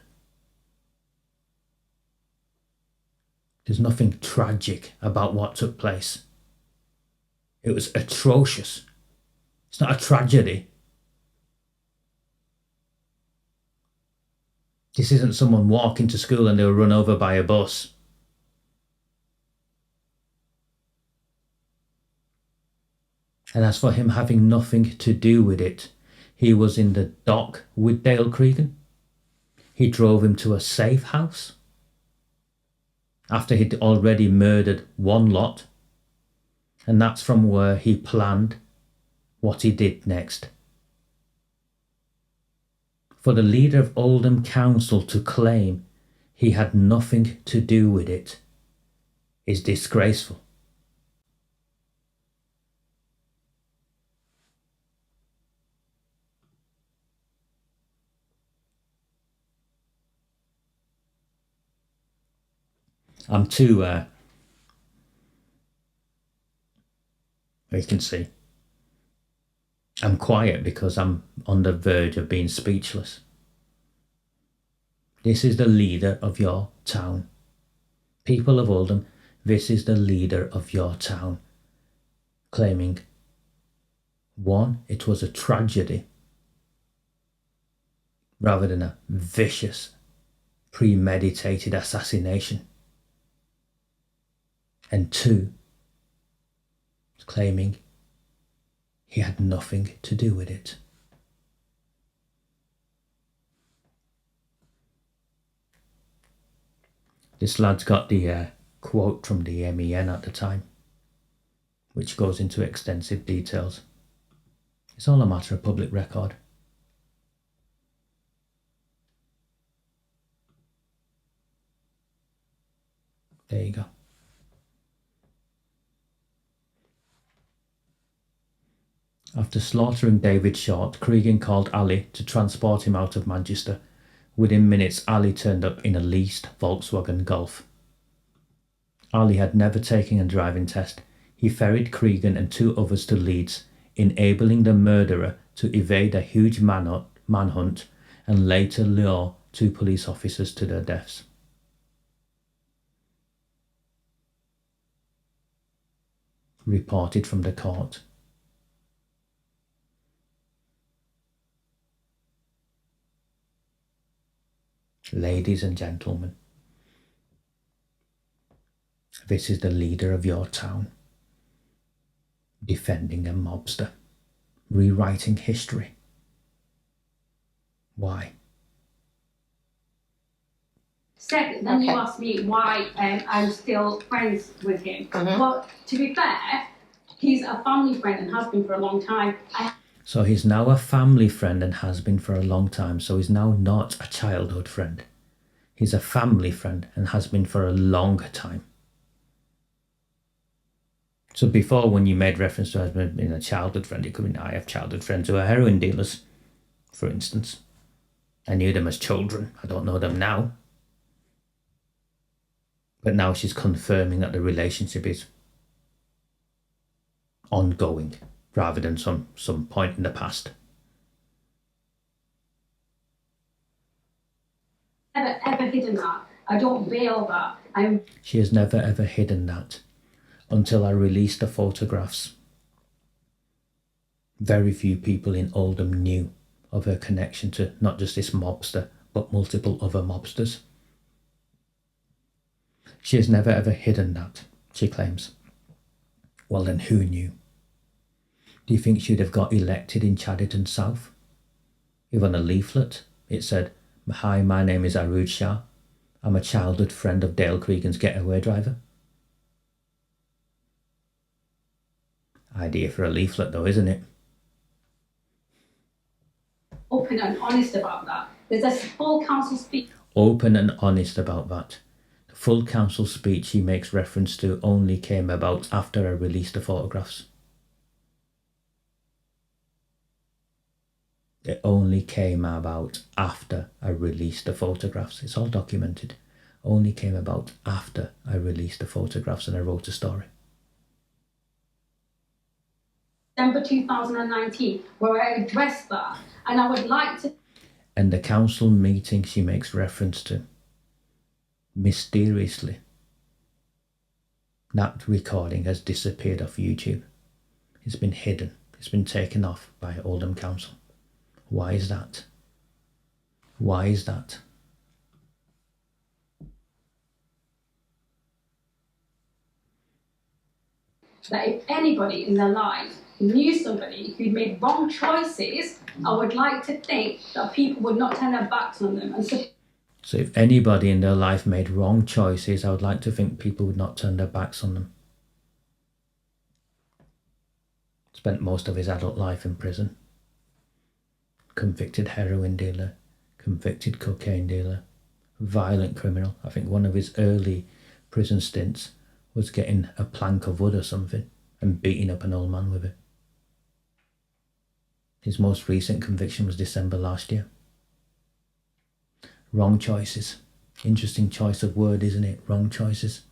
There's nothing tragic about what took place. It was atrocious. It's not a tragedy. This isn't someone walking to school and they were run over by a bus. And as for him having nothing to do with it, he was in the dock with Dale Cregan. He drove him to a safe house after he'd already murdered one lot. And that's from where he planned what he did next. For the leader of Oldham Council to claim he had nothing to do with it is disgraceful. I'm too, you can see, I'm quiet because I'm on the verge of being speechless. This is the leader of your town. People of Oldham, this is the leader of your town, claiming, one, it was a tragedy, rather than a vicious, premeditated assassination. And two, claiming he had nothing to do with it. This lad's got the quote from the MEN at the time, which goes into extensive details. It's all a matter of public record. There you go. After slaughtering David Short, Cregan called Ali to transport him out of Manchester. Within minutes, Ali turned up in a leased Volkswagen Golf. Ali had never taken a driving test. He ferried Cregan and two others to Leeds, enabling the murderer to evade a huge manhunt and later lure two police officers to their deaths. Reported from the court. Ladies and gentlemen, this is the leader of your town, defending a mobster, rewriting history. Why? Second, then you asked me why I'm still friends with him. Well, to be fair, he's a family friend and has been for a long time. So he's now a family friend and has been for a long time. So he's now not a childhood friend. He's a family friend and has been for a long time. So before, when you made reference to as being a childhood friend, it could mean I have childhood friends who are heroin dealers, for instance. I knew them as children. I don't know them now. But now she's confirming that the relationship is ongoing, rather than some point in the past. Ever hidden that. I don't veil that. She has never ever hidden that until I released the photographs. Very few people in Oldham knew of her connection to not just this mobster, but multiple other mobsters. She has never ever hidden that, she claims. Well then, who knew? Do you think she'd have got elected in Chadderton South? If on a leaflet it said, "Hi, my name is Arooj Shah. I'm a childhood friend of Dale Cregan's getaway driver." Idea for a leaflet though, isn't it? Open and honest about that. There's a full council speech. Open and honest about that. The full council speech he makes reference to only came about after I released the photographs. It only came about after I released the photographs. It's all documented. Only came about after I released the photographs and I wrote a story. December 2019, where I addressed that, and I would like to. And the council meeting she makes reference to, mysteriously, that recording has disappeared off YouTube. It's been hidden. It's been taken off by Oldham Council. Why is that? Why is that? That if anybody in their life knew somebody who'd made wrong choices, I would like to think that people would not turn their backs on them. And So if anybody in their life made wrong choices, I would like to think people would not turn their backs on them. Spent most of his adult life in prison. Convicted heroin dealer, convicted cocaine dealer, violent criminal. I think one of his early prison stints was getting a plank of wood or something and beating up an old man with it. His most recent conviction was December last year. Wrong choices. Interesting choice of word, isn't it? Wrong choices.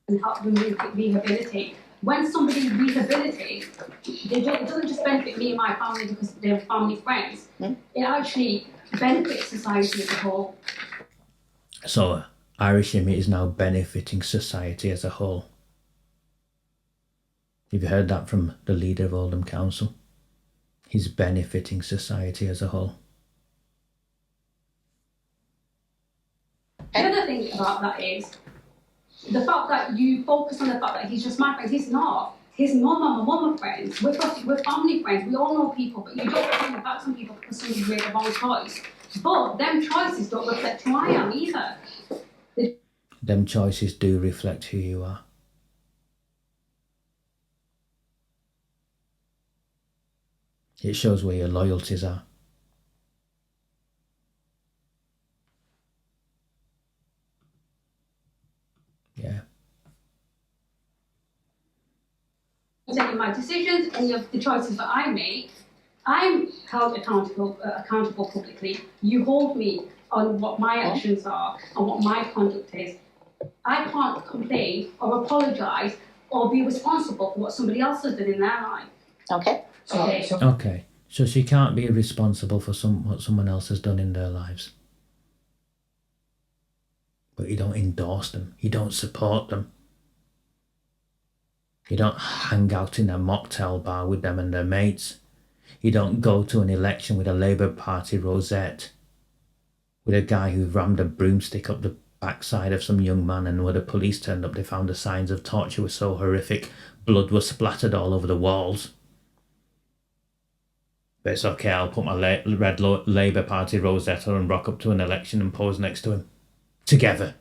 and help them rehabilitate. When somebody rehabilitates, it doesn't just benefit me and my family because they're family friends. It actually benefits society as a whole. So Irishim is now benefiting society as a whole. You've heard that from the leader of Oldham Council. He's benefiting society as a whole. The other thing about that is the fact that you focus on the fact that he's just my friend. He's not. His mum and my mum are friends. We're family friends. We all know people, but you don't turn your back on people because somebody's made a wrong choice. But them choices don't reflect who I am either. Them choices do reflect who you are. It shows where your loyalties are. Yeah. Taking my decisions, any of the choices that I make, I'm held accountable publicly. You hold me on what my actions are and what my conduct is. I can't complain or apologise or be responsible for what somebody else has done in their life. Okay. Okay. So she can't be responsible for what someone else has done in their lives. But you don't endorse them. You don't support them. You don't hang out in a mocktail bar with them and their mates. You don't go to an election with a Labour Party rosette with a guy who rammed a broomstick up the backside of some young man, and when the police turned up they found the signs of torture were so horrific, blood was splattered all over the walls. But it's okay, I'll put my red Labour Party rosette on and rock up to an election and pose next to him. Together.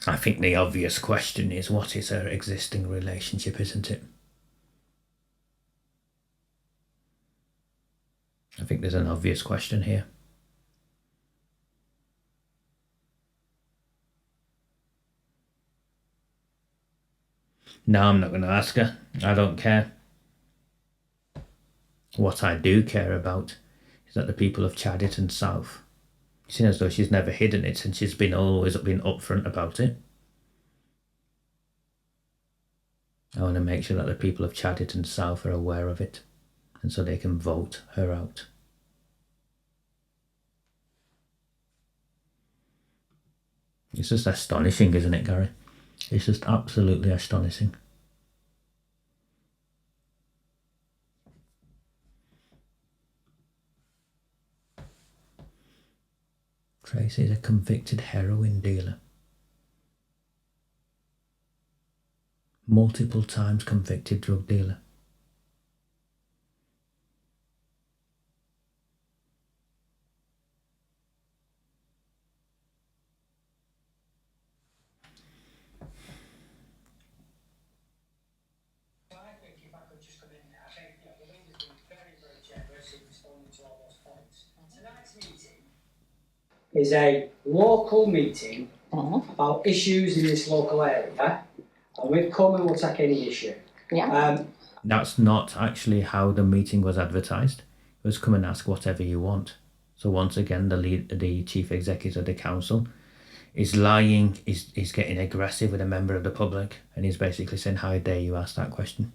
I think the obvious question is, what is her existing relationship, isn't it? I think there's an obvious question here. No, I'm not going to ask her. I don't care. What I do care about is that the people of Chadderton South, seeing as though she's never hidden it and she's always been upfront about it, I want to make sure that the people of Chadderton South are aware of it, and so they can vote her out. It's just astonishing, isn't it, Gary? It's just absolutely astonishing. Tracy is a convicted heroin dealer. Multiple times convicted drug dealer. is a local meeting about issues in this local area, and we've come and we'll take any issue. Yeah. That's not actually how the meeting was advertised. It was come and ask whatever you want. So once again, the chief executive of the council is lying, is getting aggressive with a member of the public, and he's basically saying, how dare you ask that question?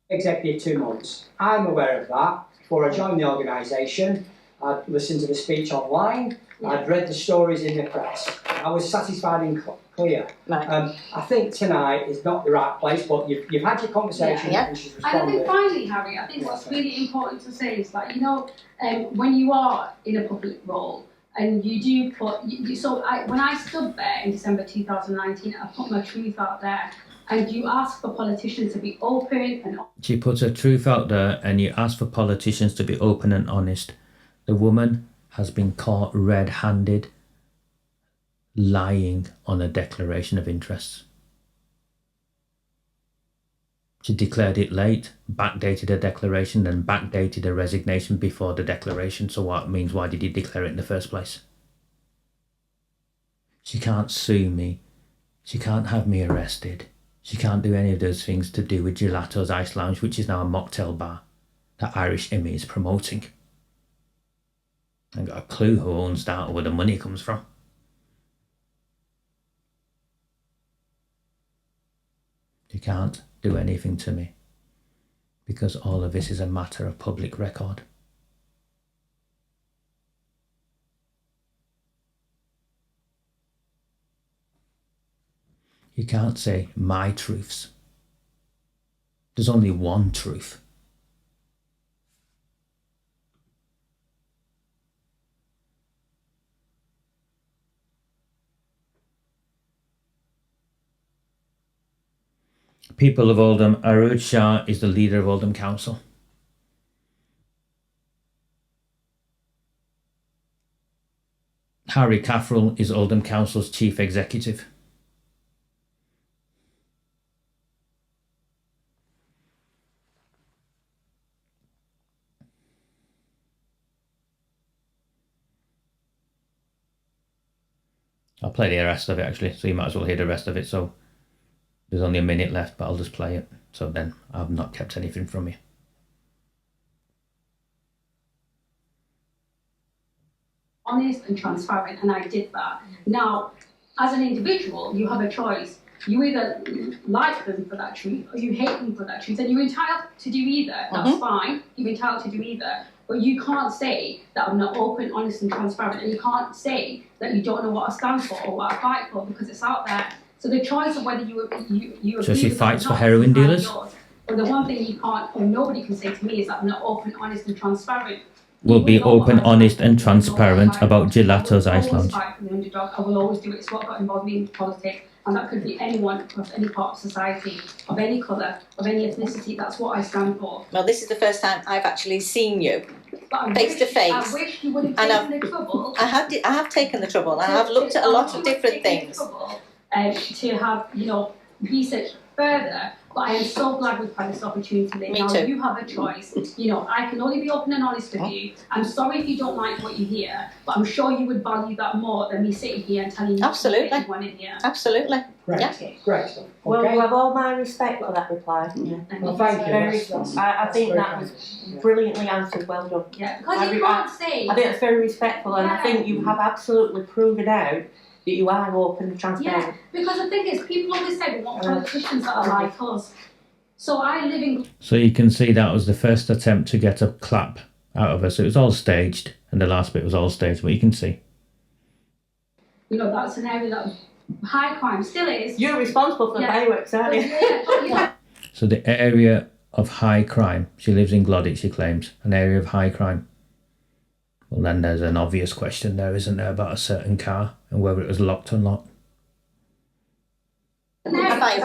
Executive 2 months. I'm aware of that. Before I joined the organisation, I'd listened to the speech online, I'd read the stories in the press. I was satisfied and clear. Right. I think tonight is not the right place, but you've had your conversation and she's And I responded. think finally, Harry, I think what's really important to say is that, you know, when you are in a public role and you do put, when I stood there in December 2019, I put my truth out there, and you ask for politicians to be open and... She puts her truth out there, and you ask for politicians to be open and honest. The woman has been caught red-handed lying on a declaration of interests. She declared it late, backdated a declaration, and backdated a resignation before the declaration. So what means, why did you declare it in the first place? She can't sue me. She can't have me arrested. She can't do any of those things to do with Gelato's Ice Lounge, which is now a mocktail bar that Irish Immy is promoting. I ain't got a clue who owns that or where the money comes from. You can't do anything to me because all of this is a matter of public record. You can't say my truths. There's only one truth. People of Oldham, Arooj Shah is the leader of Oldham Council. Harry CATHERALL is Oldham Council's chief executive. I'll play the rest of it actually, so you might as well hear the rest of it. So there's only a minute left, but I'll just play it. So then I've not kept anything from you. Honest and transparent, and I did that. Now, as an individual, you have a choice. You either like them for that truth or you hate them for that truth, and you're entitled to do either. That's fine. You're entitled to do either. But you can't say that I'm not open, honest, and transparent, and you can't say that you don't know what I stand for or what I fight for, because it's out there. So the choice of whether you agree So she with fights it or for not heroin is dealers? yours. But the one thing you can't, or nobody can say to me, is that I'm not open, honest, and transparent. We'll be People know open, what I honest stand and for, they know what I transparent fight about for. Gelato's I Ice will always Lounge. fight for the underdog. I will always do it. It's what got involved me in politics, and that could be anyone across any part of society, of any colour, of any ethnicity. That's what I stand for. Well, this is the first time I've actually seen you But face to face. I wish you would have And taken the trouble. I have taken the trouble, and I've looked at a lot of different things. To have, research further, but I am so glad we've had this opportunity. Me Now too. you have a choice. I can only be open and honest with you. I'm sorry if you don't like what you hear, but I'm sure you would value that more than me sitting here and telling you Absolutely. what you want in here. Absolutely. Great, Yeah. great stuff. Well, Okay. you have all my respect for that reply. Well, thank you. Very, That's I think very that kind. was brilliantly answered. Well done. Yeah, because you can't say. I think it's very respectful, and I think you have absolutely proven out that you are open and transparent. Yeah, because the thing is, people always say we want politicians that are like us. So I live in... So you can see that was the first attempt to get a clap out of her. So it was all staged, and the last bit was all staged, but you can see. That's an area that was high crime, still is. You're responsible for the fireworks, aren't you? So the area of high crime, she lives in Glodwick, she claims, an area of high crime. Well, then there's an obvious question there, isn't there, about a certain car and whether it was locked or not. An area,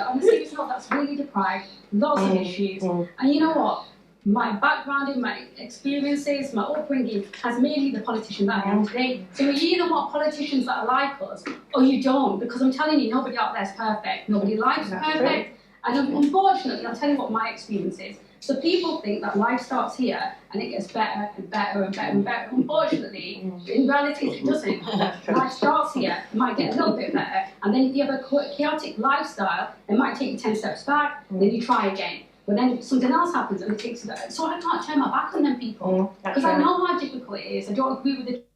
on a serious note, that's really deprived, lots of issues. And you know what? My background and my experiences, my upbringing has made me the politician that I am today. So you either want politicians that are like us or you don't, because I'm telling you, nobody out there is perfect. Nobody life's perfect. And unfortunately, I'll tell you what my experience is. So people think that life starts here and it gets better and better and better and better. Unfortunately, in reality, it doesn't. Life starts here, it might get a little bit better, and then if you have a chaotic lifestyle, it might take you 10 steps back, then you try again. But then something else happens and it takes you that. So I can't turn my back on them people. Because I know how difficult it is. I don't agree with it.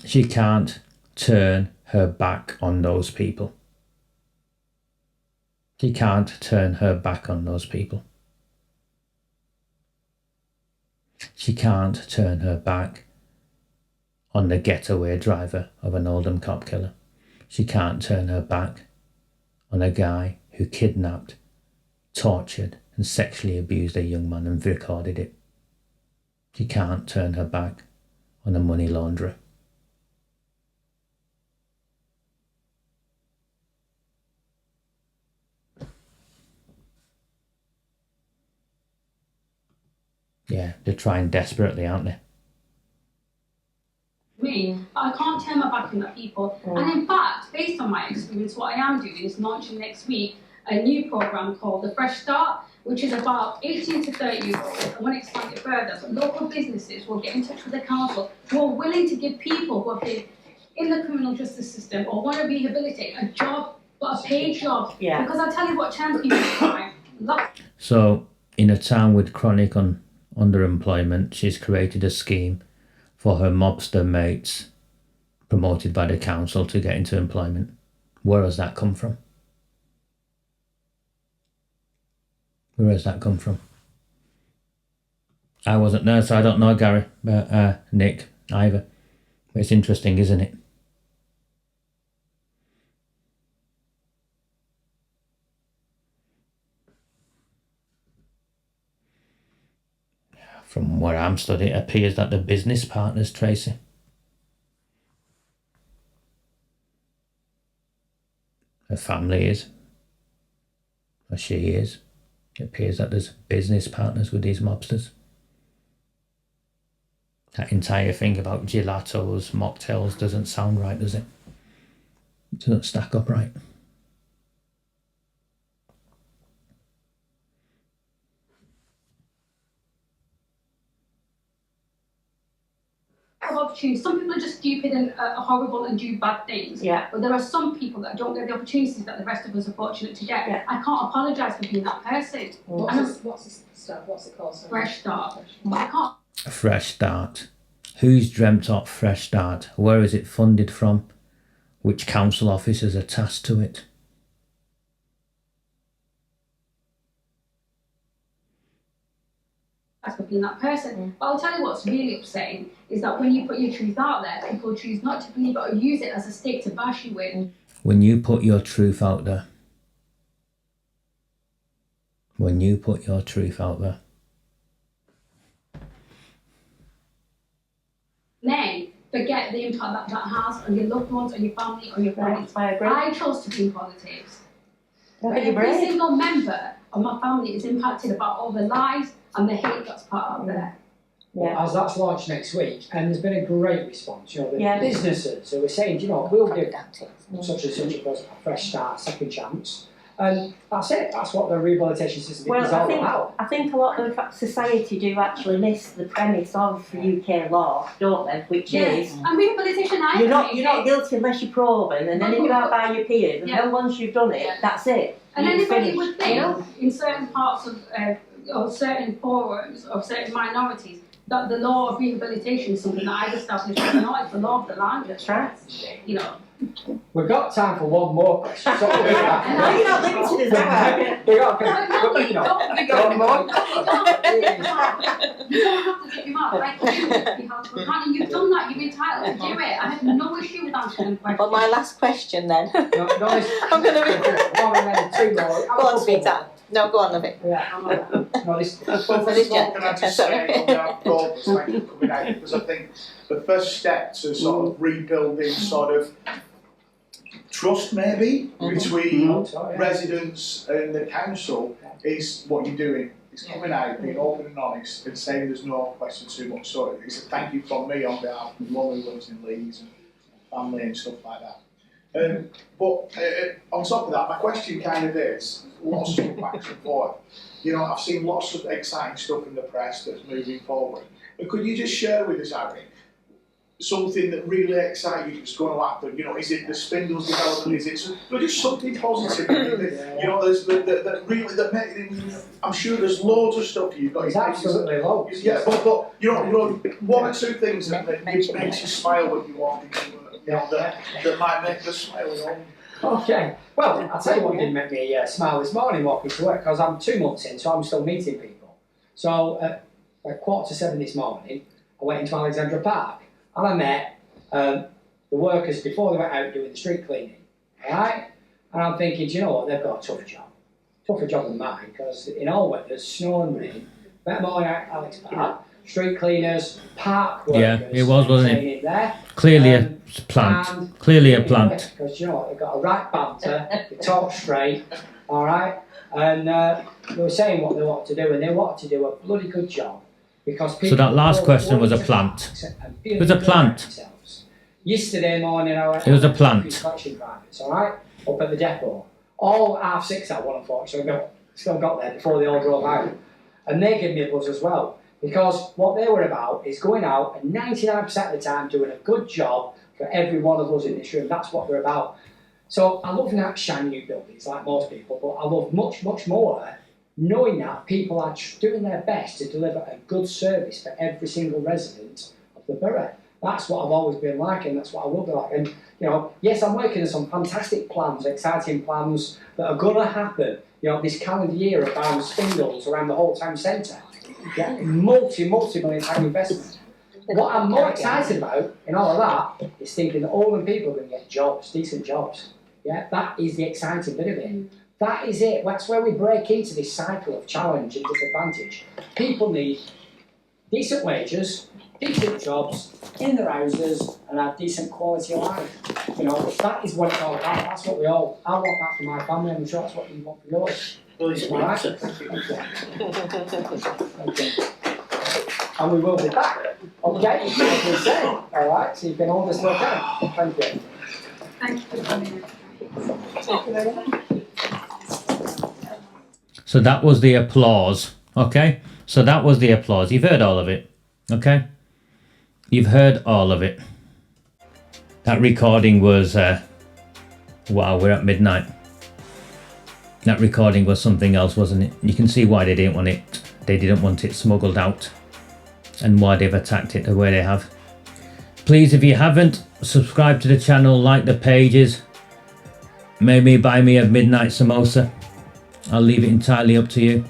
She can't turn her back on those people. She can't turn her back on those people. She can't turn her back on the getaway driver of an Oldham cop killer. She can't turn her back on a guy who kidnapped, tortured and sexually abused a young man and recorded it. She can't turn her back on a money launderer. Yeah, they're trying desperately, aren't they? Me, but I can't turn my back on that people. And in fact, based on my experience, what I am doing is launching next week a new programme called The Fresh Start, which is about 18 to 30 year olds. I want to expand it further, but local businesses will get in touch with the council who are willing to give people who have been in the criminal justice system or want to rehabilitate a job, but a paid job. Yeah. Because I tell you what, trans people crime. So, in a town with chronic underemployment, she's created a scheme for her mobster mates, promoted by the council, to get into employment. Where has that come from? Where has that come from? I wasn't there, so I don't know, Gary, Nick, either. But it's interesting, isn't it? From where I'm stood, it appears that the business partners, Tracy. Her family is. Or she is. It appears that there's business partners with these mobsters. That entire thing about gelatos, mocktails doesn't sound right, does it? It doesn't stack up right. Opportunities. Some people are just stupid and horrible and do bad things. Yeah. But there are some people that don't get the opportunities that the rest of us are fortunate to get. Yeah. I can't apologise for being that person. What's it called? Sorry. Fresh start. But I can't. A fresh start. Who's dreamt up Fresh Start? Where is it funded from? Which council officers are tasked to it? For being that person. But I'll tell you what's really upsetting is that when you put your truth out there, people choose not to believe it or use it as a stick to bash you with. When you put your truth out there. When you put your truth out there. Then forget the impact that has on your loved ones, on your family, on your friends. I agree. I chose to be in politics. But Every single member of my family is impacted about all the lies and the hate that's put out there. Well, as that's launched next week, and there's been a great response. You know, the Yeah. businesses who are saying, you know, we'll give such and such a fresh start, second chance, and that's it. That's what the rehabilitation system is all about. I think a lot of society do actually miss the premise of UK law, don't they? Which is and rehabilitation, you're not guilty unless you're proven, and then if you're out by your peers, and then once you've done it, that's it. And You're anybody finished, would you think know? in certain parts of or certain forums of certain minorities that the law of rehabilitation is something that I've established. No, it's the law of the land. That's right. You know. We've got time for one more question. So we'll do that. No, you're not limited as that. We got You don't have to give him out. Like you have to, can't you? You've done that. You're entitled to do it. I have no issue with answering questions. Well, my last question then. I'm going to be... one and then two more. Go on, sweetheart. No, go on, love it. Yeah. No, this. Can I just say on that thought, thank you for coming out, because I think the first step to sort of rebuilding sort of trust maybe between residents and the council is what you're doing. It's coming out, being open and honest, and saying there's no question too much. So it's a thank you from me on behalf of the woman who lives in Leeds and family and stuff like that. But on top of that, my question kind of is, lots of stuff back and forth. You know, I've seen lots of exciting stuff in the press that's moving forward. But could you just share with us, Harry, something that really excites you that's going to happen? You know, is it the Spindles development? Is it just something positive? You know, there's that really I'm sure there's loads of stuff you've got. It's absolutely loads. Yeah, but you know, one or two things that makes you smile when you walk into work. You know, that might make us smile. Okay, well, I'll tell you what didn't make me smile this morning walking to work, because I'm 2 months in, so I'm still meeting people. So at 7:15 this morning, I went into Alexandra Park and I met the workers before they went out doing the street cleaning, alright? And I'm thinking, do you know what, they've got a tougher job than mine, because in all weathers, snow and rain, better morning at Alex Park, street cleaners, park workers. Yeah, it was, wasn't it? In there. Clearly a plant. Clearly a plant. Because you know what, they've got a right banter, they talk straight, alright? And they were saying what they wanted to do, and they wanted to do a bloody good job. Because people So that last question was a plant. It was a plant. Yesterday morning, It was a plant. Collection drivers, alright? Up at the depot. All 6:30 at 1 o'clock, so I still got there before they all drove out. And they gave me a buzz as well. Because what they were about is going out and 99% of the time doing a good job for every one of us in this room. That's what they're about. So I love that shiny new buildings like most people, but I love much, much more knowing that people are doing their best to deliver a good service for every single resident of the borough. That's what I've always been like, and that's what I will be like. And you know, yes, I'm working on some fantastic plans, exciting plans that are going to happen. You know, this calendar year around Spindles, around the whole town centre. Yeah, multi-million pound investment. What I'm more excited about in all of that is thinking that Oldham people are going to get jobs, decent jobs. Yeah, that is the exciting bit of it. That is it. That's where we break into this cycle of challenge and disadvantage. People need decent wages, decent jobs, in their houses, and a decent quality of life. You know, that is what it's all about. That's what I want that for my family, and I'm sure that's what you want for yours. Right? Thank you. And we will be back. Okay, as we say. Alright, so you can all just look out. Thank you. Thank you for coming. Thank you very much. So that was the applause. Okay? So that was the applause. You've heard all of it. Okay? You've heard all of it. That recording was, wow, we're at midnight. That recording was something else, wasn't it? You can see why they didn't want it. They didn't want it smuggled out, and why they've attacked it the way they have. Please, if you haven't, subscribe to the channel, like the pages. Maybe buy me a midnight samosa. I'll leave it entirely up to you.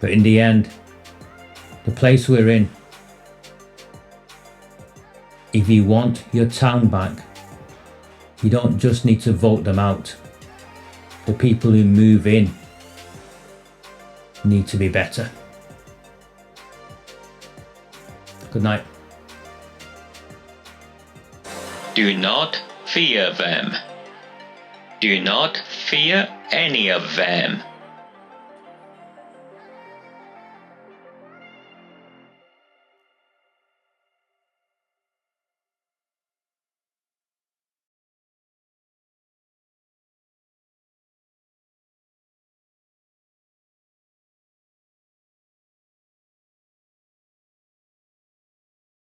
But in the end, the place we're in, if you want your town back, you don't just need to vote them out. The people who move in need to be better. Good night. Do not fear them. Do not fear any of them.